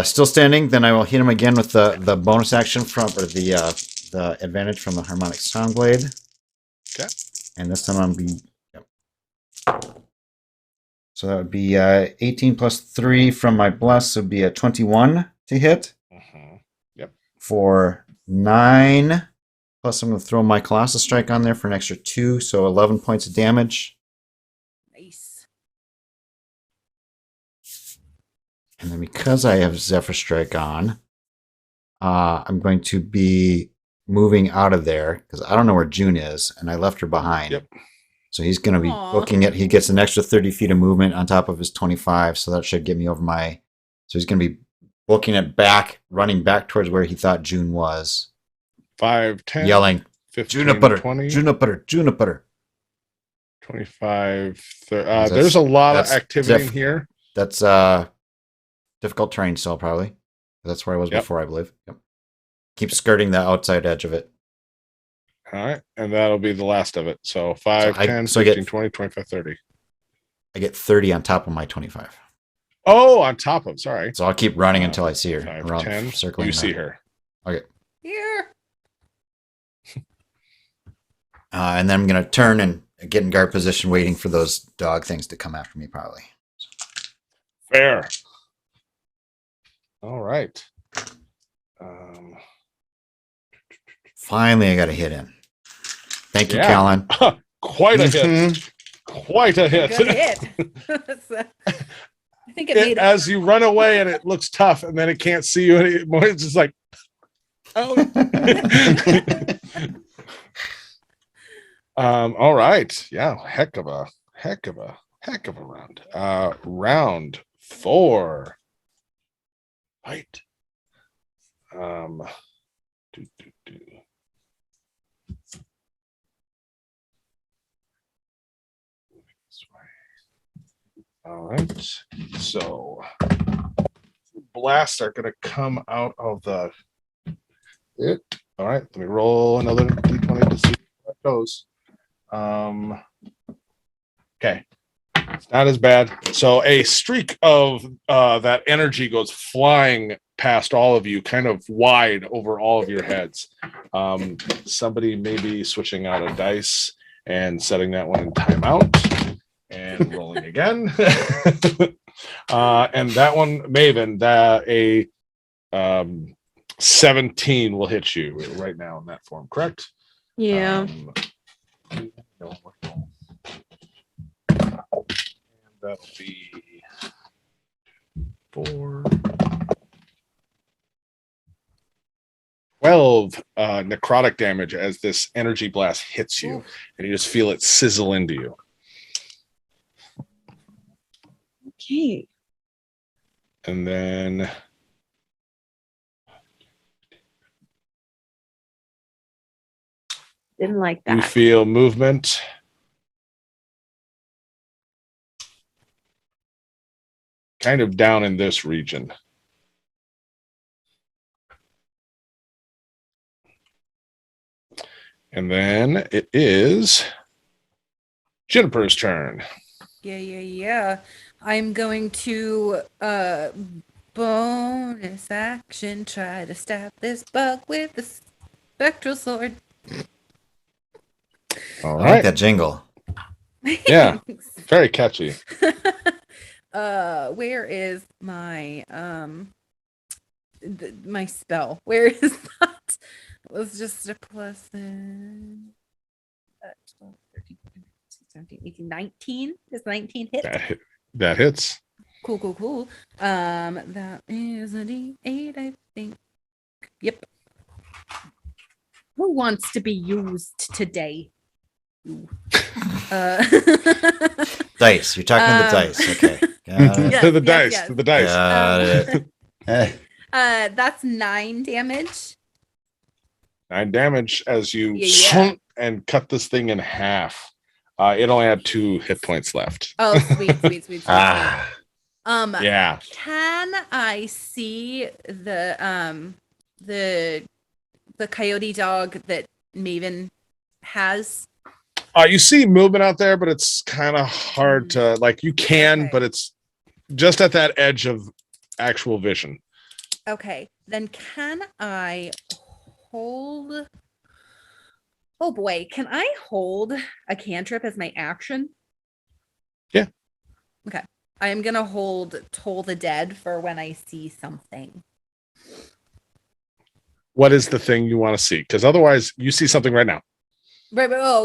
Still standing. Then I will hit him again with the bonus action the advantage from the Harmonic Soundblade. Okay. And this time I'm be. Yep. So that would be 18 plus 3 from my bless. So it would be a 21 to hit. Yep. For 9. Plus I'm going to throw my Colossus Strike on there for an extra 2. So 11 points of damage. Nice. And then because I have Zephyr Strike on, I'm going to be moving out of there because I don't know where June is, and I left her behind. Yep. So he's going to be booking it. He gets an extra 30 feet of movement on top of his 25, so that should get me over my... So he's going to be booking it back, running back towards where he thought June was. 5, 10, yelling, 15, Juniper, 20, Juniper, Juniper. 25, 30. There's a lot of activity in here. That's difficult terrain still, probably. That's where I was before, I believe. Yep. Keep skirting the outside edge of it. All right. And that'll be the last of it. So 5, 10, 15, 20, 25, 30. I get 30 on top of my 25. Oh, on top of, sorry. So I'll keep running until I see her. 5, around 10, circling you see around. her. Okay. Here. And then I'm going to turn and get in guard position waiting for those dog things to come after me, probably. Fair. All right. Finally, I got a hit in. Thank you, Yeah. Callan. Quite a hit. Quite a hit. Good hit. I think it made As you run away and it looks tough and then it can't see you anymore. It's just like, oh. All right. Yeah. Heck of a round. Round 4. Fight. All right. So blasts are going to come out of the it. All right. Let me roll another d20 to see how that goes. Okay. It's not as bad. So a streak of that energy goes flying past all of you, kind of wide over all of your heads. Somebody may be switching out a dice and setting that one in timeout and rolling again. And that one, Maven, that a 17 will hit you right now in that form, correct? Yeah. And that'll be 4. 12 necrotic damage as this energy blast hits you, and you just feel it sizzle into you. Okay. And then Didn't like you that. feel movement kind of down in this region. And then it is Juniper's turn. Yeah. I'm going to bonus action try to stab this bug with the spectral sword. All I like right. that jingle. Yeah. Very catchy. Where is my my spell? Where is that? It was just a plus 12, 13, 14, 17, 18, 19. Does 19 hit? That hits. Cool. That is a D8, I think. Yep. Who wants to be used today? Dice. You're talking to the dice. Okay. Got it. Yes, To the yes, dice. yes. To the dice. Got it. That's 9 damage. 9 damage as you Yeah. and cut this thing in half. It only had 2 hit points left. Oh, sweet. Ah, Yeah. Can I see the coyote dog that Maven has? You see movement out there, but it's kind of hard to you can, Okay. but it's just at that edge of actual vision. Okay, then can I hold? Oh boy, can I hold a cantrip as my action? Yeah. Okay, I am gonna hold Toll the Dead for when I see something. What is the thing you want to see? Because otherwise, you see something right now. Right, but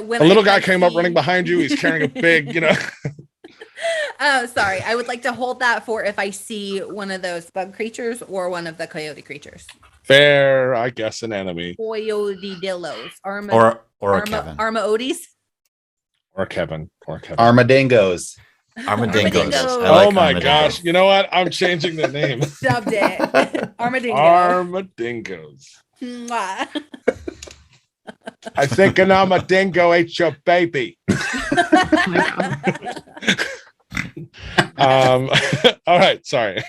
when A little guy I came up see- running behind you. He's carrying a big, Oh, sorry. I would like to hold that for if I see one of those bug creatures or one of the coyote creatures. fair, I guess, an enemy. Coyote dillos. Or a Kevin. Armaodes. Or Kevin. armadingos. Armadingos. Armadingos. I like Oh my armadingos. gosh. You know what? I'm changing the name. Dubbed it. Armadillo. Armadingos. Mwah. I think an armadingo ate your baby. Oh my God. All right, sorry.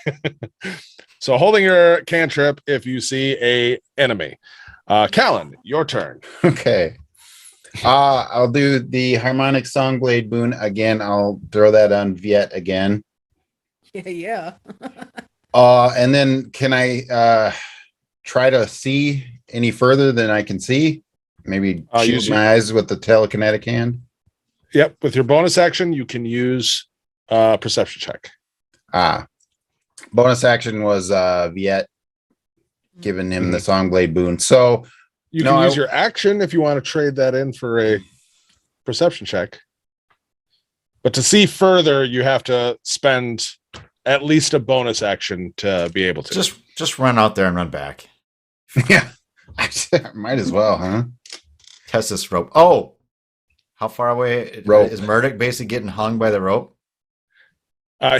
So holding your cantrip if you see a enemy. Callan, your turn. Okay. I'll do the harmonic songblade boon again. I'll throw that on Viet again. Yeah. And then can I try to see any further than I can see? Maybe shoot use my eyes with the telekinetic hand. Yep, with your bonus action, you can use perception check. Bonus action was Viet giving him the songblade boon. So You No, can use I- your action if you want to trade that in for a perception check. But to see further, you have to spend at least a bonus action to be able to. Just run out there and run back. yeah, might as well, huh? Test this rope. Oh, how far away Rope. is Murdoch basically getting hung by the rope?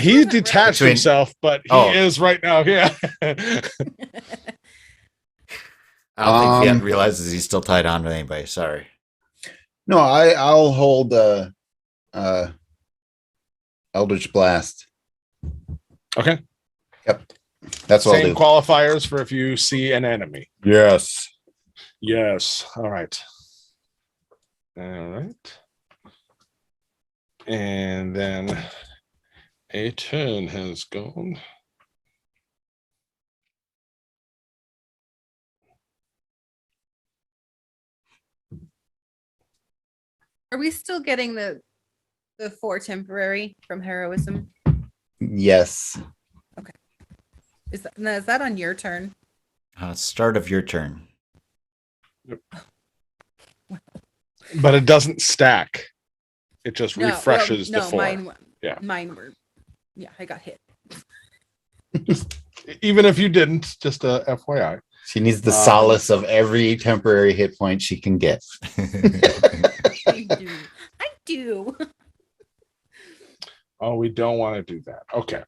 He detached Between- himself, but he Oh. is right now. Yeah. I don't think Viet Um, realizes he's still tied on to anybody. Sorry. No, I'll hold Eldritch Blast. Okay. That's what Same I'll do. qualifiers for if you see an enemy. Yes. Yes. All right. All right. And then a turn has gone. Are we still getting the 4 temporary from heroism? Yes. Is that on your turn? Start of your turn. But it doesn't stack. It just No, refreshes well, the 4. Yeah. Mine were. Yeah, I got hit. Even if you didn't, just a FYI. She needs the solace of every temporary hit point she can get. I do. Oh, we don't want to do that. Okay.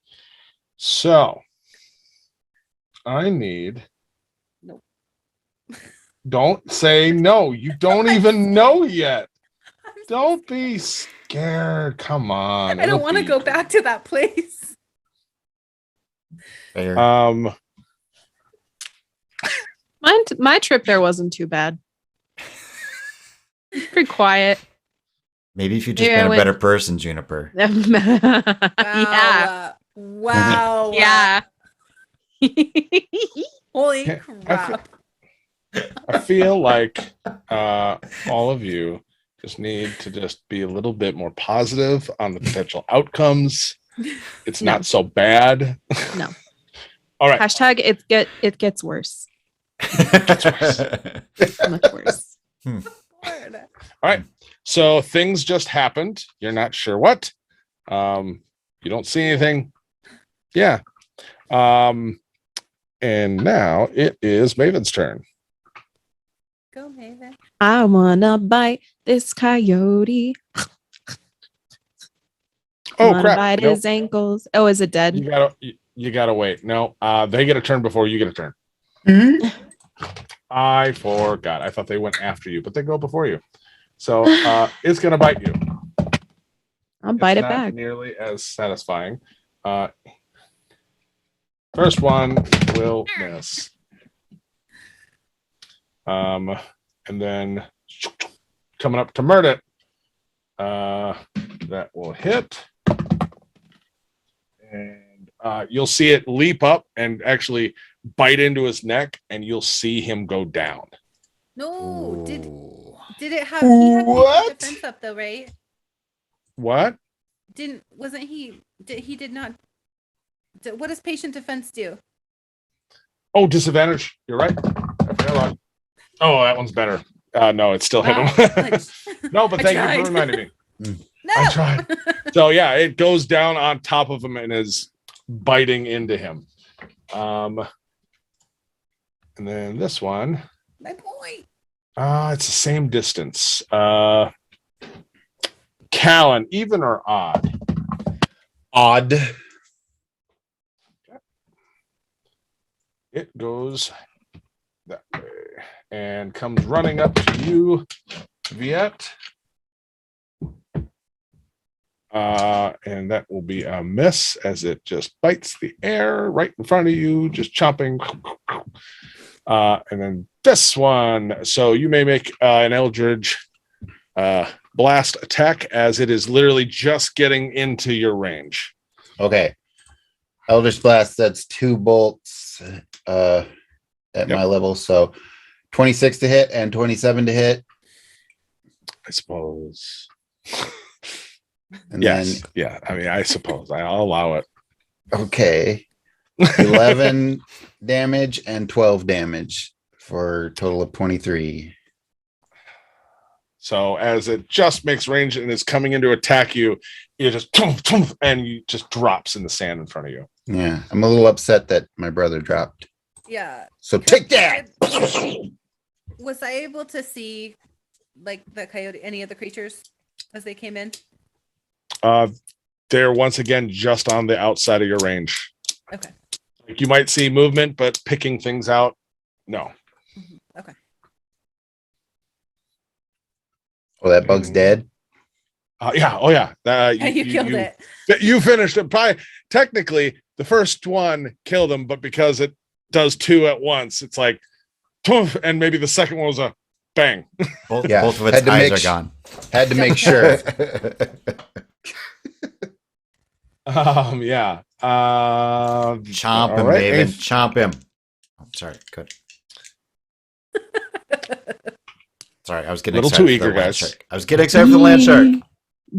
So I need. Nope. Don't say no. You don't even know yet. Don't be scared. Come on. I don't It'll want to be- go back to that place. Fair. My trip there wasn't too bad. Pretty quiet. Maybe if you'd just Maybe I been a went- better person, Juniper. Yeah. Wow. Yeah. Holy I crap. I feel like all of you just need to just be a little bit more positive on the potential outcomes. It's No. not so bad. No. All right. Hashtag it gets worse. Much worse. Lord. All right. So things just happened. You're not sure what. You don't see anything. Yeah. And now it is Maven's turn. Go, Maven. I wanna bite this coyote. Oh Wanna crap. bite Nope. his ankles. Oh, is it dead? You gotta wait. No, they get a turn before you get a turn. I forgot. I thought they went after you, but they go before you. So it's gonna bite you. I'll bite It's it not back. nearly as satisfying. First one will miss. And then coming up to Murdet, that will hit. And you'll see it leap up and actually bite into his neck, and you'll see him go down. No, did Ooh. it have he had What? defense up though, right? What? Wasn't he did not what does patient defense do? Oh, disadvantage. You're right. I forgot about- Oh, that one's better. No, it still hit Wow. him. No, but I thank you tried. for reminding me. No. I tried. So yeah, it goes down on top of him and is biting into him. And then this one, My point. it's the same distance. Callan, even or odd? Odd. It goes that way and comes running up to you, Viet. And that will be a miss as it just bites the air right in front of you, just chomping. And then this one. So you may make an Eldritch blast attack as it is literally just getting into your range. Okay. Eldritch Blast, that's 2 bolts at my level. So 26 to hit and 27 to hit. I suppose. And Yes. Yeah. I mean, I suppose I'll allow it. then, okay. 11 damage and 12 damage for a total of 23. So as it just makes range and is coming in to attack you, it just and you just drops in the sand in front of you. Yeah. I'm a little upset that my brother dropped. Yeah. So take that. Was I able to see like the coyote, any of the creatures as they came in? They're once again just on the outside of your range. Okay. Like you might see movement, but picking things out, no. Okay. Oh, that bug's dead. Yeah. Oh, yeah. You killed it. You finished it. Probably, technically, the first one killed him, but because it does 2 at once, it's like, and maybe the second one was a bang. Both Yeah, of its had to eyes make are gone. Had to make sure. Yeah. Chomp him, right, Maven. Abe. Chomp him. Oh, sorry. Good. Sorry, I was getting Little excited too for the eager, land guys. shark. I was getting excited for the land shark.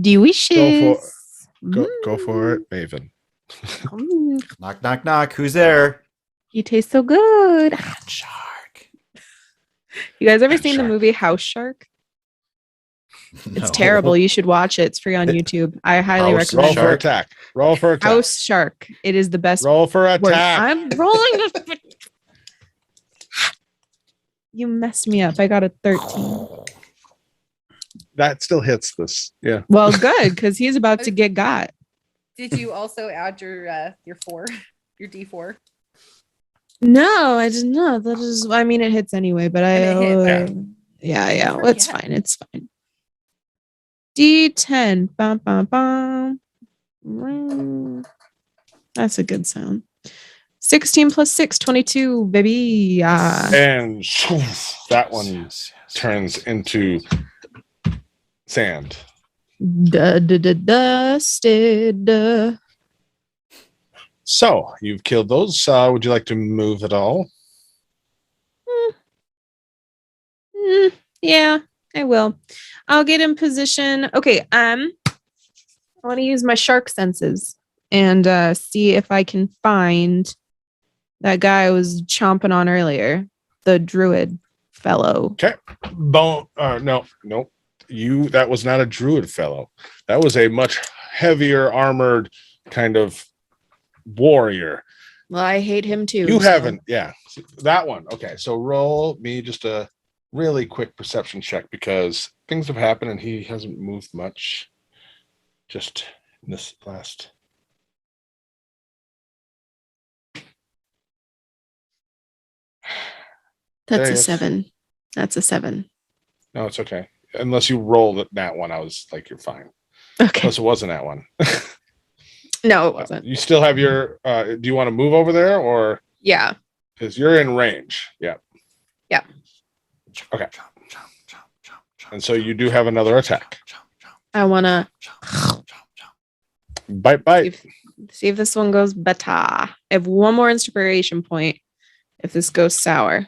Delicious. Go for it, Maven. Knock, knock, knock. Who's there? You taste so good. Land shark. You guys ever Land seen the shark. movie House Shark? It's No. terrible. You should watch it. It's free on YouTube. I highly House recommend Roll for it. Shark. attack. Roll for attack. House Shark. It is the best Roll for word. attack. I'm rolling this. You messed me up. I got a 13. That still hits this. Yeah. Well, good, because he's about to get got. Did you also add your 4, your D4? No, I did not. That is, I mean, it hits anyway, but And it hit. yeah. I It's forget. fine. It's fine. D10. Bum, bum, bum. That's a good sound. 16 plus 6, 22, baby. And that one turns into sand. Dusted. So you've killed those. Would you like to move at all? Yeah, I will. I'll get in position. Okay, I want to use my shark senses and see if I can find that guy I was chomping on earlier, the druid fellow. Okay. No. That was not a druid fellow. That was a much heavier armored kind of warrior. Well, I hate him too. You so- haven't, yeah. That one. Okay, so roll me just a really quick perception check because things have happened and he hasn't moved much. Just in this last. That's There a he is. 7. That's a 7. No, it's okay. Unless you roll that one, I was like, you're fine. Okay. Unless it wasn't that one. No, it wasn't. You still have your. Do you want to move over there or? Yeah. Because you're in range. Yeah. Yeah. Okay. And so you do have another attack. I want to Bite. see if this one goes better. I have one more inspiration point if this goes sour.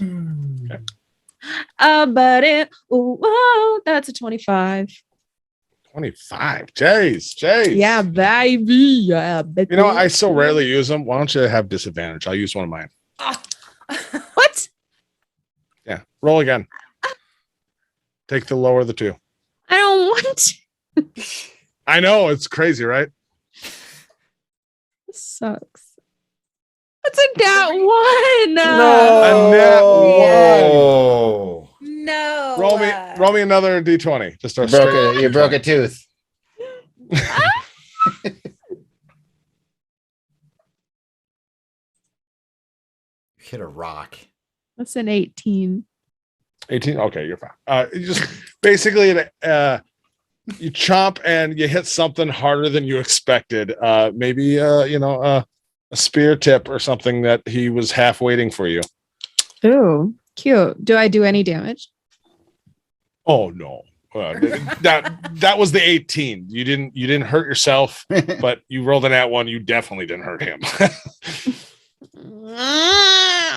Okay. But whoa, that's a 25. 25. Jeez. Yeah, baby. Yeah, baby. You know, I so rarely use them. Why don't you have disadvantage? I'll use one of mine. What? Yeah. Roll again. Take the lower of the two. I don't want to. I know. It's crazy, right? This sucks. That's a nat 1. A nat Oh. No. Roll me another D20. Just a You broke a tooth. Hit a rock. That's an 18. 18. Okay, you're fine. You just basically you chomp and you hit something harder than you expected. Maybe a spear tip or something that he was half waiting for you. Ooh, cute. Do I do any damage? Oh no. That was the 18. You didn't hurt yourself, but you rolled an at one. You definitely didn't hurt him.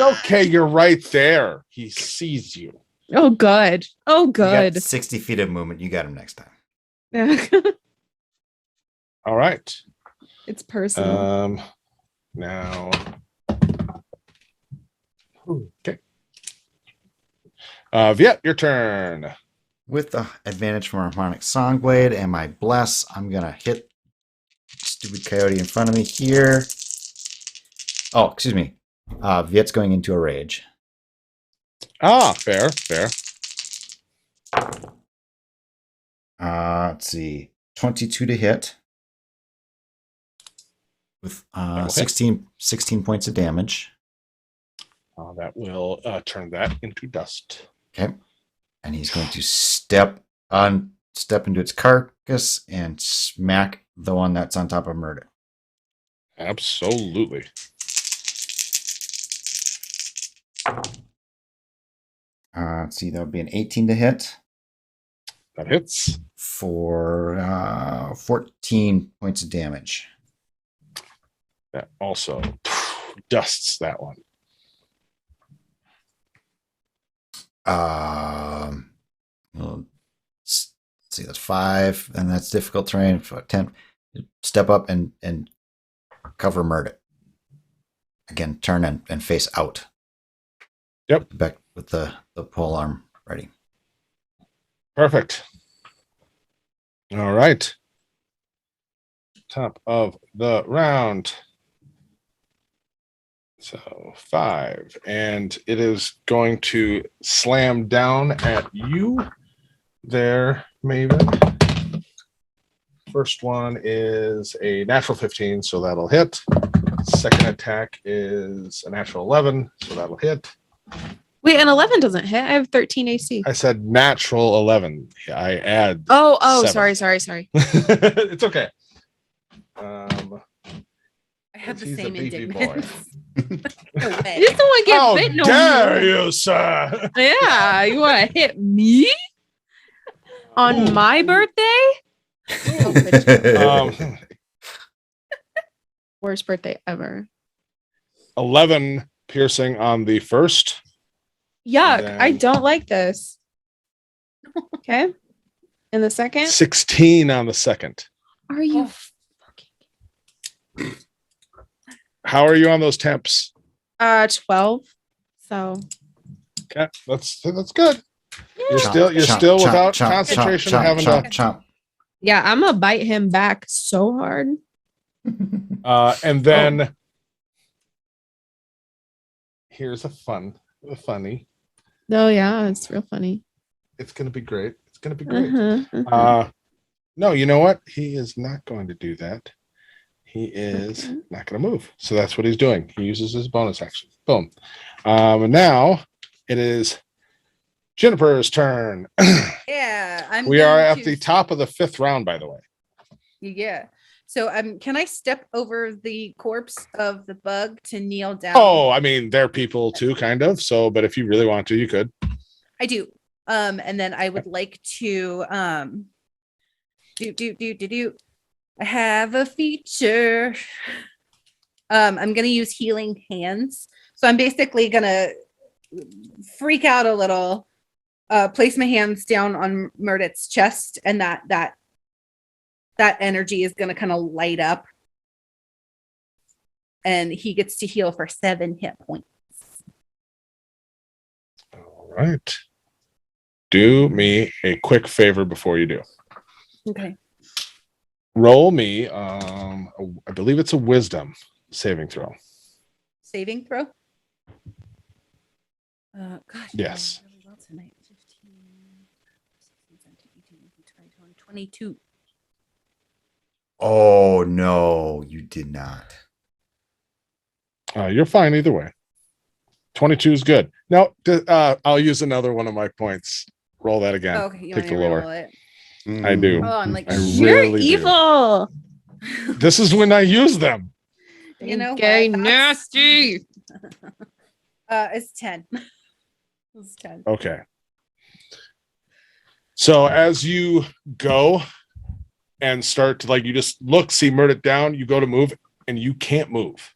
Okay, you're right there. He sees you. Oh, good. Oh, You got good. 60 feet of movement. You got him next time. All right. It's personal. Now. Okay. Viet, your turn. With the advantage from Harmonic Songblade and my Bless, I'm going to hit stupid coyote in front of me here. Oh, excuse me. Viet's going into a rage. Fair. Let's see. 22 to hit. With will hit. 16 points of damage. That will turn that into dust. Okay. And he's going to step into its carcass and smack the one that's on top of Murder. Absolutely. Let's see, that would be an 18 to hit That hits. for 14 points of damage. That also dusts that one. Let's see, that's 5, and that's difficult terrain. 10. Step up and cover Murder. Again, turn and face out. Yep. Back with the pole arm ready. Perfect. All right. Top of the round. So 5. And it is going to slam down at you there, Maven. First one is a natural 15, so that'll hit. Second attack is a natural 11, so that'll hit. Wait, an 11 doesn't hit. I have 13 AC. I said natural 11. I add. Oh, 7. sorry. It's okay. I have the He's a same beefy boy. indignance. No way. You just don't want to get How bit no dare more. you, sir? Yeah, you want to hit me on Ooh. my birthday? Um, Worst birthday ever. 11 piercing on the first. Yuck! then- I don't like this. Okay. And the second? 16 on the second. Are you Oh. How are you on those temps? 12? So Okay, that's good. You're Chomp, still chomp, without chomp, chomp, concentration, chomp, having chomp, to. chomp. yeah, I'm gonna bite him back so hard. And then here's a funny. Oh yeah, it's real funny. It's gonna be great. It's gonna be great. Uh-huh. No, you know what? He is not going to do that. He is Okay. not going to move. So that's what he's doing. He uses his bonus action. Boom. And now it is Jennifer's turn. Yeah, We are going at to- the top of the 5th round, by the way. Yeah. So can I step over the corpse of the bug to kneel down? Oh, I mean, they're people too, kind of. So, but if you really want to, you could. I do. And then I would like to do. I have a feature. I'm gonna use healing hands. So I'm basically gonna freak out a little, place my hands down on Murdit's chest, and that energy is gonna kind of light up. And he gets to heal for 7 hit points. All right. Do me a quick favor before you do. Okay. Roll me, I believe it's a wisdom saving throw. Saving throw. God, Yes. I'm doing really well tonight. 15, 16, 17, 18, 19, 20, 22. Oh no, you did not. You're fine either way. 22 is good. No, I'll use another one of my points. Roll that again. Oh, okay, you Take want the me to lower. roll it? I do. Oh, I'm like, I You're really do. evil. This is when I use them. you know, Gay what? nasty. It's 10. It's 10. Okay. So as you go and start to you just look, see Murdet down, you go to move and you can't move.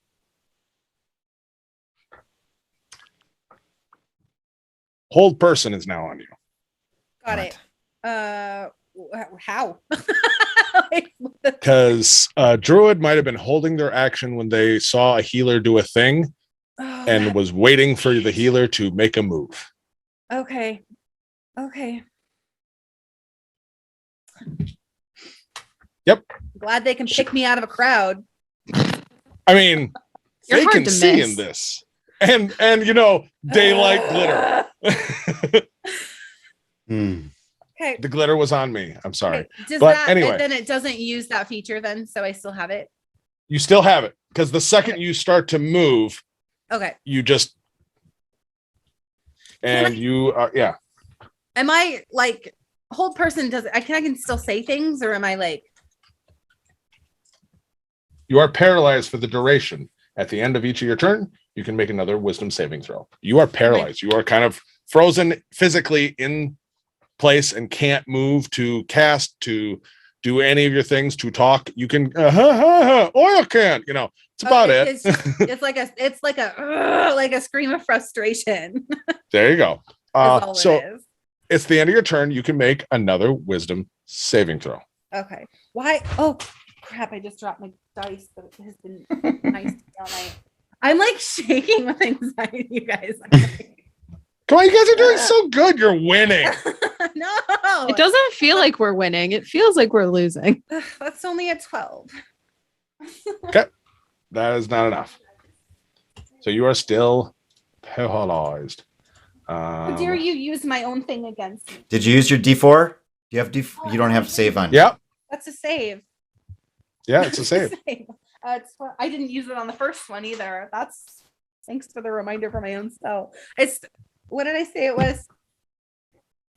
Hold person is now on you. Got What? it. How? Like, Because Druid might have been holding their action when they saw a healer do a thing and was waiting for the healer to make a move. Okay. Okay. Yep. Glad they can pick me out of a crowd. I mean, You're they hard can to see miss. in this. And daylight glitter. Okay. The glitter was on me. I'm sorry. Okay. Does But that anyway. then it doesn't use that feature then, so I still have it? You still have it because the second you start to move, Okay. you just you are Am I like hold person does I can still say things, or am I like you are paralyzed for the duration. At the end of each of your turn, you can make another wisdom saving throw. You are paralyzed. You are kind of frozen physically in place and can't move to cast, to do any of your things, to talk. You can oil can, it's about it. It's just, it's like a scream of frustration. There you go. All So it is. it's the end of your turn. You can make another wisdom saving throw. Okay. Why? Oh crap! I just dropped my dice, but it has been nice all night. I'm like shaking with anxiety, you guys. I'm like, Come on, you guys are doing so good. You're winning. no, It doesn't feel like we're winning. It feels like we're losing. That's only a 12. That is not enough. So you are still paralyzed. How dare you use my own thing against me? Did you use your D4? Do you have D4? You don't have save on. Yep. That's a save. Yeah, it's a save. I didn't use it on the first one either. That's thanks for the reminder for my own spell. It's what did I say it was?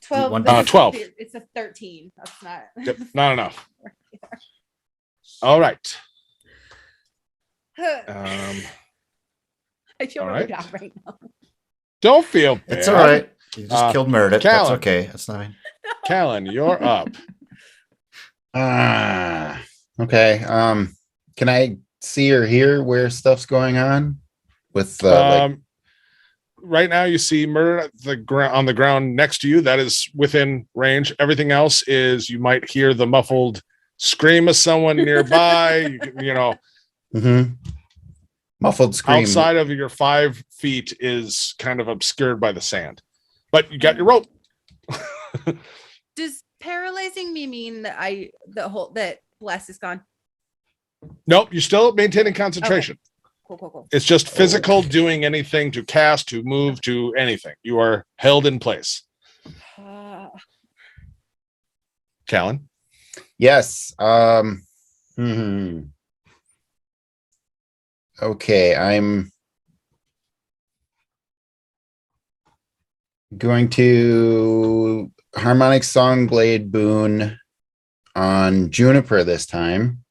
12. 12. It's a 13. That's not. Yep, not enough. All right. Um, I feel all really right. bad right now. don't feel bad. It's all right. You just killed Meredith. That's Callan. okay. That's fine. Callan, you're up. Okay. Can I see or hear where stuff's going on? With Right now, you see murder at the ground on the ground next to you. That is within range. Everything else is you might hear the muffled scream of someone nearby. you know, muffled scream outside of your 5 feet is kind of obscured by the sand, but you got your rope. Does paralyzing me mean that that bless is gone? Nope, you're still maintaining concentration. Okay. Cool. It's just physical doing anything to cast, to move, to anything. You are held in place. Callan? Yes. Okay, I'm going to harmonic song blade boon on Juniper this time.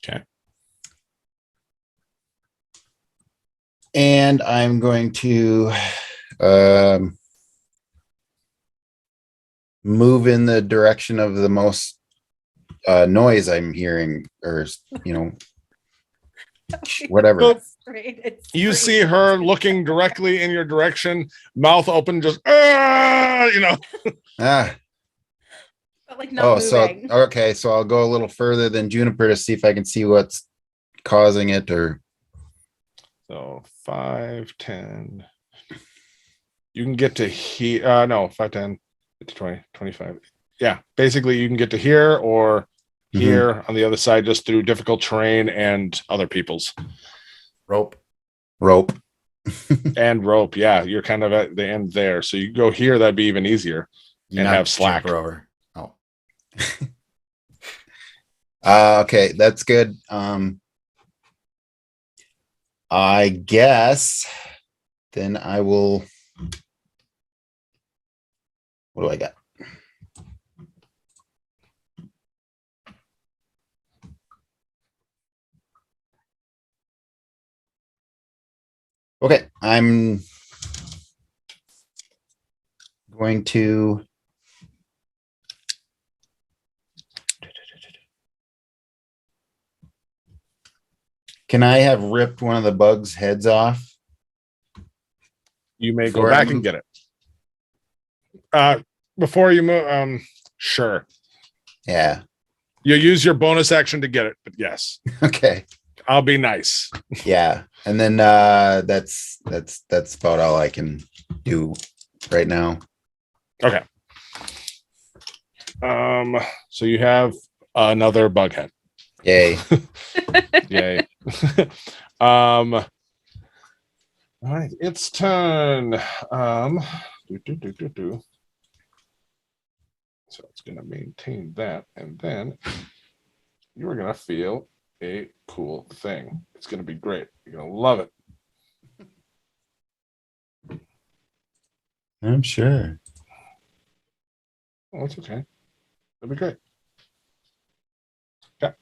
Okay. And I'm going to move in the direction of the most noise I'm hearing, or whatever. So you see her looking directly in your direction, mouth open, just Ah. But like not moving. Okay, so I'll go a little further than Juniper to see if I can see what's causing it, or so 5, 10. You can get to here. No, 5, 10, 20, 25. Yeah, basically you can get to here or here on the other side just through difficult terrain and other people's. Rope. And rope. Yeah, you're kind of at the end there. So you go here, that'd be even easier. And have slack. Over. Oh. Okay, that's good. I guess then I will. What do I got? Okay, I'm going to Can I have ripped one of the bugs' heads off? You may go back and get it. Before you move, sure. Yeah. You use your bonus action to get it, but yes. Okay. I'll be nice. Yeah. And then that's about all I can do right now. Okay. So you have another bug head. Yay. Yay. All right, it's turn. So it's gonna maintain that, and then you are gonna feel a cool thing. It's gonna be great. You're gonna love it. I'm sure. Oh, it's okay. It'll be great. Yeah.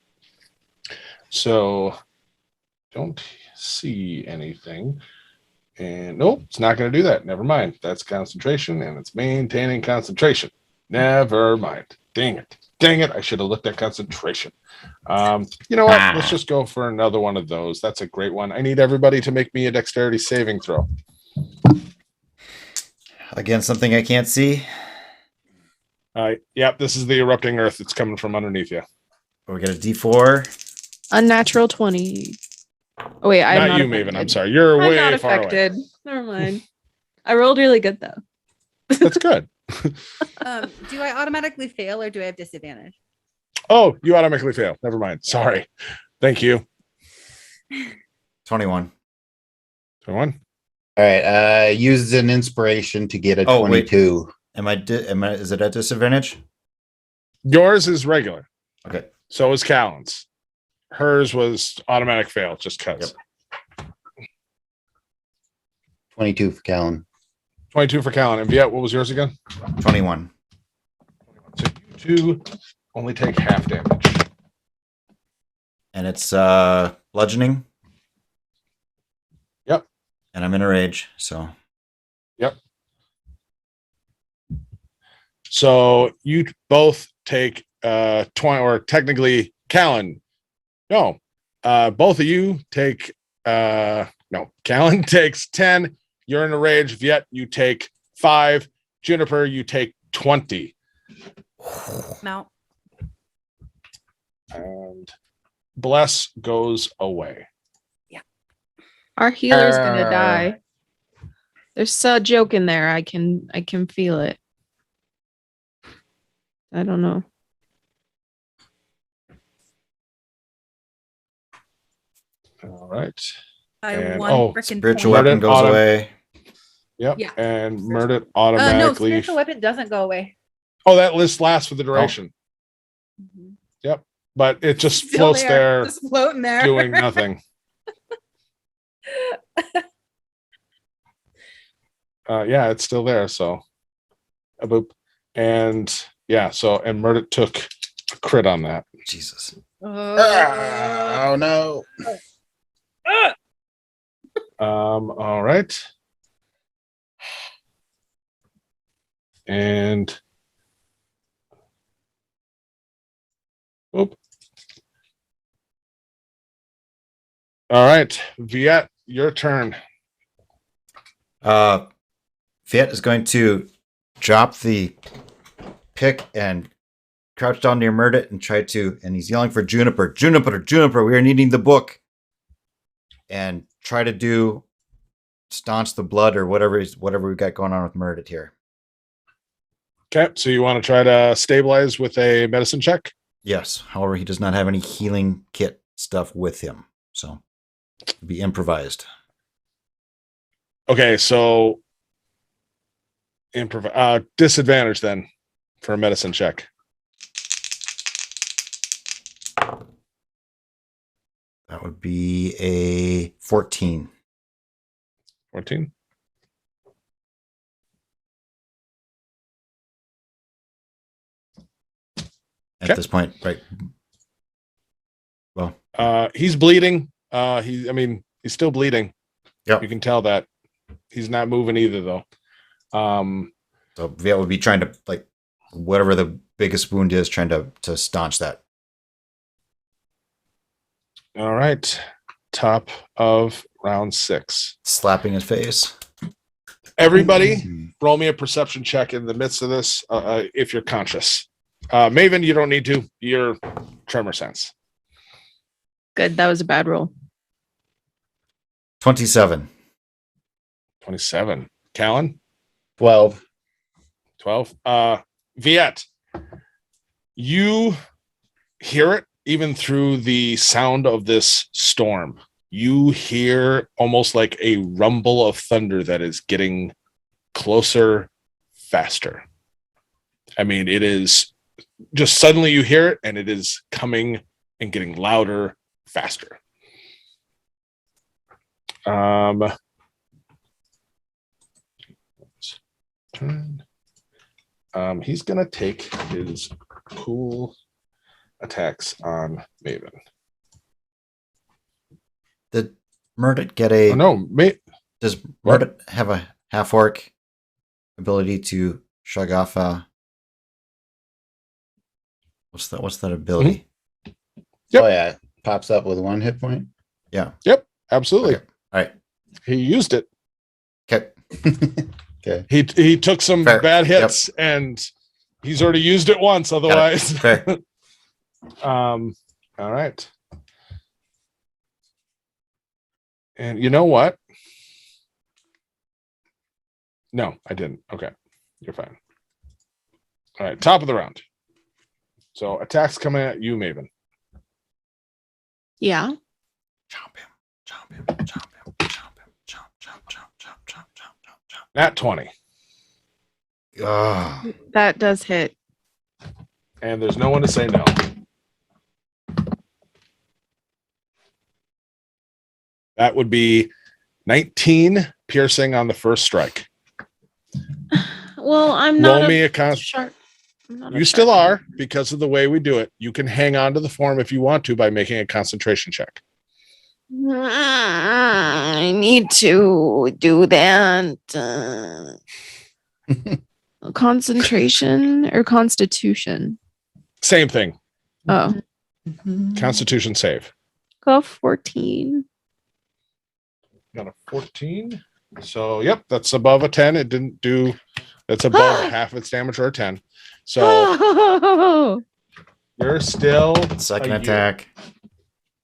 So don't see anything. And nope, it's not going to do that. Never mind. That's concentration, and it's maintaining concentration. Never mind. Dang it. Dang it. I should have looked at concentration. You know what? Let's just go for another one of those. That's a great one. I need everybody to make me a dexterity saving throw. Again, something I can't see. Yep, this is the erupting earth. It's coming from underneath you. We get a D4. Unnatural 20. Oh wait, I'm not you, affected. Maven. I'm sorry. You're I'm way not far affected. away. Never mind. I rolled really good though. That's good. Do I automatically fail or do I have disadvantage? Oh, you automatically fail. Never mind. Sorry. Thank you. 21. 21. All right. Used an inspiration to get a 22. Wait. Is it at disadvantage? Yours is regular. Okay. So is Callan's. Hers was automatic fail, just cuts. Yep. 22 for Callan. 22 for Callan. And Viet, what was yours again? 21. So you two only take half damage. And it's bludgeoning. Yep. And I'm in a rage, so. Yep. So you both take 20, or technically Callan. No. Both of you take no, Callan takes 10. You're in a rage. Viet, you take 5. Juniper, you take 20. Mount. And Bless goes away. Our healer's gonna die. There's a joke in there. I can feel it. I don't know. All right. I And- one oh, frickin' Spiritual point. weapon goes away. Yep. Yeah. And Murder No, automatically. spiritual weapon doesn't go away. Oh, that list lasts for the duration. But it just Still floats there, just floating there, doing nothing. Yeah, it's still there. So, a boop. And yeah, so, and Murder took a crit on that. Jesus. Oh no. All right. And oop. All right, Viet, your turn. Viet is going to drop the pick and crouch down near Murdet and try to, and he's yelling for Juniper, Juniper, we are needing the book. And try to staunch the blood or whatever we've got going on with Murdet here. Okay, so you want to try to stabilize with a medicine check? Yes. However, he does not have any healing kit stuff with him. So it'll be improvised. Okay, so disadvantage then for a medicine check. That would be a 14. 14. At Okay. this point, right? Well, He's bleeding. He's still bleeding. Yep. You can tell that he's not moving either, though. So Viet would be trying to, like, whatever the biggest wound is, trying to staunch that. All right. Top of round 6. Slapping his face. Everybody, roll me a perception check in the midst of this, if you're conscious. Maven, you don't need to. You're tremor sense. Good. That was a bad roll. 27. 27. Callan? 12. 12. Viet, you hear it even through the sound of this storm. You hear almost like a rumble of thunder that is getting closer, faster. I mean, it is just suddenly you hear it and it is coming and getting louder, faster. Turn. He's gonna take his cool attacks on Maven. Did Murdet get a? Oh, no, Does What? Murdet have a half orc ability to shrug off? What's that ability? Yep. Oh yeah. Pops up with 1 hit point. Yeah. Yep, absolutely. Okay. All right. He used it. Okay. Okay. He took some Fair. bad hits and he's already used it once. Otherwise, Fair. all right. And you know what? No, I didn't. Okay, you're fine. All right, top of the round. So attacks coming at you, Maven. Yeah. Chomp him. Chomp him. Chomp him. Chomp him. Chomp. Chomp. Chomp. Chomp. Chomp. Chomp. Chomp. Nat 20. Ah. That does hit. And there's no one to say no. That would be 19 piercing on the first strike. Well, I'm not Roll me a a con. sharp. I'm not a You still shark. are because of the way we do it. You can hang on to the form if you want to by making a concentration check. I need to do that. Concentration or constitution? Same thing. Oh, Constitution save. go 14. Got a 14. So, yep, that's above a 10. It didn't do, that's above half its damage or a 10. So Oh, you're still Second a attack.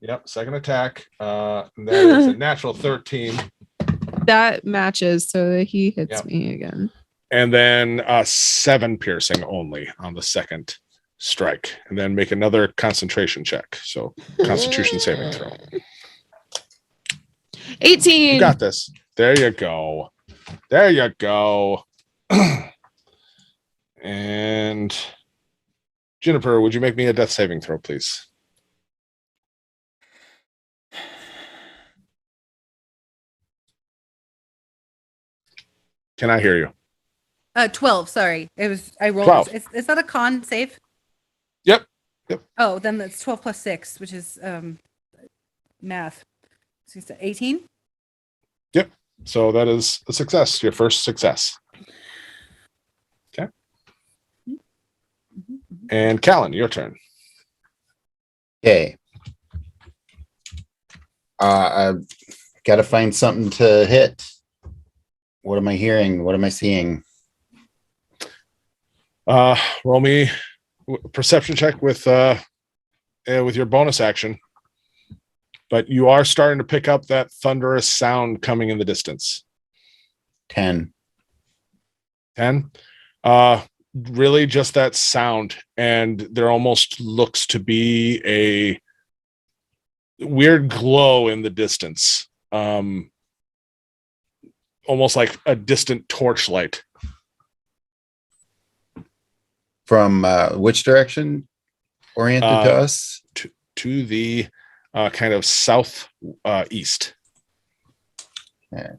Yep, second attack. That is a natural 13. that matches, so that he hits Yep. me again. And then 7 piercing only on the second strike. And then make another concentration check. So constitution saving throw. 18. You got this. There you go. There you go. And Juniper, would you make me a death saving throw, please? Can I hear you? 12. Sorry, I rolled. 12. Is that a con save? Yep. Yep. Oh, then that's 12 plus 6, which is math. So 18. So that is a success. Your first success. Okay. And Callan, your turn. Okay. I've got to find something to hit. What am I hearing? What am I seeing? Roll me a perception check with your bonus action. But you are starting to pick up that thunderous sound coming in the distance. 10. 10. Really just that sound, and there almost looks to be a weird glow in the distance. Almost like a distant torchlight. From which direction? Oriented to us? To the kind of south east. Yeah.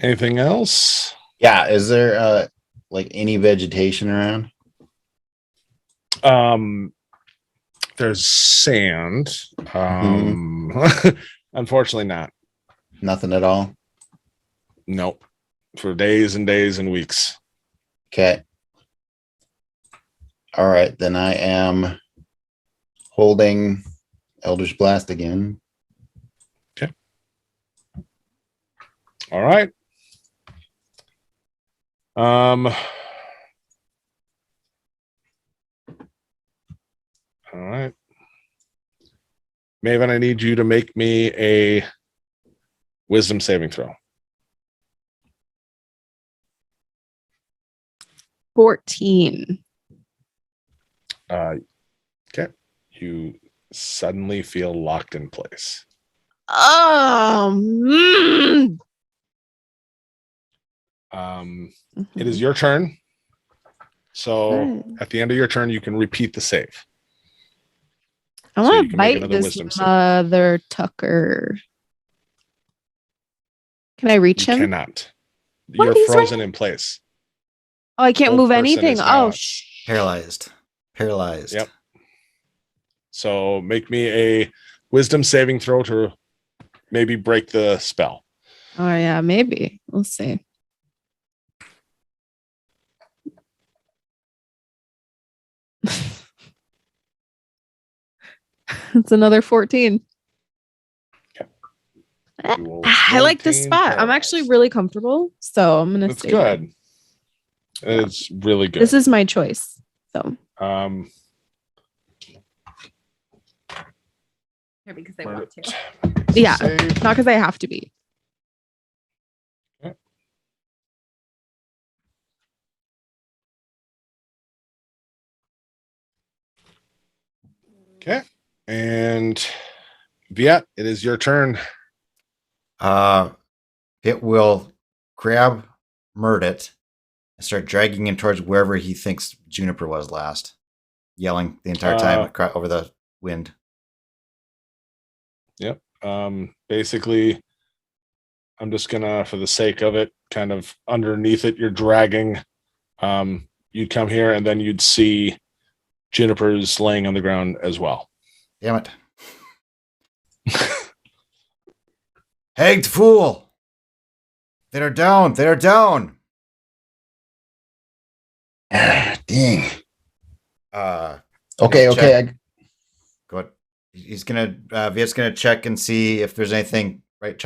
Anything else? Yeah. Is there like any vegetation around? There's sand. Unfortunately not. Nothing at all. Nope. For days and days and weeks. Okay. All right. Then I am holding Eldritch Blast again. Okay. All right. All right. Maven, I need you to make me a wisdom saving throw. 14. Okay. You suddenly feel locked in place. It is your turn. So at the end of your turn, you can repeat the save. I So you want to can make bite another this wisdom save. mother tucker. Can I reach You him? cannot. What? You're He's right- frozen in place. Oh, I can't Both move person anything. is now Oh, up. Paralyzed. Paralyzed. Yep. So make me a wisdom saving throw to maybe break the spell. Oh, yeah, maybe. We'll see. It's another 14. You will I like this maintain spot. I'm actually paralyzed. really comfortable, so I'm gonna That's stay here. good. It's really good. This is my choice. So Here because they want to. yeah, save. not because I have to be. Okay. And Viet, it is your turn. It will grab Murdit and start dragging him towards wherever he thinks Juniper was last, yelling the entire time over the wind. Yep. Basically, I'm just gonna, for the sake of it, kind of underneath it, you're dragging. You'd come here, and then you'd see Juniper's laying on the ground as well. Damn it. Hanged fool. They are down. They are down. Dang. Okay. Okay. Go ahead. He's gonna Viet's gonna check and see if there's anything, right?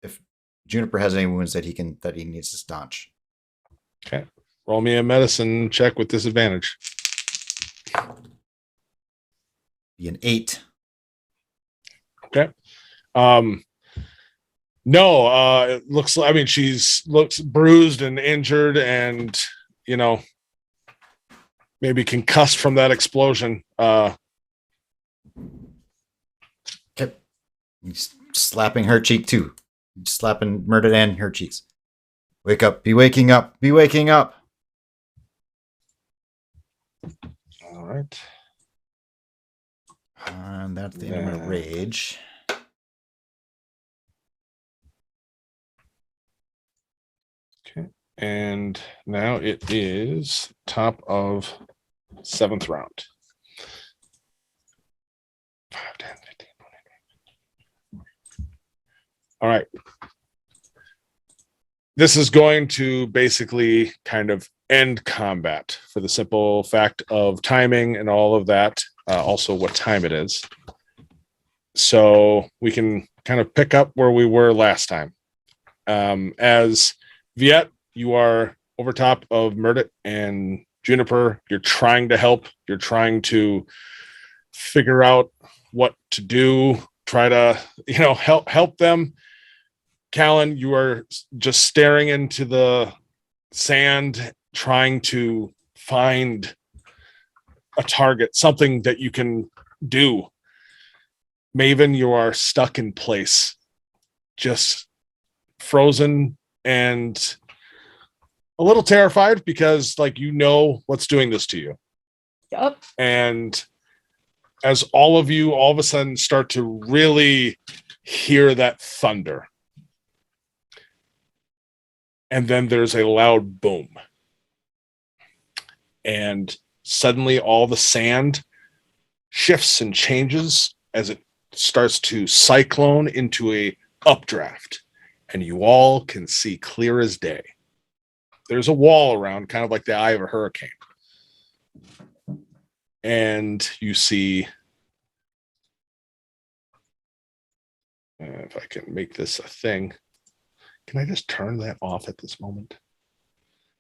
If Juniper has any wounds that he needs to staunch. Okay. Roll me a medicine check with disadvantage. Be an 8. Okay. No, it looks, I mean, looks bruised and injured and, maybe concussed from that explosion. Okay. He's slapping her cheek too. He's slapping Murdered and her cheeks. Wake up. Be waking up. Be waking up. All right. And that's the end of my rage. Okay. And now it is top of 7th round. 5, 10, 15, 20. All right. This is going to basically kind of end combat for the simple fact of timing and all of that. Also what time it is. So we can kind of pick up where we were last time. As Viet, you are over top of Murdet and Juniper. You're trying to help. You're trying to figure out what to do. Try to, help them. Callan, you are just staring into the sand, trying to find a target, something that you can do. Maven, you are stuck in place, just frozen and a little terrified because, what's doing this to you. Yep. And as all of you all of a sudden start to really hear that thunder, and then there's a loud boom. And suddenly all the sand shifts and changes as it starts to cyclone into a updraft. And you all can see clear as day. There's a wall around, kind of like the eye of a hurricane. And you see, if I can make this a thing, can I just turn that off at this moment?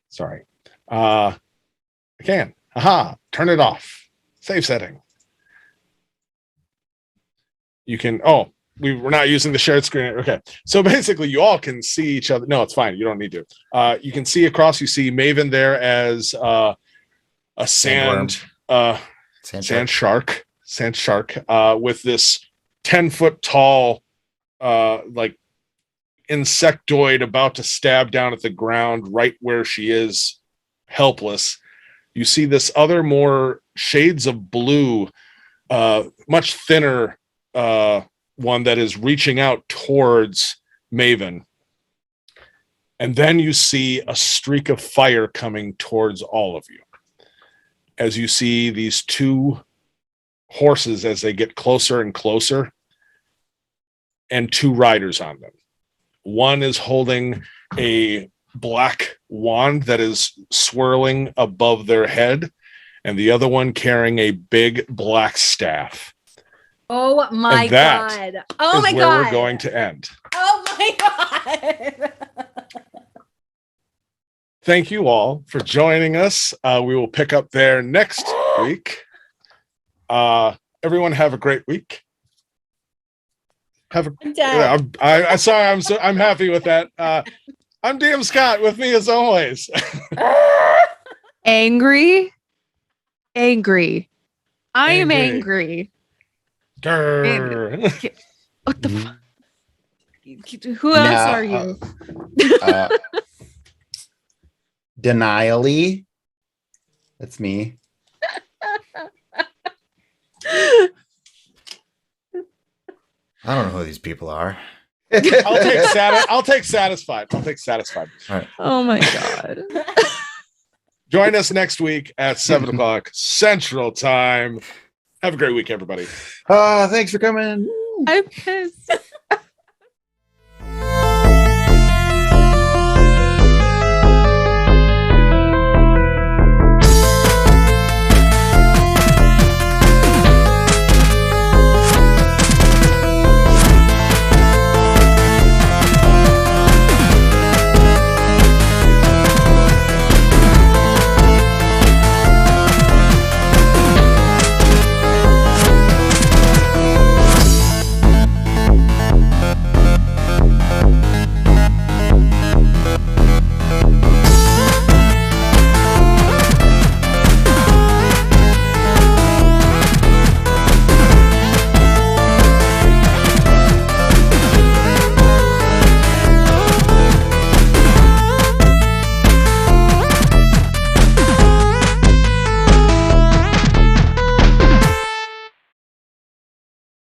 Sorry. I can. Aha, turn it off. Save setting. You can, we're not using the shared screen. Okay. So basically you all can see each other. No, it's fine. You don't need to. You can see across, you see Maven there as a sand shark with this 10-foot tall, insectoid about to stab down at the ground right where she is helpless. You see this other more shades of blue, much thinner one that is reaching out towards Maven. And then you see a streak of fire coming towards all of you. As you see these two horses as they get closer and closer, and two riders on them. One is holding a black wand that is swirling above their head, and the other one carrying a big black staff. Oh my God. Oh my God. Where we're going to end. Oh my God. Thank you all for joining us. We will pick up there next week. Everyone have a great week. I'm happy with that. I'm DM Scott, with me as always. Angry. I am angry. Grr. What the fuck? Who else are you? Denially. That's me. I don't know who these people are. I'll take satisfied. I'll take satisfied. All right. Oh my god. Join us next week at 7:00 Central Time. Have a great week, everybody. Thanks for coming. I'm pissed.